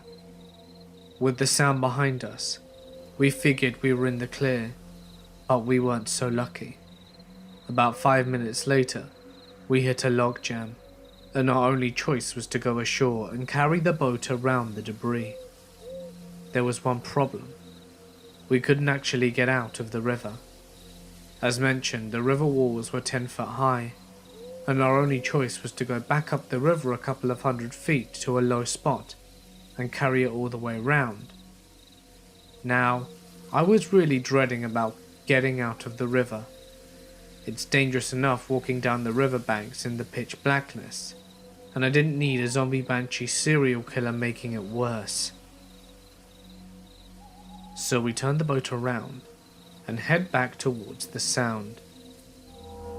With the sound behind us, we figured we were in the clear, but we weren't so lucky. About 5 minutes later, we hit a log jam, and our only choice was to go ashore and carry the boat around the debris. There was one problem. We couldn't actually get out of the river. As mentioned, the river walls were 10 foot high, and our only choice was to go back up the river a couple of 100 feet to a low spot and carry it all the way round. Now, I was really dreading about getting out of the river. It's dangerous enough walking down the riverbanks in the pitch blackness, and I didn't need a zombie banshee serial killer making it worse. So we turned the boat around and head back towards the sound.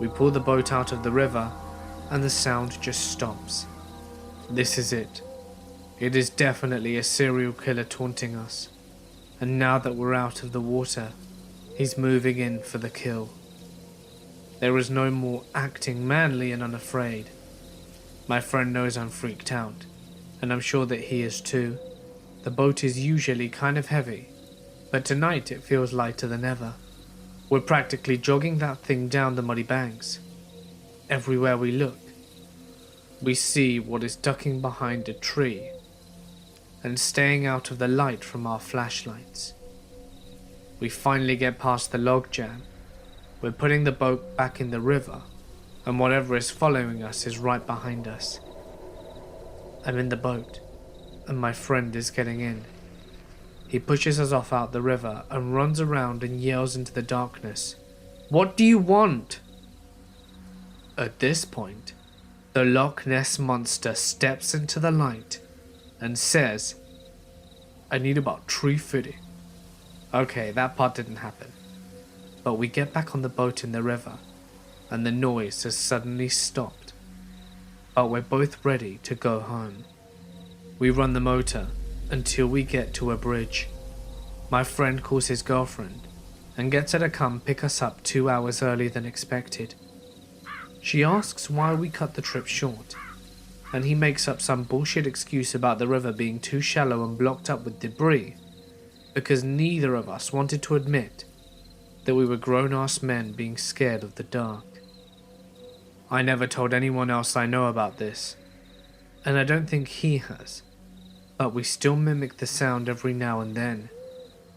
We pull the boat out of the river and the sound just stops. This is it. It is definitely a serial killer taunting us. And now that we're out of the water, he's moving in for the kill. There is no more acting manly and unafraid. My friend knows I'm freaked out, and I'm sure that he is too. The boat is usually kind of heavy, but tonight it feels lighter than ever. We're practically jogging that thing down the muddy banks. Everywhere we look, we see what is ducking behind a tree and staying out of the light from our flashlights. We finally get past the log jam. We're putting the boat back in the river, and whatever is following us is right behind us. I'm in the boat, and my friend is getting in. He pushes us off out the river and runs around and yells into the darkness, "What do you want?" At this point, the Loch Ness monster steps into the light and says, "I need about 350. Okay, that part didn't happen. But we get back on the boat in the river, and the noise has suddenly stopped. But we're both ready to go home. We run the motor until we get to a bridge. My friend calls his girlfriend and gets her to come pick us up 2 hours earlier than expected. She asks why we cut the trip short, and he makes up some bullshit excuse about the river being too shallow and blocked up with debris, because neither of us wanted to admit that we were grown-ass men being scared of the dark. I never told anyone else I know about this, and I don't think he has, but we still mimic the sound every now and then,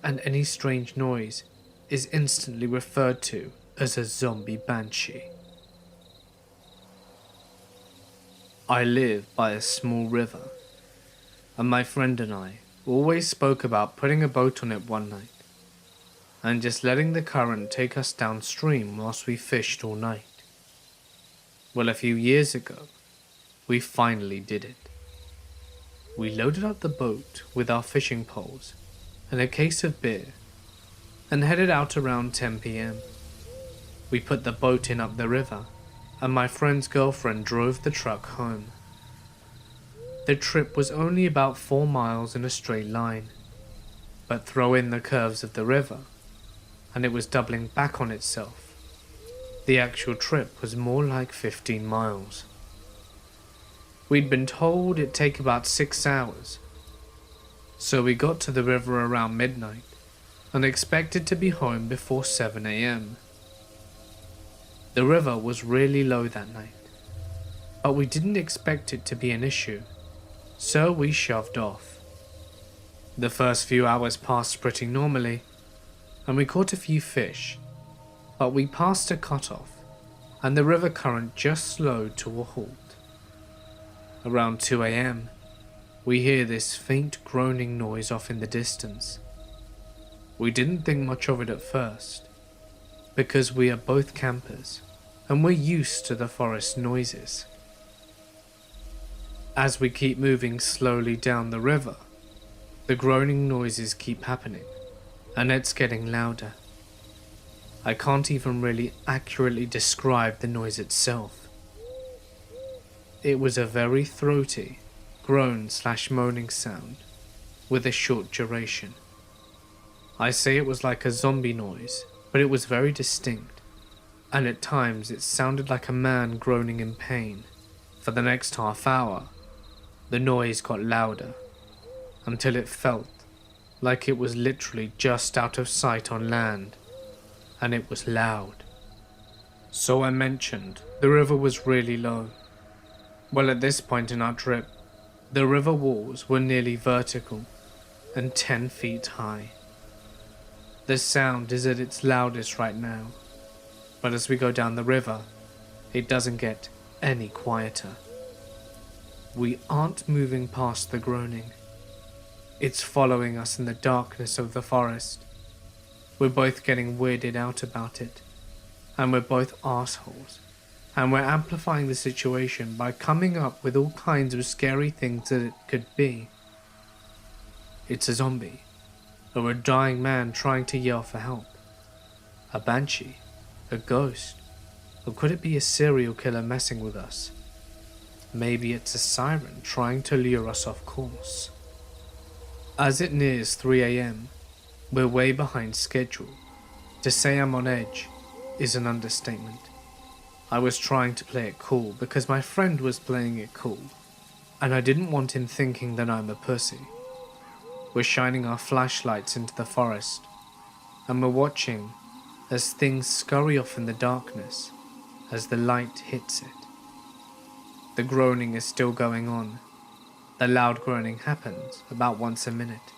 and any strange noise is instantly referred to as a zombie banshee. I live by a small river, and my friend and I always spoke about putting a boat on it one night and just letting the current take us downstream whilst we fished all night. Well, a few years ago, we finally did it. We loaded up the boat with our fishing poles and a case of beer and headed out around 10 PM. We put the boat in up the river, and my friend's girlfriend drove the truck home. The trip was only about 4 miles in a straight line, but throw in the curves of the river, and it was doubling back on itself. The actual trip was more like 15 miles. We'd been told it'd take about 6 hours, so we got to the river around midnight and expected to be home before 7 a.m. The river was really low that night, but we didn't expect it to be an issue, so we shoved off. The first few hours passed pretty normally, and we caught a few fish, but we passed a cutoff, and the river current just slowed to a halt. Around 2 a.m, we hear this faint groaning noise off in the distance. We didn't think much of it at first, because we are both campers, and we're used to the forest noises. As we keep moving slowly down the river, the groaning noises keep happening, and it's getting louder. I can't even really accurately describe the noise itself. It was a very throaty, groan/moaning sound, with a short duration. I say it was like a zombie noise, but it was very distinct, and at times it sounded like a man groaning in pain. For the next half hour, the noise got louder, until it felt like it was literally just out of sight on land, and it was loud. So I mentioned the river was really low. Well, at this point in our trip, the river walls were nearly vertical and 10 feet high. The sound is at its loudest right now, but as we go down the river, it doesn't get any quieter. We aren't moving past the groaning. It's following us in the darkness of the forest. We're both getting weirded out about it, and we're both assholes. And we're amplifying the situation by coming up with all kinds of scary things that it could be. It's a zombie, or a dying man trying to yell for help, a banshee, a ghost, or could it be a serial killer messing with us? Maybe it's a siren trying to lure us off course. As it nears 3 a.m, we're way behind schedule. To say I'm on edge is an understatement. I was trying to play it cool because my friend was playing it cool, and I didn't want him thinking that I'm a pussy. We're shining our flashlights into the forest, and we're watching as things scurry off in the darkness as the light hits it. The groaning is still going on. The loud groaning happens about once a minute,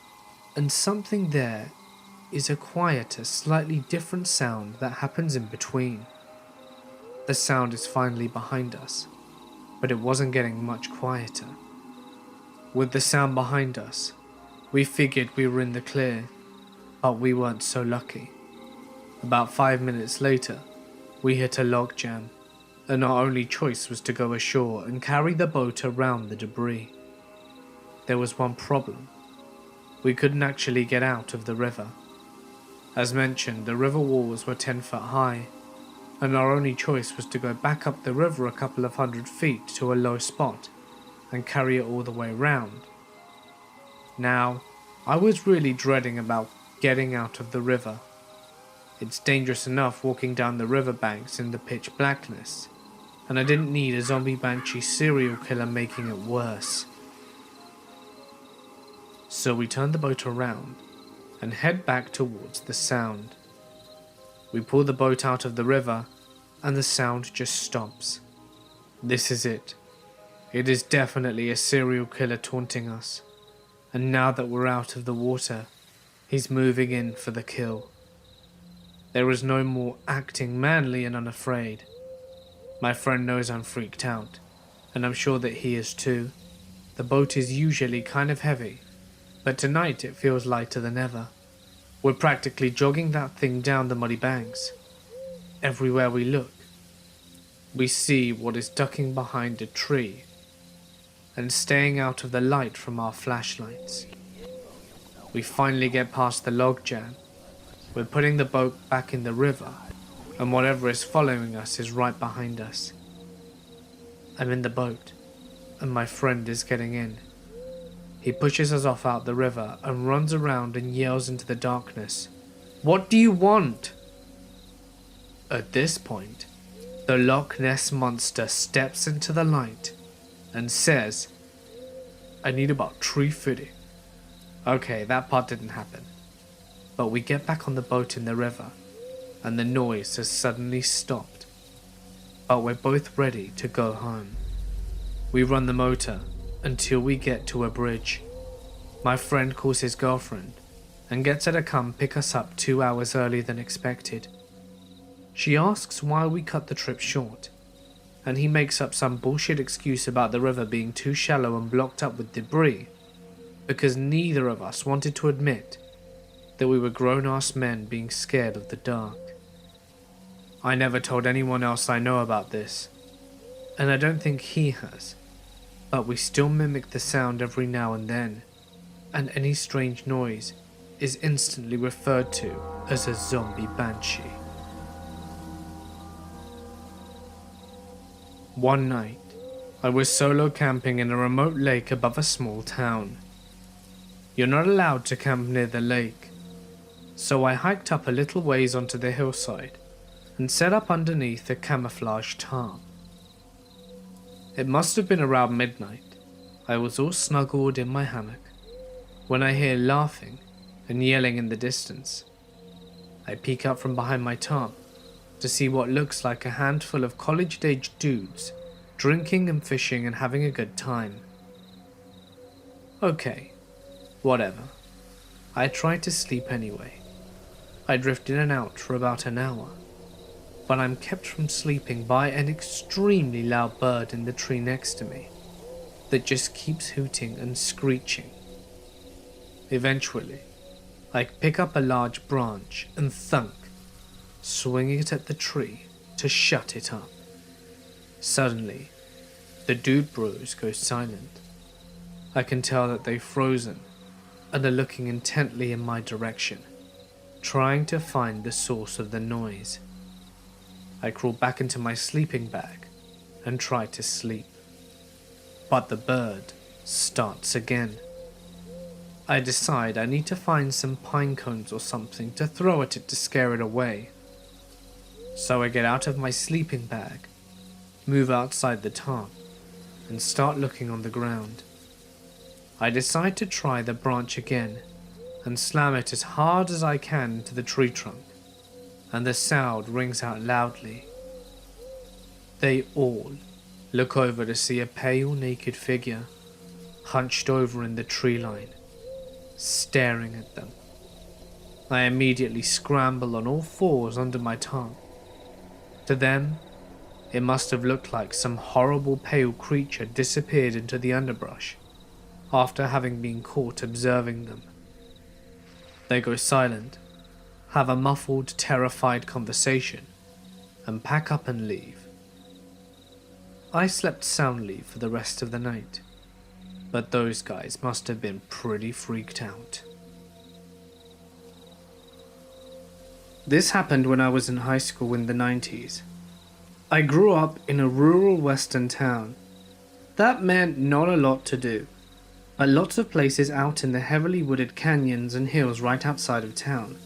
and something there is a quieter, slightly different sound that happens in between. The sound is finally behind us, but it wasn't getting much quieter. With the sound behind us, we figured we were in the clear, but we weren't so lucky. About 5 minutes later, we hit a log jam, and our only choice was to go ashore and carry the boat around the debris. There was one problem. We couldn't actually get out of the river. As mentioned, the river walls were 10 foot high, and our only choice was to go back up the river a couple of 100 feet to a low spot and carry it all the way round. Now, I was really dreading about getting out of the river. It's dangerous enough walking down the riverbanks in the pitch blackness, and I didn't need a zombie banshee serial killer making it worse. So we turned the boat around and head back towards the sound. We pull the boat out of the river, and the sound just stops. This is it. It is definitely a serial killer taunting us, and now that we're out of the water, he's moving in for the kill. There is no more acting manly and unafraid. My friend knows I'm freaked out, and I'm sure that he is too. The boat is usually kind of heavy, but tonight it feels lighter than ever. We're practically jogging that thing down the muddy banks. Everywhere we look, we see what is ducking behind a tree and staying out of the light from our flashlights. We finally get past the log jam. We're putting the boat back in the river, and whatever is following us is right behind us. I'm in the boat, and my friend is getting in. He pushes us off out the river and runs around and yells into the darkness, What do you want?" At this point, the Loch Ness Monster steps into the light and says, "I need about 350. Okay, that part didn't happen. But we get back on the boat in the river, and the noise has suddenly stopped. But we're both ready to go home. We run the motor until we get to a bridge. My friend calls his girlfriend and gets her to come pick us up 2 hours earlier than expected. She asks why we cut the trip short, and he makes up some bullshit excuse about the river being too shallow and blocked up with debris, because neither of us wanted to admit that we were grown-ass men being scared of the dark. I never told anyone else I know about this, and I don't think he has, but we still mimic the sound every now and then, and any strange noise is instantly referred to as a zombie banshee. One night, I was solo camping in a remote lake above a small town. You're not allowed to camp near the lake, so I hiked up a little ways onto the hillside and set up underneath a camouflage tarp. It must have been around midnight. I was all snuggled in my hammock when I hear laughing and yelling in the distance. I peek up from behind my tarp to see what looks like a handful of college-aged dudes drinking and fishing and having a good time. Okay, whatever. I tried to sleep anyway. I drift in and out for about an hour, but I'm kept from sleeping by an extremely loud bird in the tree next to me that just keeps hooting and screeching. Eventually, I pick up a large branch and thunk, swinging it at the tree to shut it up. Suddenly, the dude bros go silent. I can tell that they've frozen and are looking intently in my direction, trying to find the source of the noise. I crawl back into my sleeping bag and try to sleep, but the bird starts again. I decide I need to find some pine cones or something to throw at it to scare it away. So I get out of my sleeping bag, move outside the tarp, and start looking on the ground. I decide to try the branch again and slam it as hard as I can into the tree trunk, and the sound rings out loudly. They all look over to see a pale, naked figure hunched over in the tree line, staring at them. I immediately scramble on all fours under my tarp. To them, it must have looked like some horrible pale creature disappeared into the underbrush after having been caught observing them. They go silent, have a muffled, terrified conversation, and pack up and leave. I slept soundly for the rest of the night, but those guys must have been pretty freaked out. This happened when I was in high school in the 90s. I grew up in a rural western town. That meant not a lot to do, but lots of places out in the heavily wooded canyons and hills right outside of town.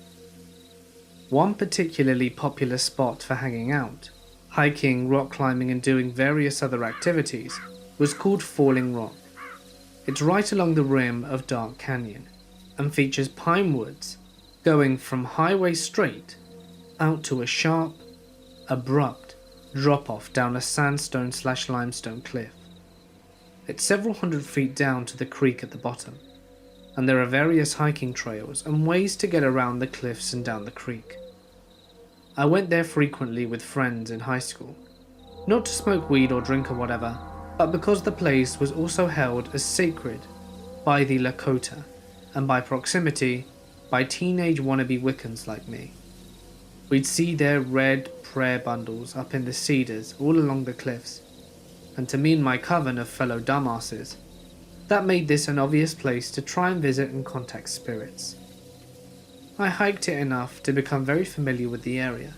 One particularly popular spot for hanging out, hiking, rock climbing and doing various other activities was called Falling Rock. It's right along the rim of Dark Canyon and features pine woods going from highway straight out to a sharp, abrupt drop-off down a sandstone/limestone cliff. It's several hundred feet down to the creek at the bottom, and there are various hiking trails and ways to get around the cliffs and down the creek. I went there frequently with friends in high school, not to smoke weed or drink or whatever, but because the place was also held as sacred by the Lakota, and by proximity, by teenage wannabe Wiccans like me. We'd see their red prayer bundles up in the cedars all along the cliffs, and to me and my coven of fellow dumbasses, that made this an obvious place to try and visit and contact spirits. I hiked it enough to become very familiar with the area,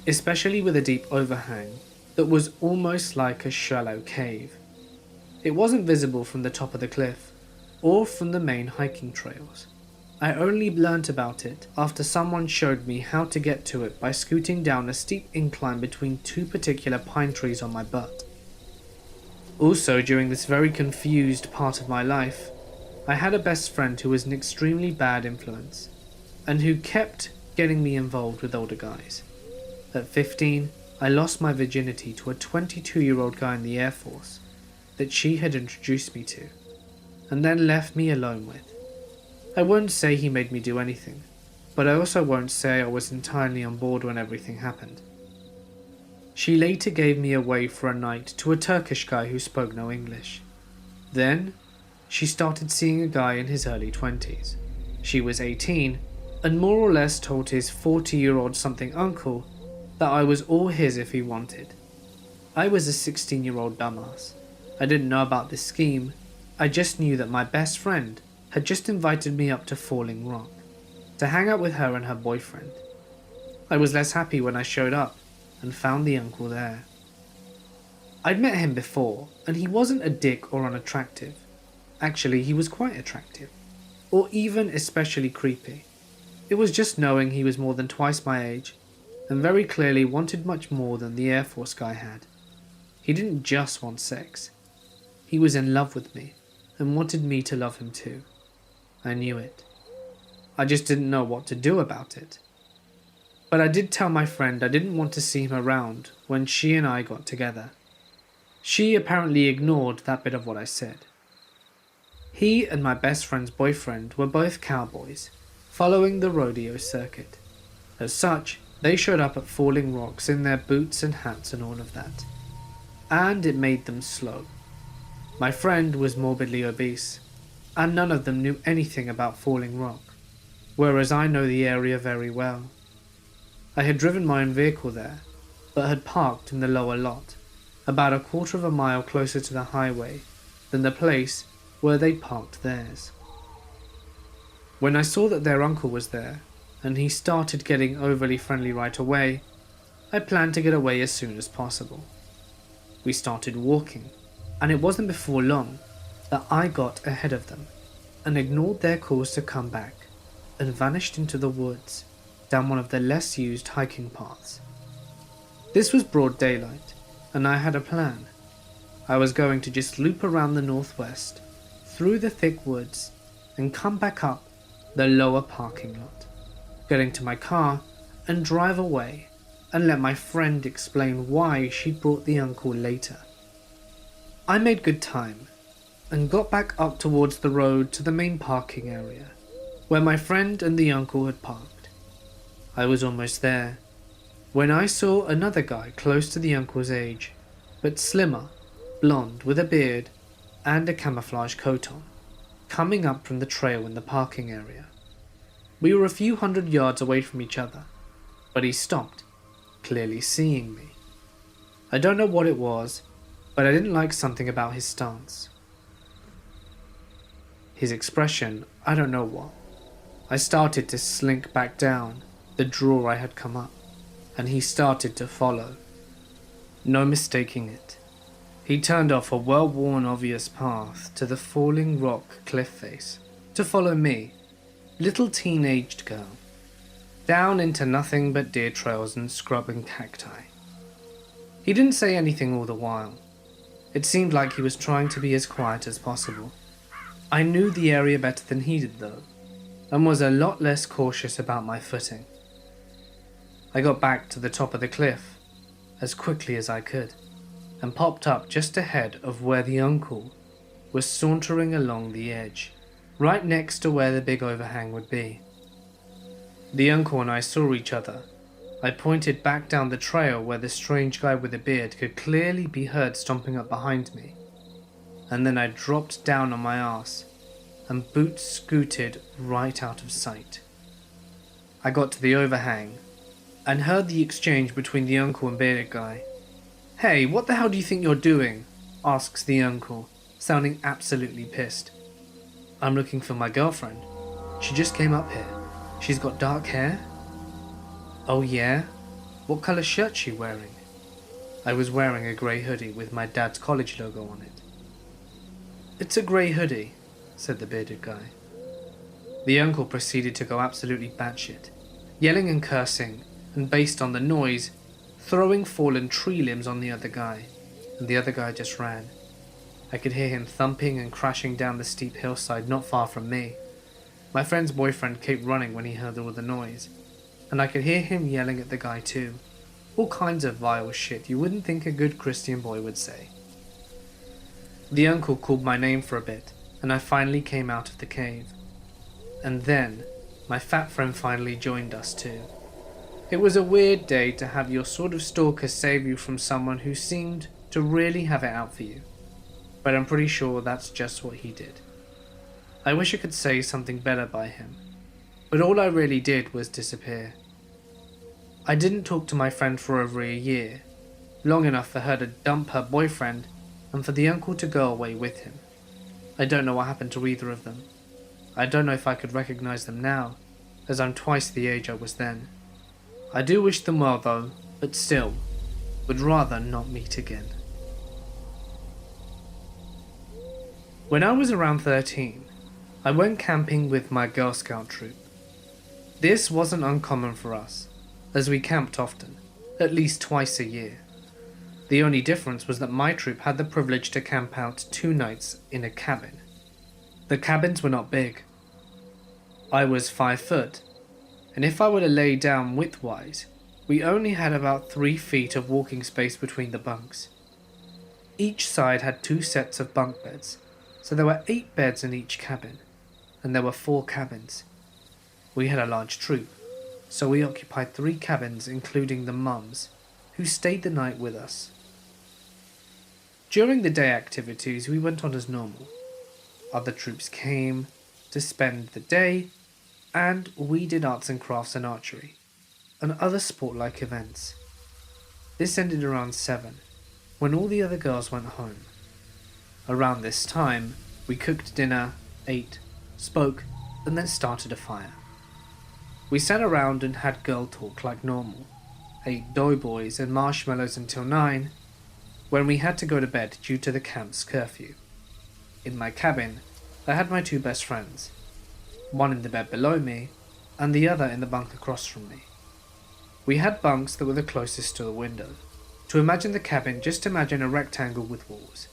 especially with a deep overhang that was almost like a shallow cave. It wasn't visible from the top of the cliff or from the main hiking trails, I only learnt about it after someone showed me how to get to it by scooting down a steep incline between two particular pine trees on my butt. Also, during this very confused part of my life, I had a best friend who was an extremely bad influence, and who kept getting me involved with older guys. At 15, I lost my virginity to a 22-year-old guy in the Air Force that she had introduced me to, and then left me alone with. I won't say he made me do anything, but I also won't say I was entirely on board when everything happened. She later gave me away for a night to a Turkish guy who spoke no English. Then, she started seeing a guy in his early 20s. She was 18, and more or less told his 40-year-old something uncle that I was all his if he wanted. I was a 16-year-old dumbass. I didn't know about this scheme. I just knew that my best friend had just invited me up to Falling Rock to hang out with her and her boyfriend. I was less happy when I showed up and found the uncle there. I'd met him before, and he wasn't a dick or unattractive. Actually, he was quite attractive, or even especially creepy. It was just knowing he was more than twice my age, and very clearly wanted much more than the Air Force guy had. He didn't just want sex. He was in love with me, and wanted me to love him too. I knew it. I just didn't know what to do about it. But I did tell my friend I didn't want to see him around when she and I got together. She apparently ignored that bit of what I said. He and my best friend's boyfriend were both cowboys, following the rodeo circuit. As such, they showed up at Falling Rocks in their boots and hats and all of that. And it made them slow. My friend was morbidly obese, and none of them knew anything about Falling Rock, whereas I know the area very well. I had driven my own vehicle there, but had parked in the lower lot, about a quarter of a mile closer to the highway than the place where they parked theirs. When I saw that their uncle was there, and he started getting overly friendly right away, I planned to get away as soon as possible. We started walking, and it wasn't before long that I got ahead of them and ignored their calls to come back and vanished into the woods down one of the less used hiking paths. This was broad daylight, and I had a plan. I was going to just loop around the northwest, through the thick woods, and come back up the lower parking lot, get into my car and drive away and let my friend explain why she brought the uncle later. I made good time and got back up towards the road to the main parking area, where my friend and the uncle had parked. I was almost there when I saw another guy close to the uncle's age, but slimmer, blonde with a beard and a camouflage coat on, coming up from the trail in the parking area. We were a few hundred yards away from each other, but he stopped, clearly seeing me. I don't know what it was, but I didn't like something about his stance. His expression, I don't know what. I started to slink back down the draw I had come up, and he started to follow. No mistaking it. He turned off a well-worn obvious path to the Falling Rock cliff face to follow me, little teen-aged girl, down into nothing but deer trails and scrub and cacti. He didn't say anything all the while. It seemed like he was trying to be as quiet as possible. I knew the area better than he did though, and was a lot less cautious about my footing. I got back to the top of the cliff as quickly as I could, and popped up just ahead of where the uncle was sauntering along the edge, right next to where the big overhang would be. The uncle and I saw each other. I pointed back down the trail where the strange guy with the beard could clearly be heard stomping up behind me, and then I dropped down on my ass and boots scooted right out of sight. I got to the overhang and heard the exchange between the uncle and bearded guy. "Hey, what the hell do you think you're doing?" asks the uncle, sounding absolutely pissed. "I'm looking for my girlfriend. She just came up here. She's got dark hair." "Oh yeah? What colour shirt's she wearing?" I was wearing a grey hoodie with my dad's college logo on it. "It's a grey hoodie," said the bearded guy. The uncle proceeded to go absolutely batshit, yelling and cursing, and based on the noise, throwing fallen tree limbs on the other guy, and the other guy just ran. I could hear him thumping and crashing down the steep hillside not far from me. My friend's boyfriend kept running when he heard all the noise, and I could hear him yelling at the guy too. All kinds of vile shit you wouldn't think a good Christian boy would say. The uncle called my name for a bit, and I finally came out of the cave. And then, my fat friend finally joined us too. It was a weird day to have your sort of stalker save you from someone who seemed to really have it out for you. But I'm pretty sure that's just what he did. I wish I could say something better by him, but all I really did was disappear. I didn't talk to my friend for over a year, long enough for her to dump her boyfriend and for the uncle to go away with him. I don't know what happened to either of them. I don't know if I could recognize them now, as I'm twice the age I was then. I do wish them well though, but still, would rather not meet again. When I was around 13, I went camping with my Girl Scout troop. This wasn't uncommon for us, as we camped often, at least twice a year. The only difference was that my troop had the privilege to camp out 2 nights in a cabin. The cabins were not big. I was 5 foot, and if I were to lay down widthwise, we only had about 3 feet of walking space between the bunks. Each side had 2 sets of bunk beds, so there were 8 beds in each cabin, and there were 4 cabins. We had a large troop, so we occupied 3 cabins including the mums, who stayed the night with us. During the day activities we went on as normal. Other troops came to spend the day, and we did arts and crafts and archery, and other sport-like events. This ended around 7, when all the other girls went home. Around this time, we cooked dinner, ate, spoke, and then started a fire. We sat around and had girl talk like normal, ate doughboys and marshmallows until 9, when we had to go to bed due to the camp's curfew. In my cabin, I had my 2 best friends, one in the bed below me, and the other in the bunk across from me. We had bunks that were the closest to the window. To imagine the cabin, just imagine a rectangle with walls,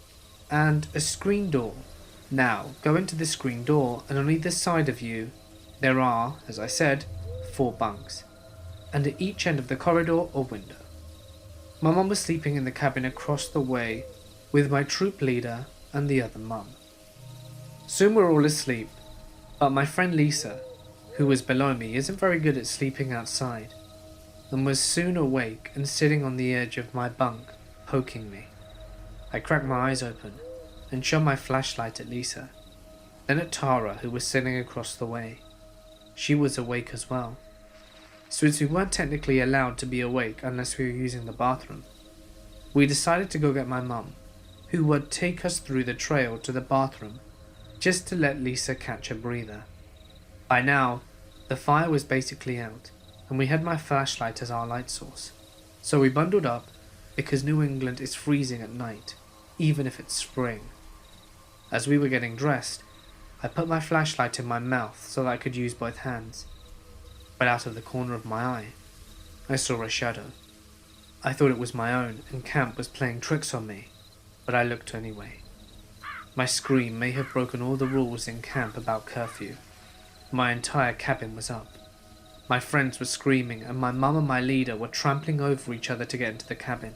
and a screen door. Now, go into the screen door, and on either side of you, there are, as I said, 4 bunks, and at each end of the corridor or window. My mum was sleeping in the cabin across the way with my troop leader and the other mum. Soon we're all asleep, but my friend Lisa, who was below me, isn't very good at sleeping outside, and was soon awake and sitting on the edge of my bunk, poking me. I cracked my eyes open and shone my flashlight at Lisa, then at Tara, who was sitting across the way. She was awake as well. Since we weren't technically allowed to be awake unless we were using the bathroom, we decided to go get my mum, who would take us through the trail to the bathroom just to let Lisa catch a breather. By now, the fire was basically out, and we had my flashlight as our light source, so we bundled up because New England is freezing at night, even if it's spring. As we were getting dressed, I put my flashlight in my mouth so that I could use both hands, but out of the corner of my eye, I saw a shadow. I thought it was my own, and camp was playing tricks on me, but I looked anyway. My scream may have broken all the rules in camp about curfew. My entire cabin was up. My friends were screaming, and my mum and my leader were trampling over each other to get into the cabin.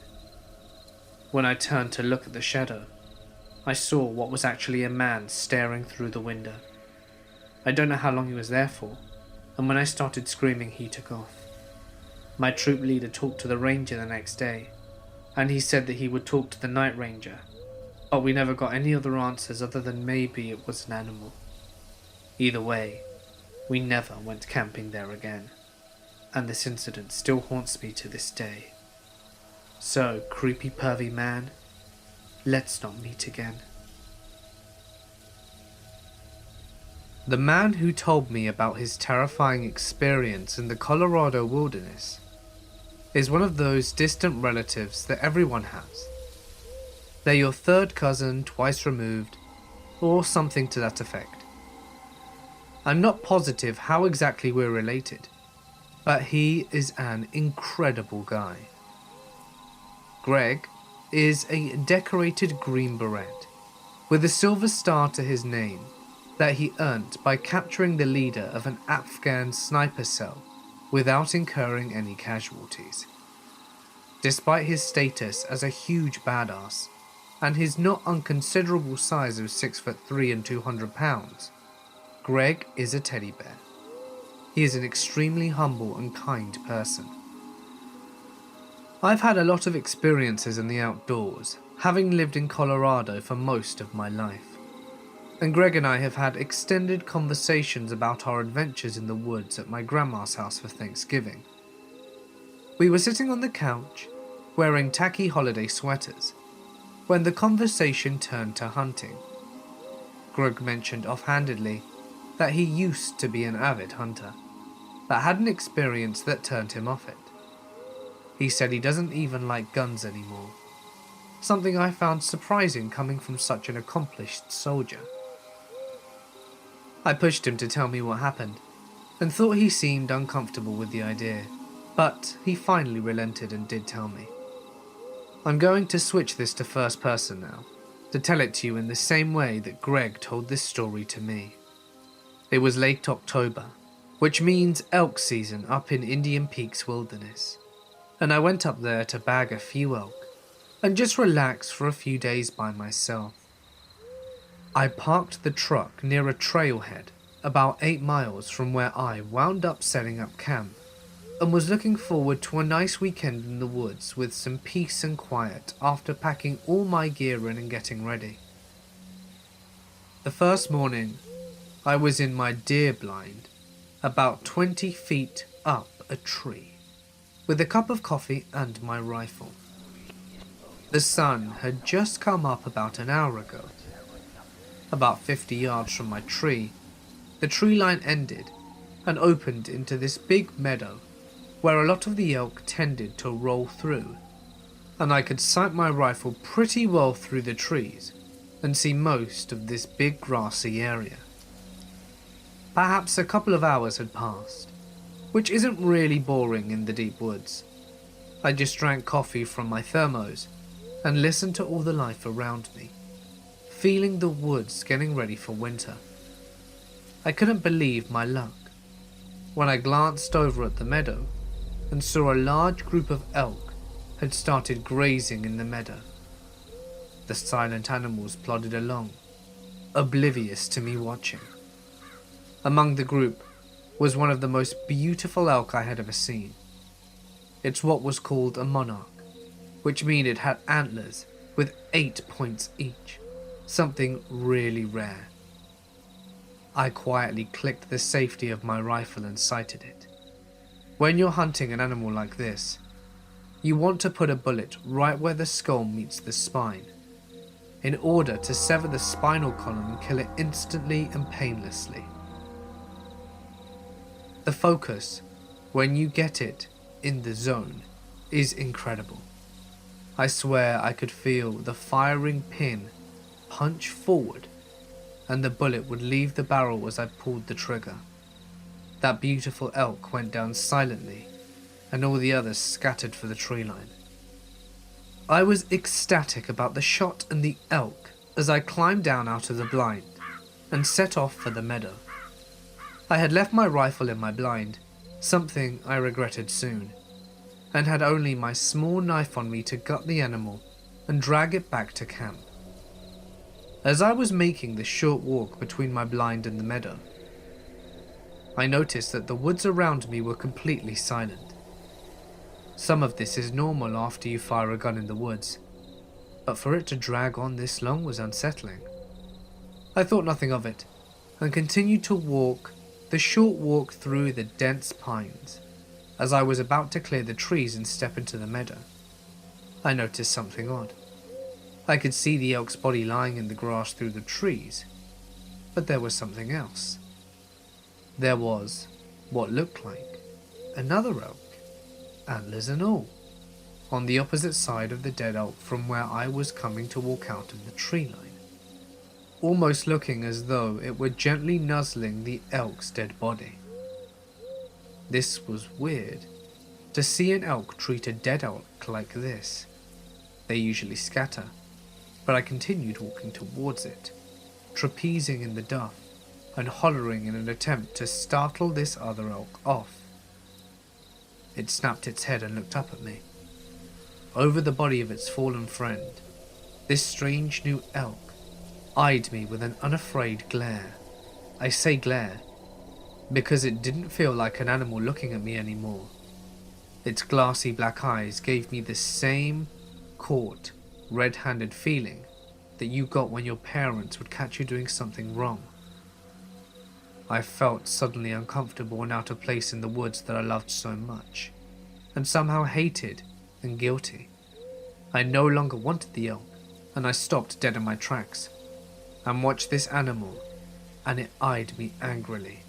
When I turned to look at the shadow, I saw what was actually a man staring through the window. I don't know how long he was there for, and when I started screaming, he took off. My troop leader talked to the ranger the next day, and he said that he would talk to the night ranger, but we never got any other answers other than maybe it was an animal. Either way, we never went camping there again, and this incident still haunts me to this day. So, creepy pervy man, let's not meet again. The man who told me about his terrifying experience in the Colorado wilderness is one of those distant relatives that everyone has. They're your third cousin twice removed, or something to that effect. I'm not positive how exactly we're related, but he is an incredible guy. Greg is a decorated Green Beret with a silver star to his name that he earned by capturing the leader of an Afghan sniper cell without incurring any casualties. Despite his status as a huge badass and his not unconsiderable size of 6'3" and 200 pounds, Greg is a teddy bear. He is an extremely humble and kind person. I've had a lot of experiences in the outdoors, having lived in Colorado for most of my life. And Greg and I have had extended conversations about our adventures in the woods at my grandma's house for Thanksgiving. We were sitting on the couch, wearing tacky holiday sweaters, when the conversation turned to hunting. Greg mentioned offhandedly that he used to be an avid hunter, but had an experience that turned him off it. He said he doesn't even like guns anymore, something I found surprising coming from such an accomplished soldier. I pushed him to tell me what happened, and thought he seemed uncomfortable with the idea, but he finally relented and did tell me. I'm going to switch this to first person now, to tell it to you in the same way that Greg told this story to me. It was late October, which means elk season up in Indian Peaks Wilderness, and I went up there to bag a few elk and just relax for a few days by myself. I parked the truck near a trailhead about 8 miles from where I wound up setting up camp, and was looking forward to a nice weekend in the woods with some peace and quiet after packing all my gear in and getting ready. The first morning, I was in my deer blind, about 20 feet up a tree, with a cup of coffee and my rifle. The sun had just come up about an hour ago. About 50 yards from my tree, the tree line ended and opened into this big meadow where a lot of the elk tended to roll through, and I could sight my rifle pretty well through the trees and see most of this big grassy area. Perhaps a couple of hours had passed, which isn't really boring in the deep woods. I just drank coffee from my thermos and listened to all the life around me, feeling the woods getting ready for winter. I couldn't believe my luck when I glanced over at the meadow and saw a large group of elk had started grazing in the meadow. The silent animals plodded along, oblivious to me watching. Among the group was one of the most beautiful elk I had ever seen. It's what was called a monarch, which means it had antlers with 8 points each, something really rare. I quietly clicked the safety of my rifle and sighted it. When you're hunting an animal like this, you want to put a bullet right where the skull meets the spine, in order to sever the spinal column and kill it instantly and painlessly. The focus, when you get it in the zone, is incredible. I swear I could feel the firing pin punch forward, and the bullet would leave the barrel as I pulled the trigger. That beautiful elk went down silently, and all the others scattered for the tree line. I was ecstatic about the shot and the elk as I climbed down out of the blind and set off for the meadow. I had left my rifle in my blind, something I regretted soon, and had only my small knife on me to gut the animal and drag it back to camp. As I was making the short walk between my blind and the meadow, I noticed that the woods around me were completely silent. Some of this is normal after you fire a gun in the woods, but for it to drag on this long was unsettling. I thought nothing of it, and continued to walk the short walk through the dense pines. As I was about to clear the trees and step into the meadow, I noticed something odd. I could see the elk's body lying in the grass through the trees, but there was something else. There was what looked like another elk, antlers and all, on the opposite side of the dead elk from where I was coming to walk out of the tree line. almost looking as though it were gently nuzzling the elk's dead body. This was weird, to see an elk treat a dead elk like this. They usually scatter, but I continued walking towards it, trapezing in the duff and hollering in an attempt to startle this other elk off. It snapped its head and looked up at me. Over the body of its fallen friend, this strange new elk eyed me with an unafraid glare. I say glare because it didn't feel like an animal looking at me anymore. Its glassy black eyes gave me the same caught, red-handed feeling that you got when your parents would catch you doing something wrong. I felt suddenly uncomfortable and out of place in the woods that I loved so much, and somehow hated and guilty. I no longer wanted the elk, and I stopped dead in my tracks and watched this animal, and it eyed me angrily.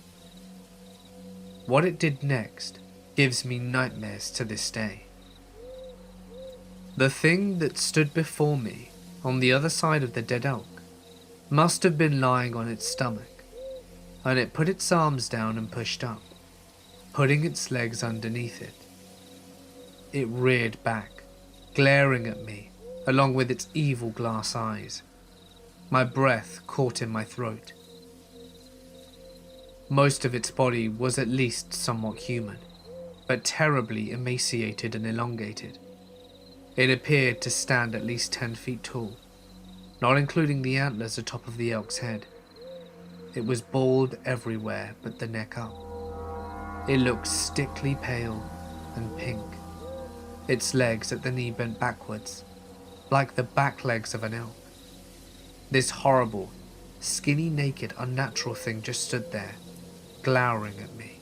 What it did next gives me nightmares to this day. The thing that stood before me on the other side of the dead elk must have been lying on its stomach, and it put its arms down and pushed up, putting its legs underneath it. It reared back, glaring at me, along with its evil glass eyes. My breath caught in my throat. Most of its body was at least somewhat human, but terribly emaciated and elongated. It appeared to stand at least 10 feet tall, not including the antlers atop of the elk's head. It was bald everywhere but the neck up. It looked stickly pale and pink. Its legs at the knee bent backwards, like the back legs of an elk. This horrible, skinny, naked, unnatural thing just stood there, glowering at me,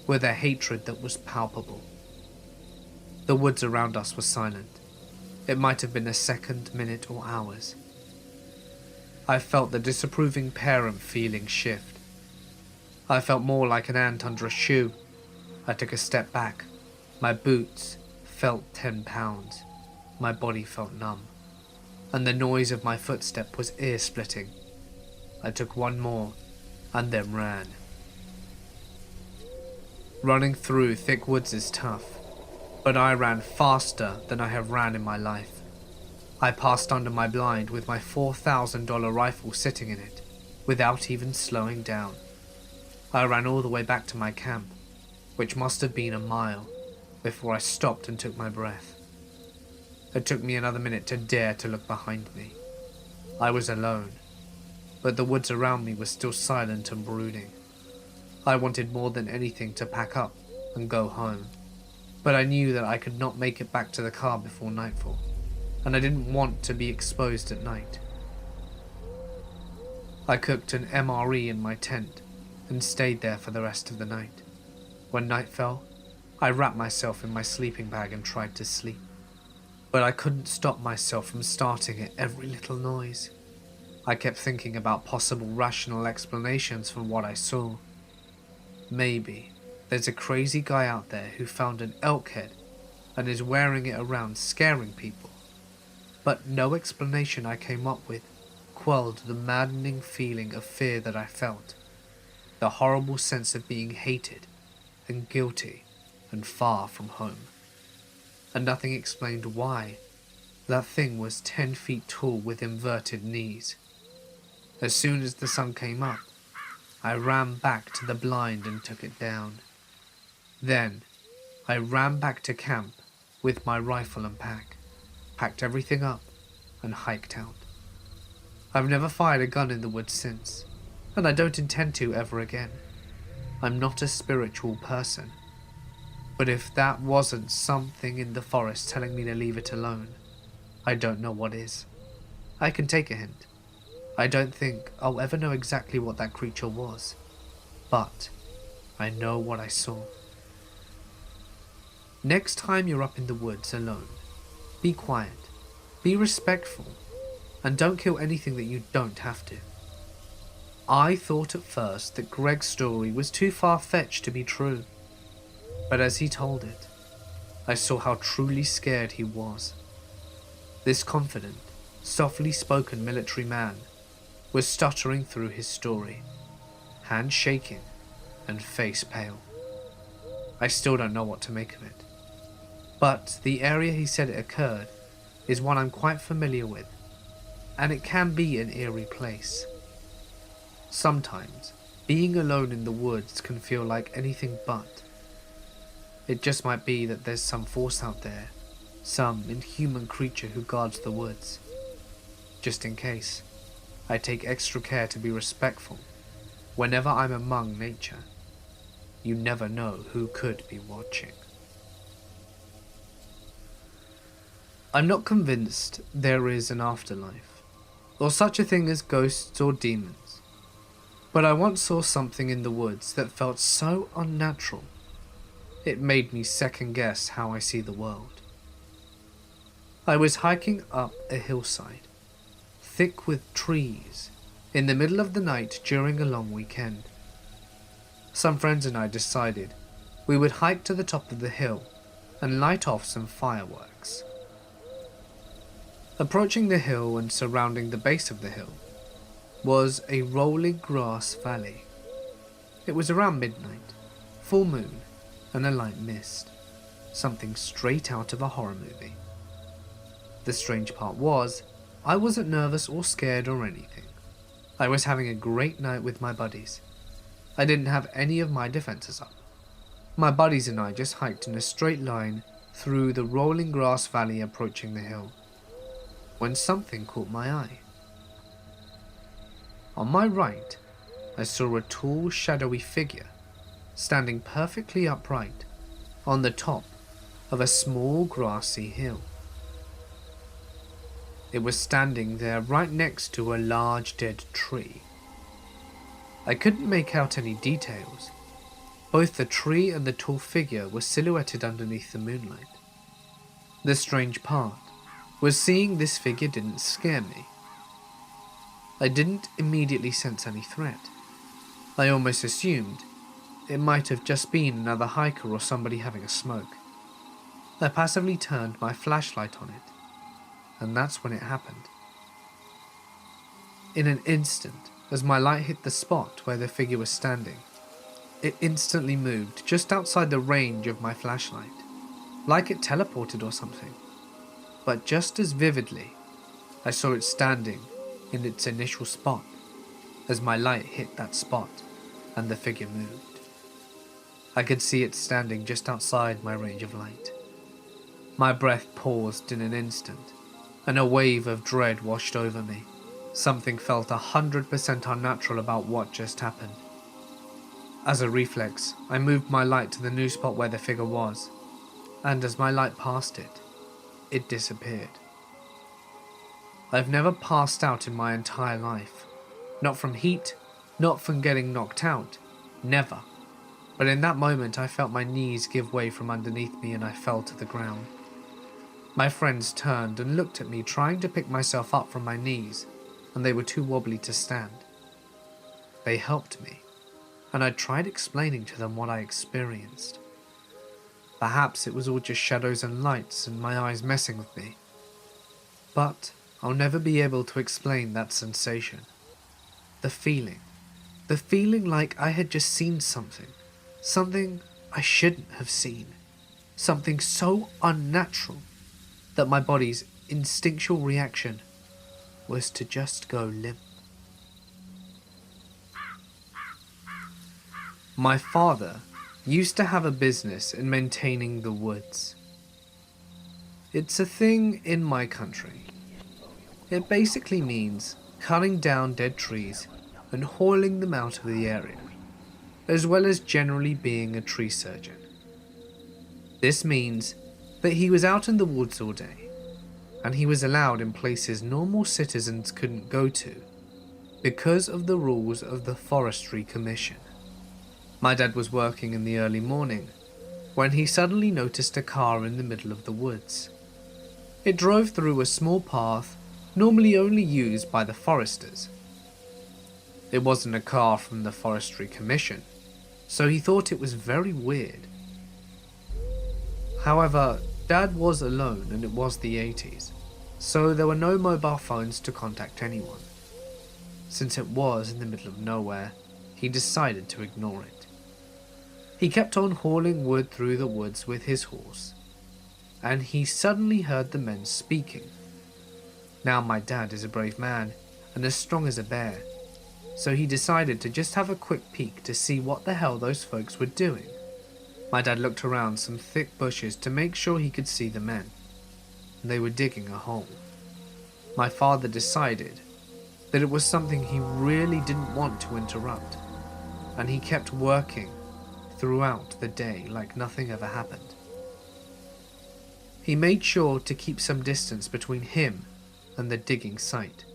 with a hatred that was palpable. The woods around us were silent. It might have been a second, minute, or hours. I felt the disapproving parent feeling shift. I felt more like an ant under a shoe. I took a step back. My boots felt 10 pounds. My body felt numb, and the noise of my footstep was ear-splitting. I took one more, and then ran. Running through thick woods is tough, but I ran faster than I have ran in my life. I passed under my blind with my $4,000 rifle sitting in it, without even slowing down. I ran all the way back to my camp, which must have been a mile, before I stopped and took my breath. It took me another minute to dare to look behind me. I was alone, but the woods around me were still silent and brooding. I wanted more than anything to pack up and go home, but I knew that I could not make it back to the car before nightfall, and I didn't want to be exposed at night. I cooked an MRE in my tent and stayed there for the rest of the night. When night fell, I wrapped myself in my sleeping bag and tried to sleep, but I couldn't stop myself from starting at every little noise. I kept thinking about possible rational explanations for what I saw. Maybe there's a crazy guy out there who found an elk head and is wearing it around scaring people. But no explanation I came up with quelled the maddening feeling of fear that I felt, the horrible sense of being hated and guilty and far from home. And nothing explained why that thing was 10 feet tall with inverted knees. As soon as the sun came up, I ran back to the blind and took it down. Then, I ran back to camp with my rifle and pack, packed everything up, and hiked out. I've never fired a gun in the woods since, and I don't intend to ever again. I'm not a spiritual person, but if that wasn't something in the forest telling me to leave it alone, I don't know what is. I can take a hint. I don't think I'll ever know exactly what that creature was, but I know what I saw. Next time you're up in the woods alone, be quiet, be respectful, and don't kill anything that you don't have to. I thought at first that Greg's story was too far-fetched to be true, but as he told it, I saw how truly scared he was. This confident, softly spoken military man was stuttering through his story, hands shaking and face pale. I still don't know what to make of it. But the area he said it occurred is one I'm quite familiar with, and it can be an eerie place. Sometimes, being alone in the woods can feel like anything but. It just might be that there's some force out there, some inhuman creature who guards the woods. Just in case, I take extra care to be respectful whenever I'm among nature. You never know who could be watching. I'm not convinced there is an afterlife, or such a thing as ghosts or demons, but I once saw something in the woods that felt so unnatural, it made me second guess how I see the world. I was hiking up a hillside, thick with trees, in the middle of the night during a long weekend. Some friends and I decided we would hike to the top of the hill and light off some fireworks. Approaching the hill and surrounding the base of the hill was a rolling grass valley. It was around midnight, full moon, and a light mist, something straight out of a horror movie. The strange part was, I wasn't nervous or scared or anything. I was having a great night with my buddies. I didn't have any of my defenses up. My buddies and I just hiked in a straight line through the rolling grass valley approaching the hill, when something caught my eye. On my right, I saw a tall, shadowy figure standing perfectly upright on the top of a small grassy hill. It was standing there right next to a large dead tree. I couldn't make out any details. Both the tree and the tall figure were silhouetted underneath the moonlight. The strange part was seeing this figure didn't scare me. I didn't immediately sense any threat. I almost assumed it might have just been another hiker or somebody having a smoke. I passively turned my flashlight on it, and that's when it happened. In an instant, as my light hit the spot where the figure was standing, it instantly moved just outside the range of my flashlight, like it teleported or something. But just as vividly, I saw it standing in its initial spot as my light hit that spot and the figure moved. I could see it standing just outside my range of light. My breath paused in an instant, and a wave of dread washed over me. Something felt 100% unnatural about what just happened. As a reflex, I moved my light to the new spot where the figure was, and as my light passed it, it disappeared. I've never passed out in my entire life. Not from heat, not from getting knocked out, never. But in that moment I felt my knees give way from underneath me and I fell to the ground. My friends turned and looked at me trying to pick myself up from my knees, and they were too wobbly to stand. They helped me, and I tried explaining to them what I experienced. Perhaps it was all just shadows and lights and my eyes messing with me. But I'll never be able to explain that sensation. The feeling like I had just seen something I shouldn't have seen, something so unnatural that my body's instinctual reaction was to just go limp. My father used to have a business in maintaining the woods. It's a thing in my country. It basically means cutting down dead trees and hauling them out of the area, as well as generally being a tree surgeon. This means that he was out in the woods all day, and he was allowed in places normal citizens couldn't go to because of the rules of the Forestry Commission. My dad was working in the early morning when he suddenly noticed a car in the middle of the woods. It drove through a small path normally only used by the foresters. It wasn't a car from the Forestry Commission, so he thought it was very weird. However, Dad was alone and it was the 80s, so there were no mobile phones to contact anyone. Since it was in the middle of nowhere, he decided to ignore it. He kept on hauling wood through the woods with his horse, and he suddenly heard the men speaking. Now my dad is a brave man and as strong as a bear, so he decided to just have a quick peek to see what the hell those folks were doing. My dad looked around some thick bushes to make sure he could see the men. They were digging a hole. My father decided that it was something he really didn't want to interrupt, and he kept working throughout the day like nothing ever happened. He made sure to keep some distance between him and the digging site.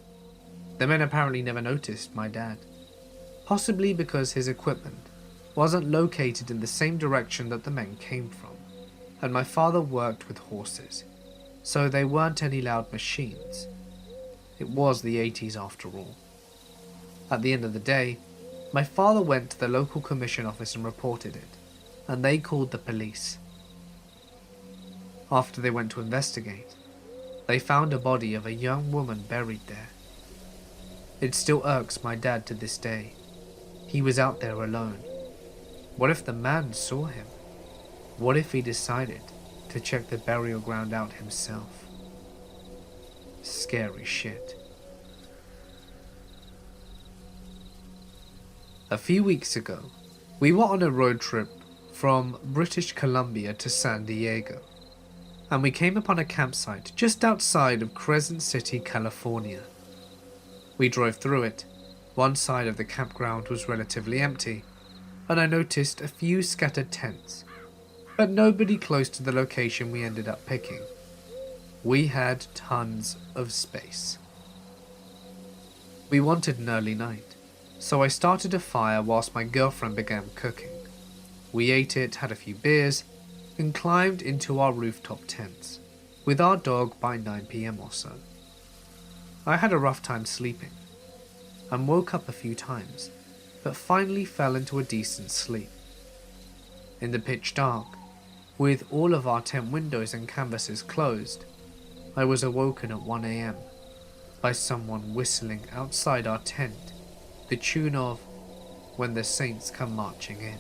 The men apparently never noticed my dad, possibly because his equipment wasn't located in the same direction that the men came from, and my father worked with horses, so they weren't any loud machines. It was the 80s after all. At the end of the day, my father went to the local commission office and reported it, and they called the police. After they went to investigate, they found a body of a young woman buried there. It still irks my dad to this day. He was out there alone. What if the man saw him? What if he decided to check the burial ground out himself? Scary shit. A few weeks ago, we were on a road trip from British Columbia to San Diego, and we came upon a campsite just outside of Crescent City, California. We drove through it. One side of the campground was relatively empty, and I noticed a few scattered tents, but nobody close to the location we ended up picking. We had tons of space. We wanted an early night, so I started a fire whilst my girlfriend began cooking. We ate it, had a few beers, and climbed into our rooftop tents, with our dog by 9 PM or so. I had a rough time sleeping, and woke up a few times, but finally fell into a decent sleep. In the pitch dark, with all of our tent windows and canvases closed, I was awoken at 1 AM by someone whistling outside our tent, the tune of When the Saints Come Marching In.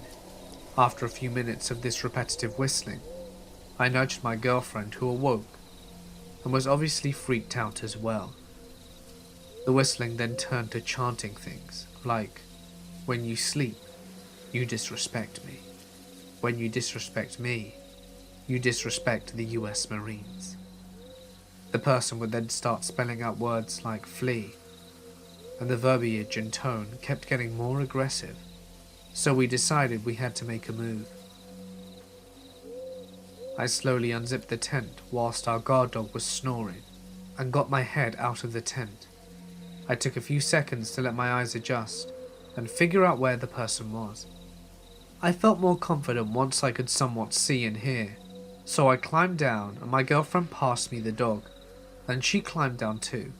After a few minutes of this repetitive whistling, I nudged my girlfriend, who awoke and was obviously freaked out as well. The whistling then turned to chanting things like, "When you sleep, you disrespect me. When you disrespect me, you disrespect the US Marines." The person would then start spelling out words like flee, and the verbiage and tone kept getting more aggressive, so we decided we had to make a move. I slowly unzipped the tent whilst our guard dog was snoring, and got my head out of the tent. I took a few seconds to let my eyes adjust and figure out where the person was. I felt more confident once I could somewhat see and hear, so I climbed down and my girlfriend passed me the dog, and she climbed down too.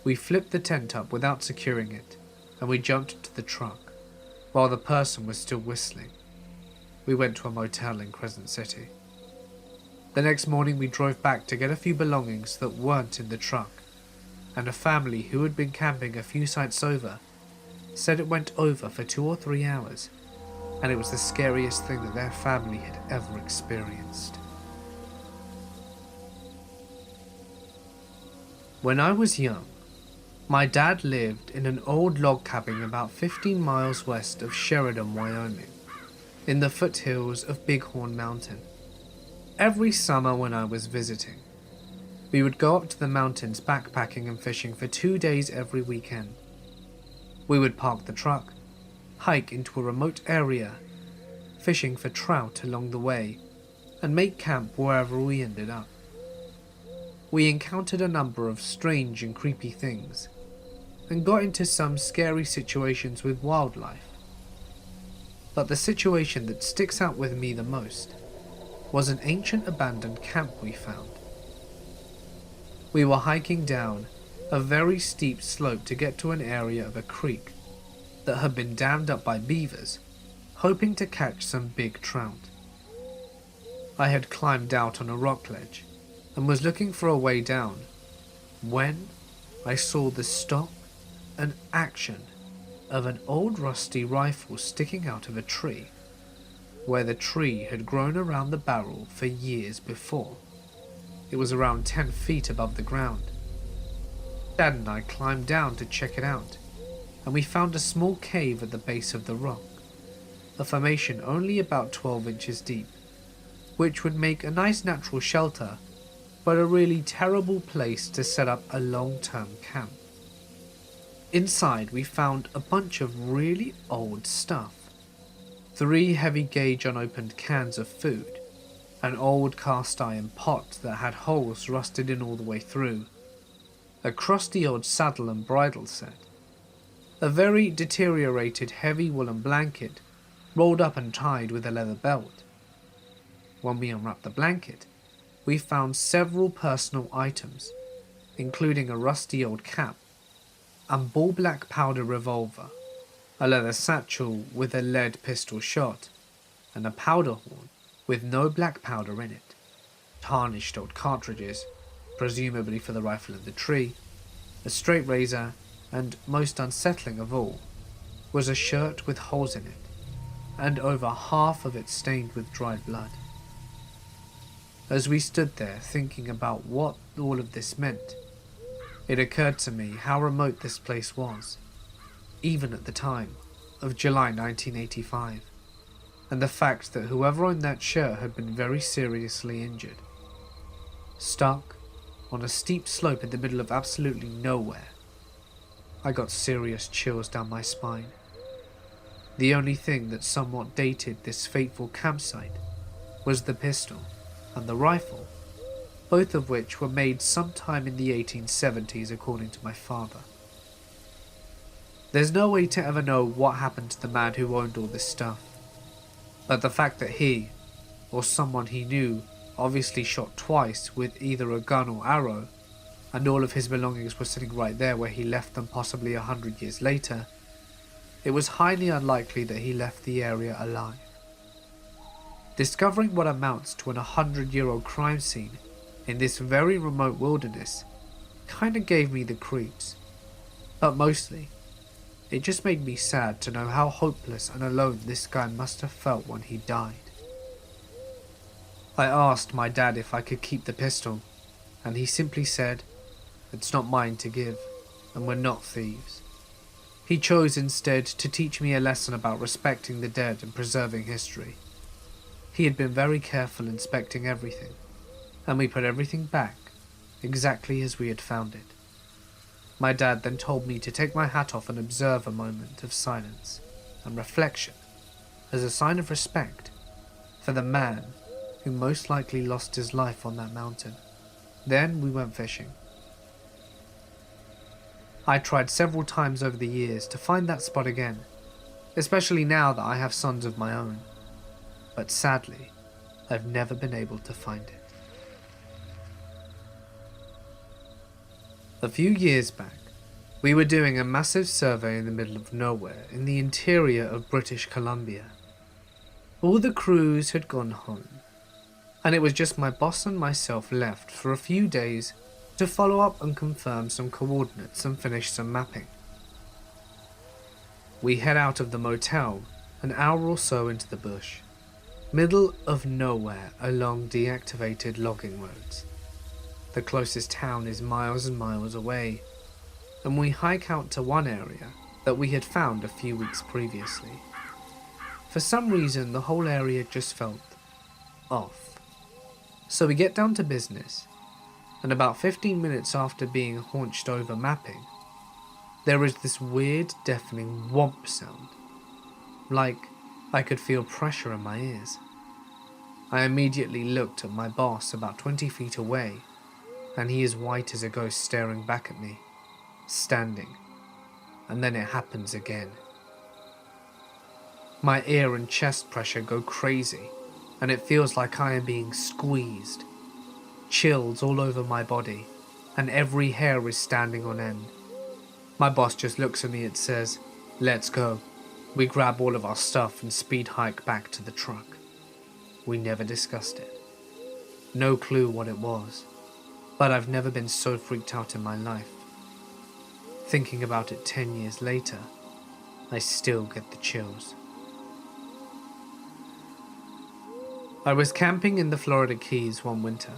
We flipped the tent up without securing it, and we jumped into the truck, while the person was still whistling. We went to a motel in Crescent City. The next morning we drove back to get a few belongings that weren't in the truck, and a family who had been camping a few sites over said it went over for 2 or 3 hours, and it was the scariest thing that their family had ever experienced. When I was young, my dad lived in an old log cabin about 15 miles west of Sheridan, Wyoming, in the foothills of Bighorn Mountain. Every summer when I was visiting, we would go up to the mountains backpacking and fishing for 2 days every weekend. We would park the truck, hike into a remote area, fishing for trout along the way, and make camp wherever we ended up. We encountered a number of strange and creepy things, and got into some scary situations with wildlife. But the situation that sticks out with me the most was an ancient abandoned camp we found. We were hiking down a very steep slope to get to an area of a creek that had been dammed up by beavers, hoping to catch some big trout. I had climbed out on a rock ledge and was looking for a way down when I saw the stock and action of an old rusty rifle sticking out of a tree, where the tree had grown around the barrel for years before. It was around 10 feet above the ground. Dad and I climbed down to check it out, and we found a small cave at the base of the rock, a formation only about 12 inches deep, which would make a nice natural shelter, but a really terrible place to set up a long-term camp. Inside we found a bunch of really old stuff. 3 heavy gauge unopened cans of food, an old cast iron pot that had holes rusted in all the way through, a crusty old saddle and bridle set, a very deteriorated heavy woolen blanket rolled up and tied with a leather belt. When we unwrapped the blanket, we found several personal items, including a rusty old cap, a ball black powder revolver, a leather satchel with a lead pistol shot, and a powder horn with no black powder in it, tarnished old cartridges, presumably for the rifle in the tree, a straight razor, and most unsettling of all, was a shirt with holes in it, and over half of it stained with dried blood. As we stood there thinking about what all of this meant, it occurred to me how remote this place was, even at the time of July 1985, and the fact that whoever owned that shirt had been very seriously injured. Stuck on a steep slope in the middle of absolutely nowhere, I got serious chills down my spine. The only thing that somewhat dated this fateful campsite was the pistol and the rifle, both of which were made sometime in the 1870s according to my father. There's no way to ever know what happened to the man who owned all this stuff, but the fact that he, or someone he knew, obviously shot twice with either a gun or arrow, and all of his belongings were sitting right there where he left them possibly 100 years later, it was highly unlikely that he left the area alive. Discovering what amounts to an 100-year-old crime scene in this very remote wilderness kinda gave me the creeps, but mostly, it just made me sad to know how hopeless and alone this guy must have felt when he died. I asked my dad if I could keep the pistol, and he simply said, "It's not mine to give, and we're not thieves." He chose instead to teach me a lesson about respecting the dead and preserving history. He had been very careful inspecting everything, and we put everything back exactly as we had found it. My dad then told me to take my hat off and observe a moment of silence and reflection as a sign of respect for the man who most likely lost his life on that mountain. Then we went fishing. I tried several times over the years to find that spot again, especially now that I have sons of my own, but sadly, I've never been able to find it. A few years back, we were doing a massive survey in the middle of nowhere in the interior of British Columbia. All the crews had gone home, and it was just my boss and myself left for a few days to follow up and confirm some coordinates and finish some mapping. We head out of the motel an hour or so into the bush, middle of nowhere along deactivated logging roads. The closest town is miles and miles away, and we hike out to one area that we had found a few weeks previously. For some reason, the whole area just felt off. So we get down to business, and about 15 minutes after being haunched over mapping, there is this weird deafening whomp sound, like I could feel pressure in my ears. I immediately looked at my boss about 20 feet away, and he is white as a ghost staring back at me, standing, and then it happens again. My ear and chest pressure go crazy, and it feels like I am being squeezed. Chills all over my body, and every hair is standing on end. My boss just looks at me and says, "Let's go." We grab all of our stuff and speed hike back to the truck. We never discussed it. No clue what it was, but I've never been so freaked out in my life. Thinking about it 10 years later, I still get the chills. I was camping in the Florida Keys one winter.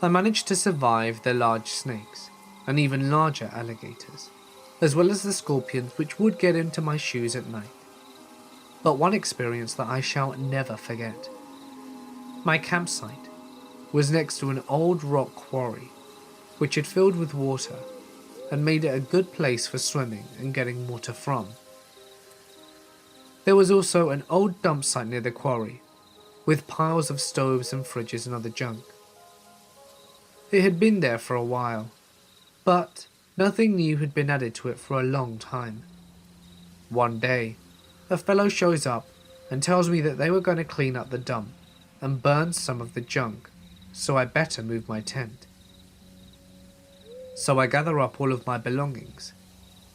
I managed to survive the large snakes and even larger alligators, as well as the scorpions which would get into my shoes at night. But one experience that I shall never forget. My campsite was next to an old rock quarry which had filled with water and made it a good place for swimming and getting water from. There was also an old dump site near the quarry with piles of stoves and fridges and other junk. It had been there for a while, but nothing new had been added to it for a long time. One day, a fellow shows up and tells me that they were going to clean up the dump and burn some of the junk, so I better move my tent. So I gather up all of my belongings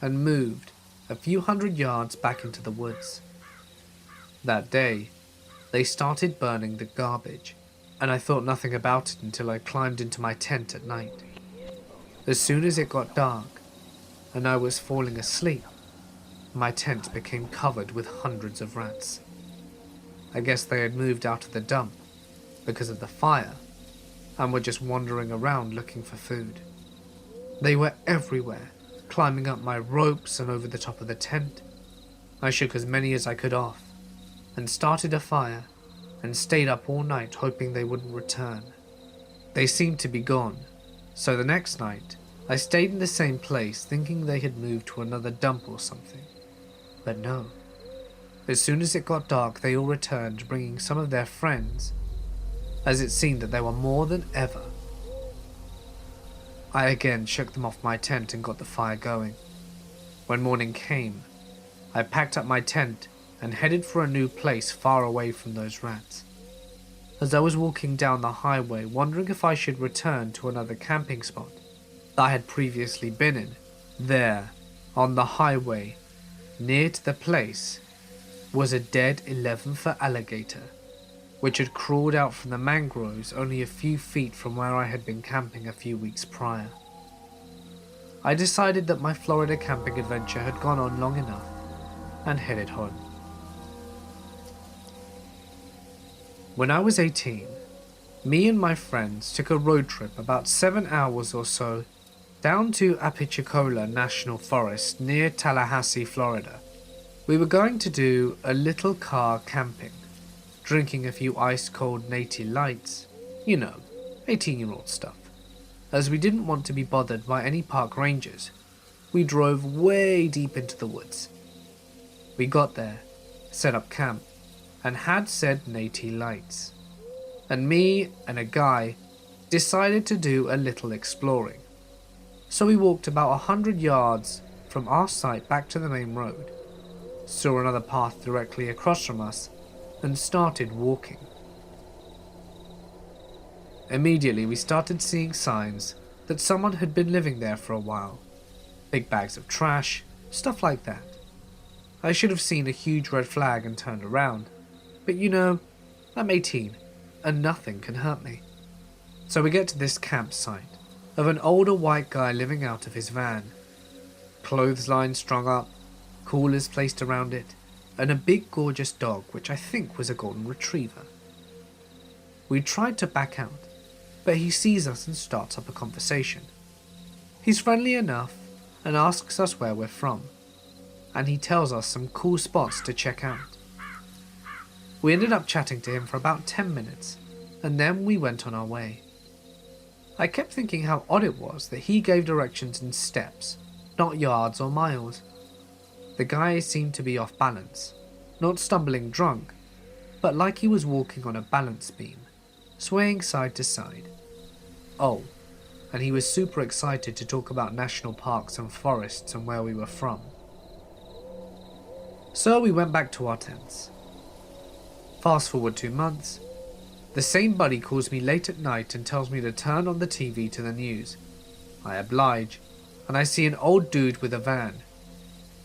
and moved a few hundred yards back into the woods. That day, they started burning the garbage, and I thought nothing about it until I climbed into my tent at night. As soon as it got dark and I was falling asleep, my tent became covered with hundreds of rats. I guess they had moved out of the dump because of the fire and were just wandering around looking for food. They were everywhere, climbing up my ropes and over the top of the tent. I shook as many as I could off and started a fire and stayed up all night hoping they wouldn't return. They seemed to be gone, so the next night I stayed in the same place thinking they had moved to another dump or something. But no. As soon as it got dark, they all returned, bringing some of their friends, as it seemed that there were more than ever. I again shook them off my tent and got the fire going. When morning came, I packed up my tent and headed for a new place far away from those rats. As I was walking down the highway, wondering if I should return to another camping spot that I had previously been in, there, on the highway, near to the place, was a dead 11-foot alligator, which had crawled out from the mangroves only a few feet from where I had been camping a few weeks prior. I decided that my Florida camping adventure had gone on long enough and headed home. When I was 18, me and my friends took a road trip about 7 hours or so down to Apalachicola National Forest near Tallahassee, Florida. We were going to do a little car camping, drinking a few ice-cold Natty Lights, 18-year-old stuff. As we didn't want to be bothered by any park rangers, we drove way deep into the woods. We got there, set up camp, and had said Natty Lights. And me and a guy decided to do a little exploring. So we walked about 100 yards from our site back to the main road, saw another path directly across from us, and started walking. Immediately we started seeing signs that someone had been living there for a while. Big bags of trash, stuff like that. I should have seen a huge red flag and turned around, but I'm 18 and nothing can hurt me. So we get to this campsite of an older white guy living out of his van. Clothesline strung up, coolers placed around it, and a big gorgeous dog which I think was a golden retriever. We tried to back out, but he sees us and starts up a conversation. He's friendly enough and asks us where we're from, and he tells us some cool spots to check out. We ended up chatting to him for about 10 minutes, and then we went on our way. I kept thinking how odd it was that he gave directions in steps, not yards or miles. The guy seemed to be off balance, not stumbling drunk, but like he was walking on a balance beam, swaying side to side. Oh, and he was super excited to talk about national parks and forests and where we were from. So we went back to our tents. Fast forward 2 months, the same buddy calls me late at night and tells me to turn on the TV to the news. I oblige, and I see an old dude with a van.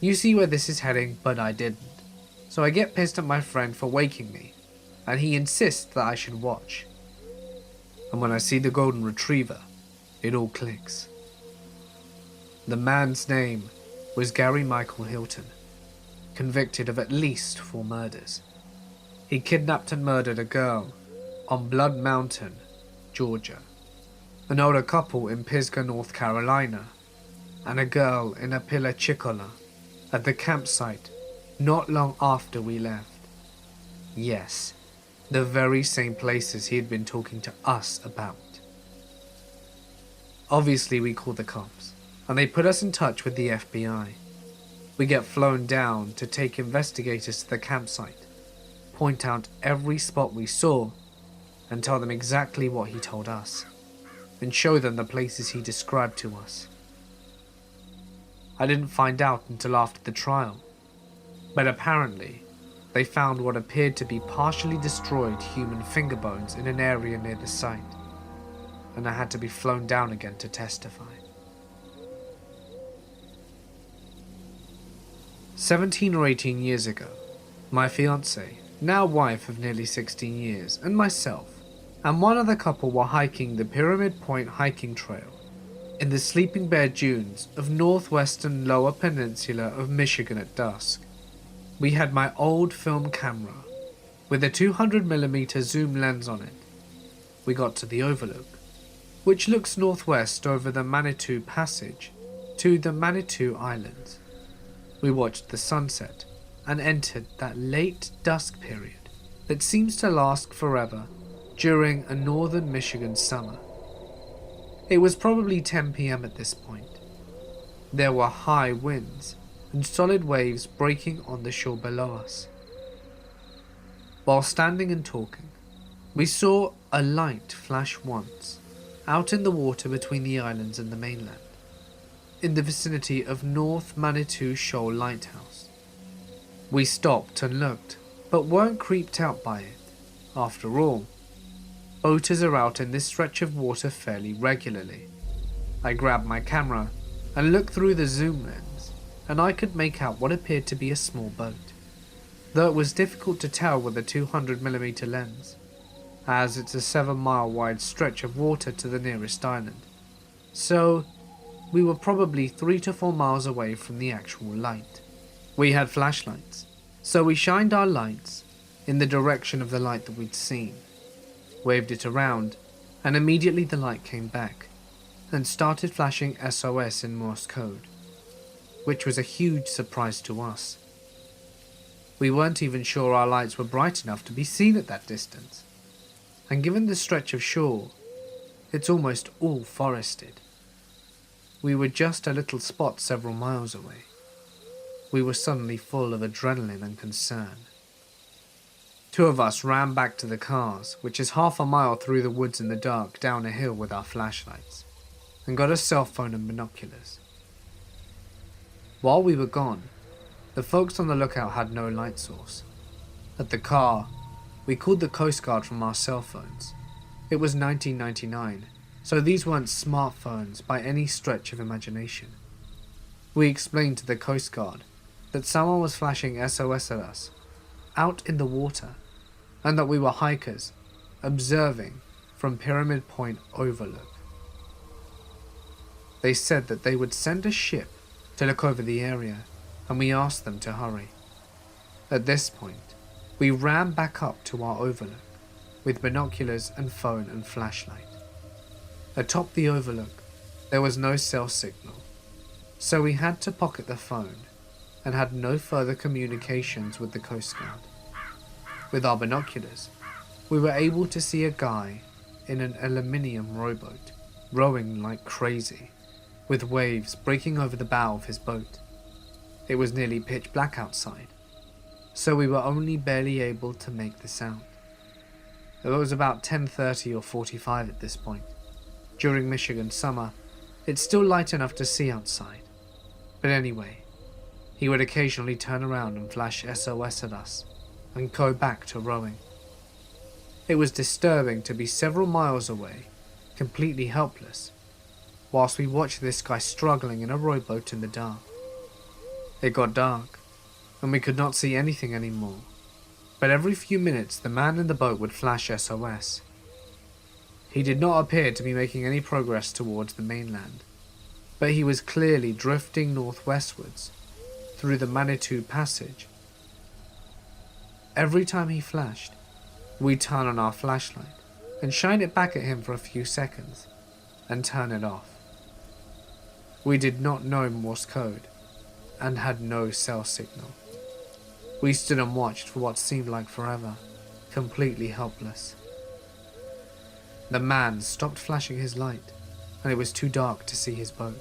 You see where this is heading, but I didn't. So I get pissed at my friend for waking me, and he insists that I should watch. And when I see the golden retriever, it all clicks. The man's name was Gary Michael Hilton, convicted of at least 4 murders. He kidnapped and murdered a girl on Blood Mountain, Georgia, an older couple in Pisgah, North Carolina, and a girl in Apalachicola at the campsite not long after we left. Yes, the very same places he had been talking to us about. Obviously, we called the cops, and they put us in touch with the FBI. We get flown down to take investigators to the campsite, point out every spot we saw, and tell them exactly what he told us, and show them the places he described to us. I didn't find out until after the trial, but apparently they found what appeared to be partially destroyed human finger bones in an area near the site, and I had to be flown down again to testify. 17 or 18 years ago, my fiancée, now wife of nearly 16 years, and myself, and one other couple were hiking the Pyramid Point hiking trail in the Sleeping Bear Dunes of northwestern Lower Peninsula of Michigan at dusk. We had my old film camera with a 200mm zoom lens on it. We got to the overlook, which looks northwest over the Manitou Passage to the Manitou Islands. We watched the sunset and entered that late dusk period that seems to last forever during a northern Michigan summer. It was probably 10 p.m. at this point. There were high winds and solid waves breaking on the shore below us. While standing and talking, we saw a light flash once out in the water between the islands and the mainland, in the vicinity of North Manitou Shoal Lighthouse. We stopped and looked, but weren't creeped out by it. After all, boaters are out in this stretch of water fairly regularly. I grabbed my camera and looked through the zoom lens, and I could make out what appeared to be a small boat, though it was difficult to tell with a 200mm lens, as it's a 7-mile wide stretch of water to the nearest island. So, we were probably 3 to 4 miles away from the actual light. We had flashlights, so we shined our lights in the direction of the light that we'd seen, waved it around, and immediately the light came back and started flashing SOS in Morse code, which was a huge surprise to us. We weren't even sure our lights were bright enough to be seen at that distance, and given the stretch of shore, it's almost all forested. We were just a little spot several miles away. We were suddenly full of adrenaline and concern. 2 of us ran back to the cars, which is half a mile through the woods in the dark down a hill with our flashlights, and got a cell phone and binoculars. While we were gone, the folks on the lookout had no light source. At the car, we called the Coast Guard from our cell phones. It was 1999, so these weren't smartphones by any stretch of imagination. We explained to the Coast Guard that someone was flashing SOS at us, out in the water, and that we were hikers, observing from Pyramid Point Overlook. They said that they would send a ship to look over the area, and we asked them to hurry. At this point, we ran back up to our overlook, with binoculars and phone and flashlight. Atop the overlook, there was no cell signal, so we had to pocket the phone, and had no further communications with the Coast Guard. With our binoculars, we were able to see a guy in an aluminium rowboat, rowing like crazy, with waves breaking over the bow of his boat. It was nearly pitch black outside, so we were only barely able to make this out. It was about 10:30 or 45 at this point. During Michigan summer, it's still light enough to see outside. But anyway, he would occasionally turn around and flash SOS at us, and go back to rowing. It was disturbing to be several miles away, completely helpless, whilst we watched this guy struggling in a rowboat in the dark. It got dark, and we could not see anything anymore, but every few minutes the man in the boat would flash SOS. He did not appear to be making any progress towards the mainland, but he was clearly drifting northwestwards through the Manitou Passage. Every time he flashed, we'd turn on our flashlight and shine it back at him for a few seconds and turn it off. We did not know Morse code and had no cell signal. We stood and watched for what seemed like forever, completely helpless. The man stopped flashing his light, and it was too dark to see his boat.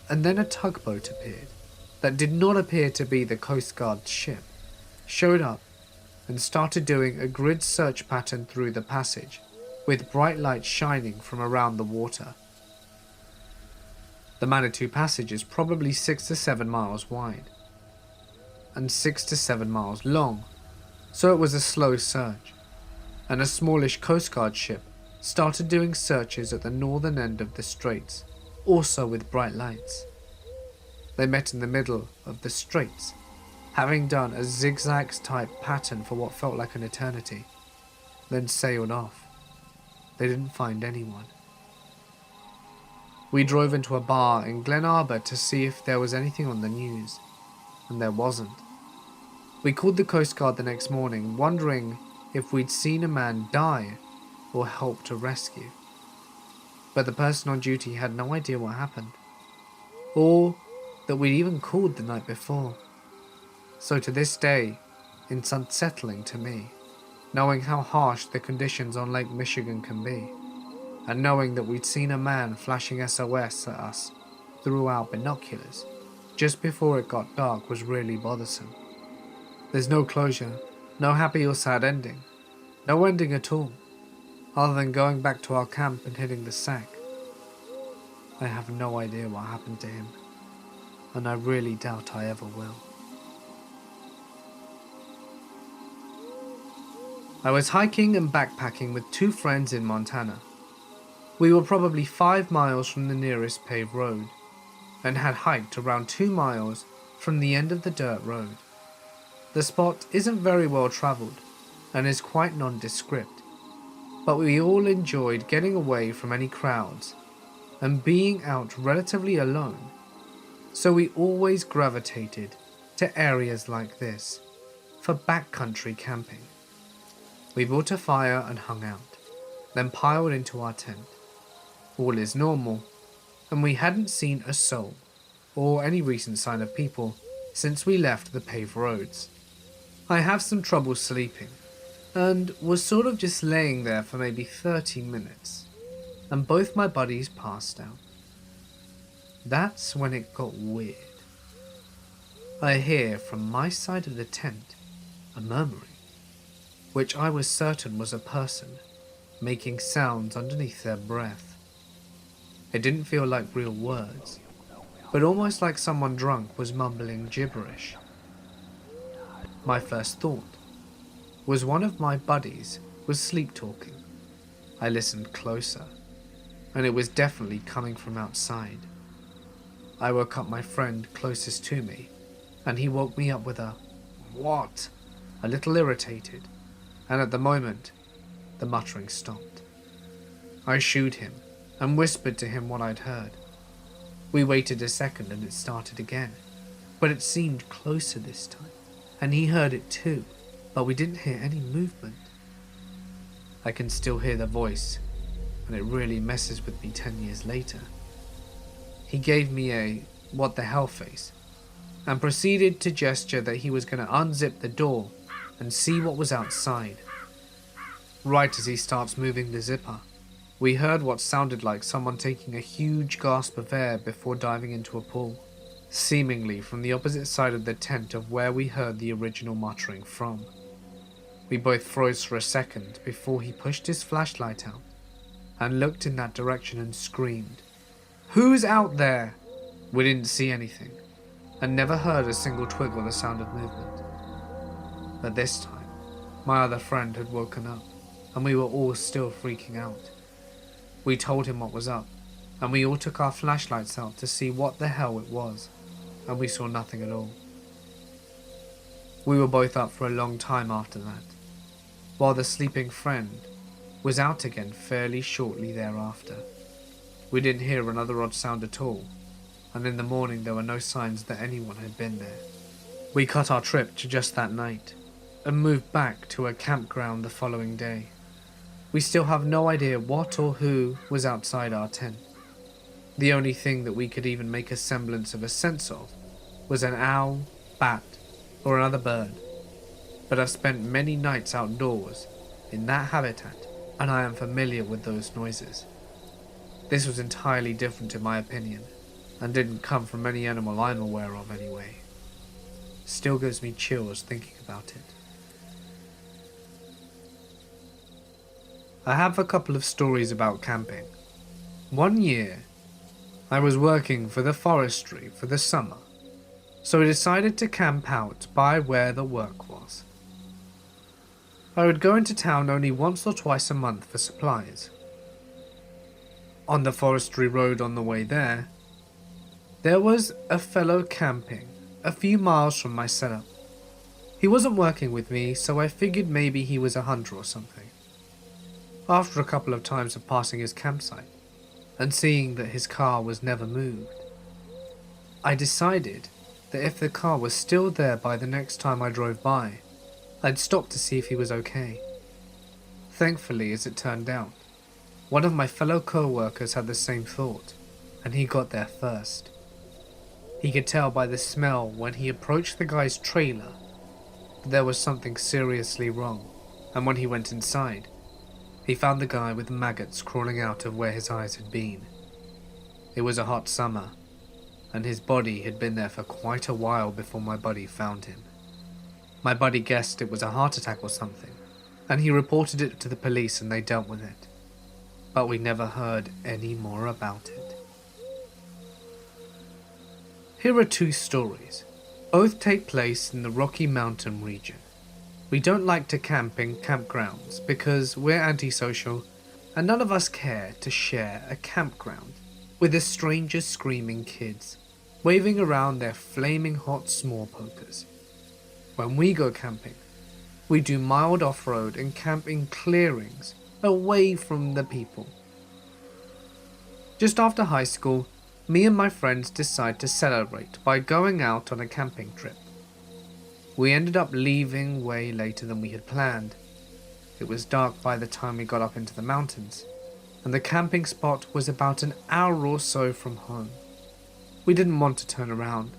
And then a tugboat appeared that did not appear to be the Coast Guard ship, showed up and started doing a grid search pattern through the passage, with bright lights shining from around the water. The Manitou Passage is probably 6 to 7 miles wide and 6 to 7 miles long, so it was a slow search, and a smallish Coast Guard ship started doing searches at the northern end of the straits, also with bright lights. They met in the middle of the straits, having done a zigzag type pattern for what felt like an eternity, then sailed off. They didn't find anyone. We drove into a bar in Glen Arbor to see if there was anything on the news, and there wasn't. We called the Coast Guard the next morning, wondering if we'd seen a man die or help to rescue. But the person on duty had no idea what happened, or that we'd even called the night before. So to this day, it's unsettling to me, knowing how harsh the conditions on Lake Michigan can be, and knowing that we'd seen a man flashing SOS at us through our binoculars just before it got dark was really bothersome. There's no closure, no happy or sad ending, no ending at all, other than going back to our camp and hitting the sack. I have no idea what happened to him, and I really doubt I ever will. I was hiking and backpacking with 2 friends in Montana. We were probably 5 miles from the nearest paved road, and had hiked around 2 miles from the end of the dirt road. The spot isn't very well travelled, and is quite nondescript, but we all enjoyed getting away from any crowds, and being out relatively alone, so we always gravitated to areas like this, for backcountry camping. We built a fire and hung out, then piled into our tent. All is normal, and we hadn't seen a soul, or any recent sign of people, since we left the paved roads. I have some trouble sleeping, and was sort of just laying there for maybe 30 minutes, and both my buddies passed out. That's when it got weird. I hear from my side of the tent a murmuring, which I was certain was a person making sounds underneath their breath. It didn't feel like real words, but almost like someone drunk was mumbling gibberish. My first thought was one of my buddies was sleep talking. I listened closer, and it was definitely coming from outside. I woke up my friend closest to me, and he woke me up with a "What?" a little irritated, and at the moment, the muttering stopped. I shooed him and whispered to him what I'd heard. We waited a second and it started again, but it seemed closer this time, and he heard it too, but we didn't hear any movement. I can still hear the voice, and it really messes with me 10 years later. He gave me a "what the hell" face, and proceeded to gesture that he was going to unzip the door and see what was outside. Right as he starts moving the zipper, we heard what sounded like someone taking a huge gasp of air before diving into a pool, seemingly from the opposite side of the tent of where we heard the original muttering from. We both froze for a second before he pushed his flashlight out and looked in that direction and screamed, "Who's out there?" We didn't see anything, and never heard a single twig or the sound of movement. But this time, my other friend had woken up, and we were all still freaking out. We told him what was up, and we all took our flashlights out to see what the hell it was, and we saw nothing at all. We were both up for a long time after that, while the sleeping friend was out again fairly shortly thereafter. We didn't hear another odd sound at all, and in the morning there were no signs that anyone had been there. We cut our trip to just that night, and moved back to a campground the following day. We still have no idea what or who was outside our tent. The only thing that we could even make a semblance of a sense of was an owl, bat, or another bird. But I've spent many nights outdoors in that habitat, and I am familiar with those noises. This was entirely different in my opinion, and didn't come from any animal I'm aware of anyway. Still gives me chills thinking about it. I have a couple of stories about camping. One year, I was working for the forestry for the summer, so I decided to camp out by where the work was. I would go into town only once or twice a month for supplies. On the forestry road on the way there was a fellow camping a few miles from my setup. He wasn't working with me, so I figured maybe he was a hunter or something. After a couple of times of passing his campsite, and seeing that his car was never moved, I decided that if the car was still there by the next time I drove by, I'd stop to see if he was okay. Thankfully, as it turned out, one of my fellow co-workers had the same thought, and he got there first. He could tell by the smell when he approached the guy's trailer that there was something seriously wrong, and when he went inside, he found the guy with maggots crawling out of where his eyes had been. It was a hot summer, and his body had been there for quite a while before my buddy found him. My buddy guessed it was a heart attack or something, and he reported it to the police and they dealt with it. But we never heard any more about it. Here are two stories. Both take place in the Rocky Mountain region. We don't like to camp in campgrounds because we're antisocial and none of us care to share a campground with the stranger screaming kids waving around their flaming hot small pokers. When we go camping, we do mild off-road and camp in clearings away from the people. Just after high school, me and my friends decide to celebrate by going out on a camping trip. We ended up leaving way later than we had planned. It was dark by the time we got up into the mountains, and the camping spot was about an hour or so from home. We didn't want to turn around,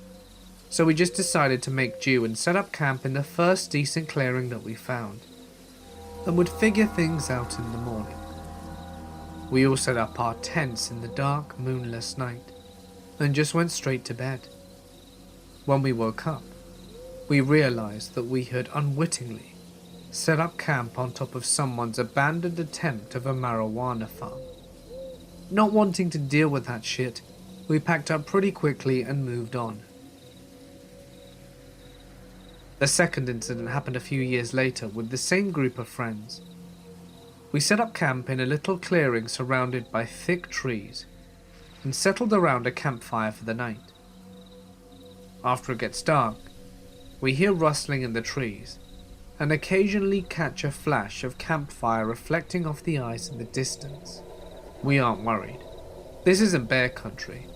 so we just decided to make do and set up camp in the first decent clearing that we found, and would figure things out in the morning. We all set up our tents in the dark, moonless night, and just went straight to bed. When we woke up, we realized that we had unwittingly set up camp on top of someone's abandoned attempt of a marijuana farm. Not wanting to deal with that shit, we packed up pretty quickly and moved on. The second incident happened a few years later with the same group of friends. We set up camp in a little clearing surrounded by thick trees and settled around a campfire for the night. After it gets dark, we hear rustling in the trees and occasionally catch a flash of campfire reflecting off the ice in the distance. We aren't worried. This isn't bear country,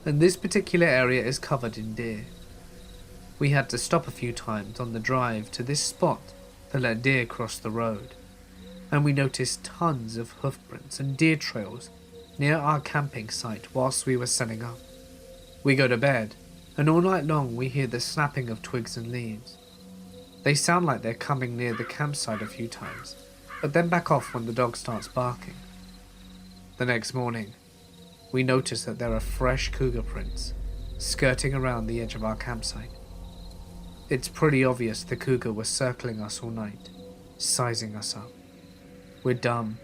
and this particular area is covered in deer. We had to stop a few times on the drive to this spot to let deer cross the road, and we noticed tons of hoofprints and deer trails near our camping site whilst we were setting up. We go to bed, and all night long we hear the snapping of twigs and leaves. They sound like they're coming near the campsite a few times, but then back off when the dog starts barking. The next morning, we notice that there are fresh cougar prints skirting around the edge of our campsite. It's pretty obvious the cougar was circling us all night, sizing us up. We're dumb,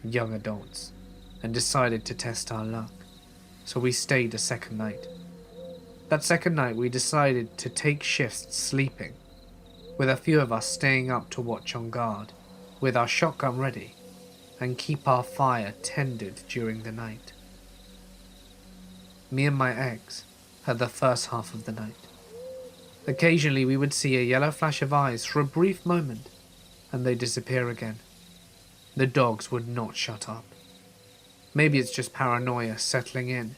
young adults, and decided to test our luck, so we stayed a second night. That second night we decided to take shifts sleeping, with a few of us staying up to watch on guard, with our shotgun ready, and keep our fire tended during the night. Me and my ex had the first half of the night. Occasionally we would see a yellow flash of eyes for a brief moment, and they'd disappear again. The dogs would not shut up. Maybe it's just paranoia settling in,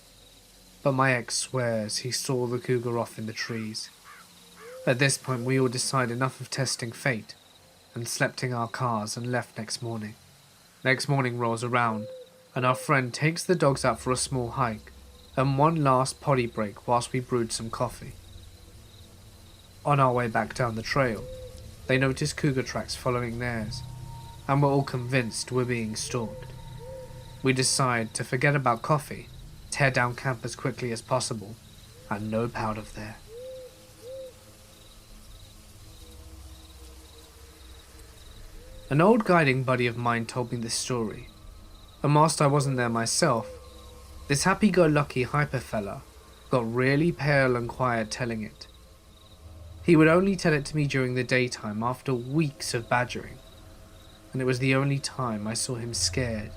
but my ex swears he saw the cougar off in the trees. At this point, we all decide enough of testing fate and slept in our cars and left next morning. Next morning rolls around, and our friend takes the dogs out for a small hike and one last potty break whilst we brewed some coffee. On our way back down the trail, they notice cougar tracks following theirs, and we're all convinced we're being stalked. We decide to forget about coffee, tear down camp as quickly as possible, and nope out of there. An old guiding buddy of mine told me this story, and whilst I wasn't there myself, this happy-go-lucky hyper fella got really pale and quiet telling it. He would only tell it to me during the daytime after weeks of badgering, and it was the only time I saw him scared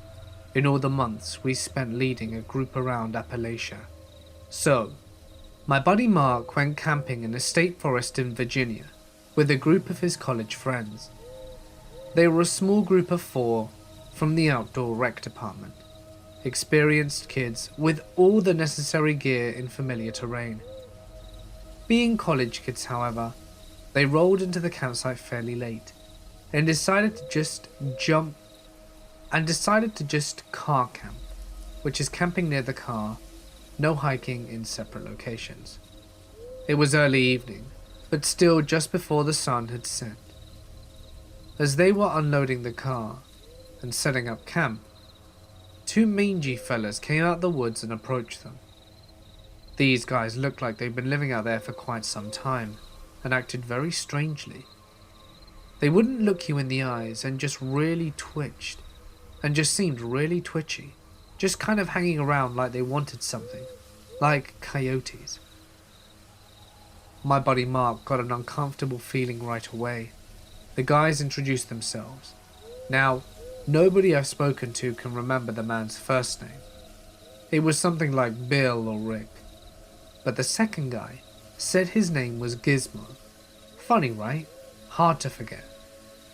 in all the months we spent leading a group around Appalachia. So, my buddy Mark went camping in a state forest in Virginia with a group of his college friends. They were a small group of 4 from the outdoor rec department, experienced kids with all the necessary gear in familiar terrain. Being college kids, however, they rolled into the campsite fairly late and decided to just car camp, which is camping near the car, no hiking in separate locations. It was early evening, but still just before the sun had set. As they were unloading the car and setting up camp, 2 mangy fellas came out the woods and approached them. These guys looked like they'd been living out there for quite some time and acted very strangely. They wouldn't look you in the eyes and just really twitched, and just seemed really twitchy, just kind of hanging around like they wanted something, like coyotes. My buddy Mark got an uncomfortable feeling right away. The guys introduced themselves. Now, nobody I've spoken to can remember the man's first name. It was something like Bill or Rick. But the second guy said his name was Gizmo. Funny, right? Hard to forget.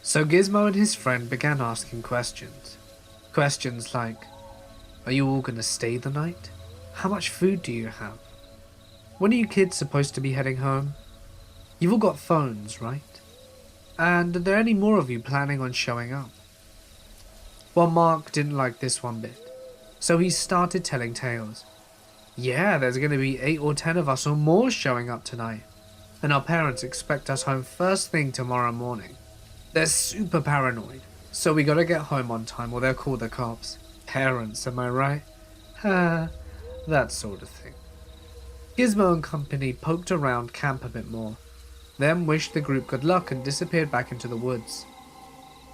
So Gizmo and his friend began asking questions. Questions like, are you all gonna stay the night? How much food do you have? When are you kids supposed to be heading home? You've all got phones, right? And are there any more of you planning on showing up? Well, Mark didn't like this one bit, so he started telling tales. Yeah, there's going to be 8 or 10 of us or more showing up tonight, and our parents expect us home first thing tomorrow morning. They're super paranoid, so we gotta get home on time or they'll call the cops. Parents, am I right? That sort of thing. Gizmo and company poked around camp a bit more, then wished the group good luck and disappeared back into the woods.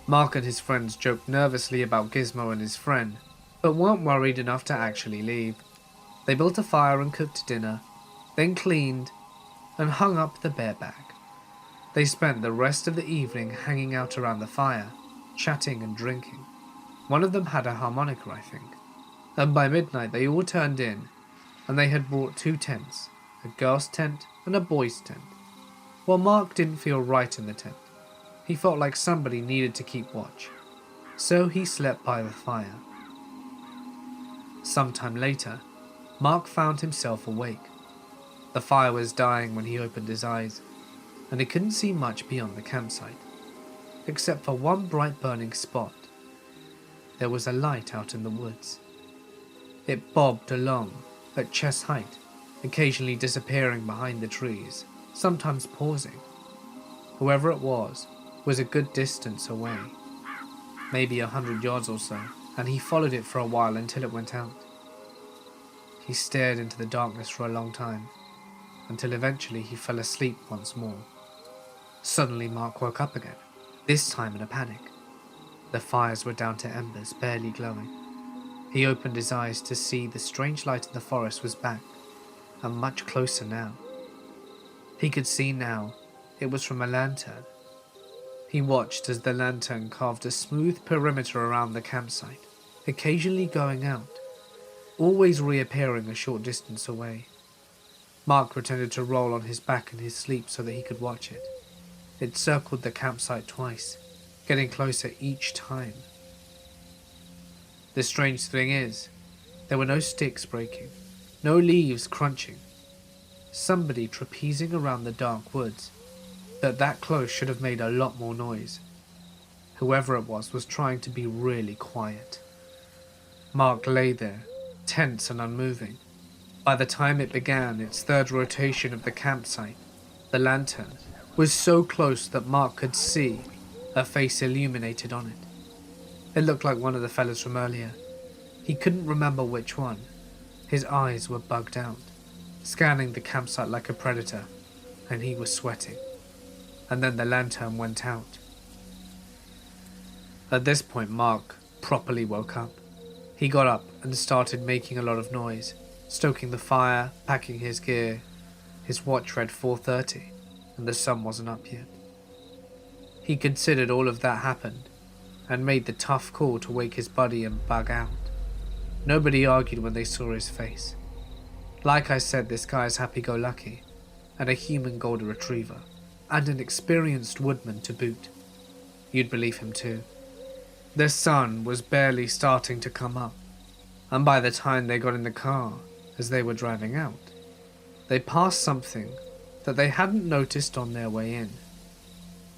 Mark and his friends joked nervously about Gizmo and his friend, but weren't worried enough to actually leave. They built a fire and cooked dinner, then cleaned and hung up the bear bag. They spent the rest of the evening hanging out around the fire, chatting and drinking. One of them had a harmonica, I think, and by midnight they all turned in, and they had brought 2 tents, a girl's tent and a boy's tent. Well, Mark didn't feel right in the tent. He felt like somebody needed to keep watch, so he slept by the fire. Sometime later, Mark found himself awake. The fire was dying when he opened his eyes, and he couldn't see much beyond the campsite, except for one bright burning spot. There was a light out in the woods. It bobbed along at chest height, occasionally disappearing behind the trees, sometimes pausing. Whoever it was a good distance away, maybe 100 yards or so, and he followed it for a while until it went out. He stared into the darkness for a long time, until eventually he fell asleep once more. Suddenly Mark woke up again, this time in a panic. The fires were down to embers, barely glowing. He opened his eyes to see the strange light in the forest was back, and much closer now. He could see now it was from a lantern. He watched as the lantern carved a smooth perimeter around the campsite, occasionally going out, always reappearing a short distance away. Mark pretended to roll on his back in his sleep so that he could watch it. It circled the campsite twice, getting closer each time. The strange thing is, There were no sticks breaking, no leaves crunching. Somebody trapezing around the dark woods that close should have made a lot more noise. Whoever it was trying to be really quiet. Mark lay there, tense and unmoving. By the time it began its third rotation of the campsite, the lantern was so close that Mark could see a face illuminated on it. It looked like one of the fellas from earlier. He couldn't remember which one. His eyes were bugged out, scanning the campsite like a predator, and he was sweating. And then the lantern went out. At this point, Mark properly woke up. He got up and started making a lot of noise, stoking the fire, packing his gear. His watch read 4:30, and the sun wasn't up yet. He considered all of that happened, and made the tough call to wake his buddy and bug out. Nobody argued when they saw his face. Like I said, this guy is happy-go-lucky, and a human golden retriever, and an experienced woodman to boot. You'd believe him too. The sun was barely starting to come up, and by the time they got in the car, as they were driving out, they passed something that they hadn't noticed on their way in.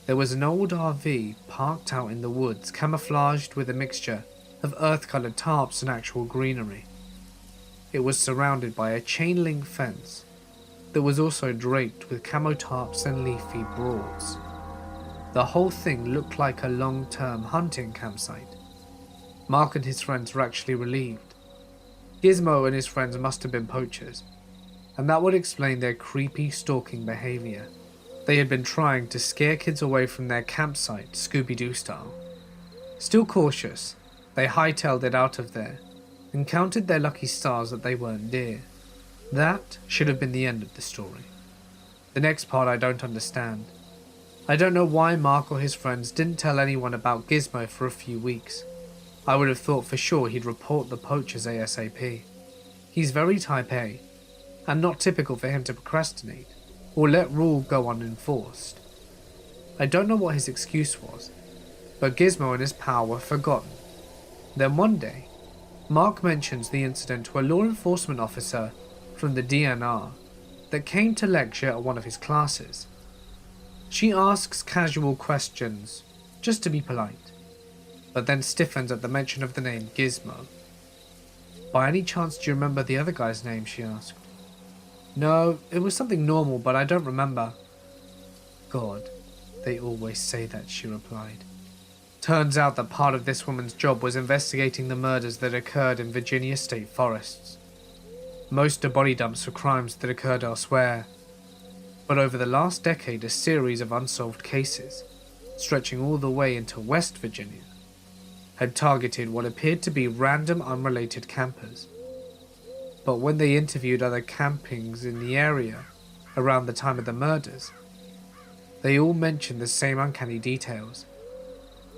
There was an old RV parked out in the woods, camouflaged with a mixture of earth-colored tarps and actual greenery. It was surrounded by a chain-link fence that was also draped with camo tarps and leafy broads. The whole thing looked like a long-term hunting campsite. Mark and his friends were actually relieved. Gizmo and his friends must have been poachers, and that would explain their creepy stalking behavior. They had been trying to scare kids away from their campsite, Scooby-Doo style. Still cautious, they hightailed it out of there and counted their lucky stars that they weren't deer. That should have been the end of the story. The next part I don't understand. I don't know why Mark or his friends didn't tell anyone about Gizmo for a few weeks. I would have thought for sure he'd report the poachers ASAP. He's very type A, and not typical for him to procrastinate or let rule go unenforced. I don't know what his excuse was, but Gizmo and his pal were forgotten. Then one day, Mark mentions the incident to a law enforcement officer from the DNR that came to lecture at one of his classes. She asks casual questions, just to be polite, but then stiffens at the mention of the name Gizmo. "By any chance do you remember the other guy's name?" she asked. "No, it was something normal, but I don't remember." "God, they always say that," she replied. Turns out that part of this woman's job was investigating the murders that occurred in Virginia state forests. Most are body dumps for crimes that occurred elsewhere, but over the last decade a series of unsolved cases, stretching all the way into West Virginia, had targeted what appeared to be random unrelated campers. But when they interviewed other campings in the area around the time of the murders, they all mentioned the same uncanny details.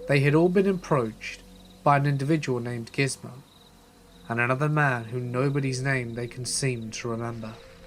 They had all been approached by an individual named Gizmo, and another man whose nobody's name they can seem to remember.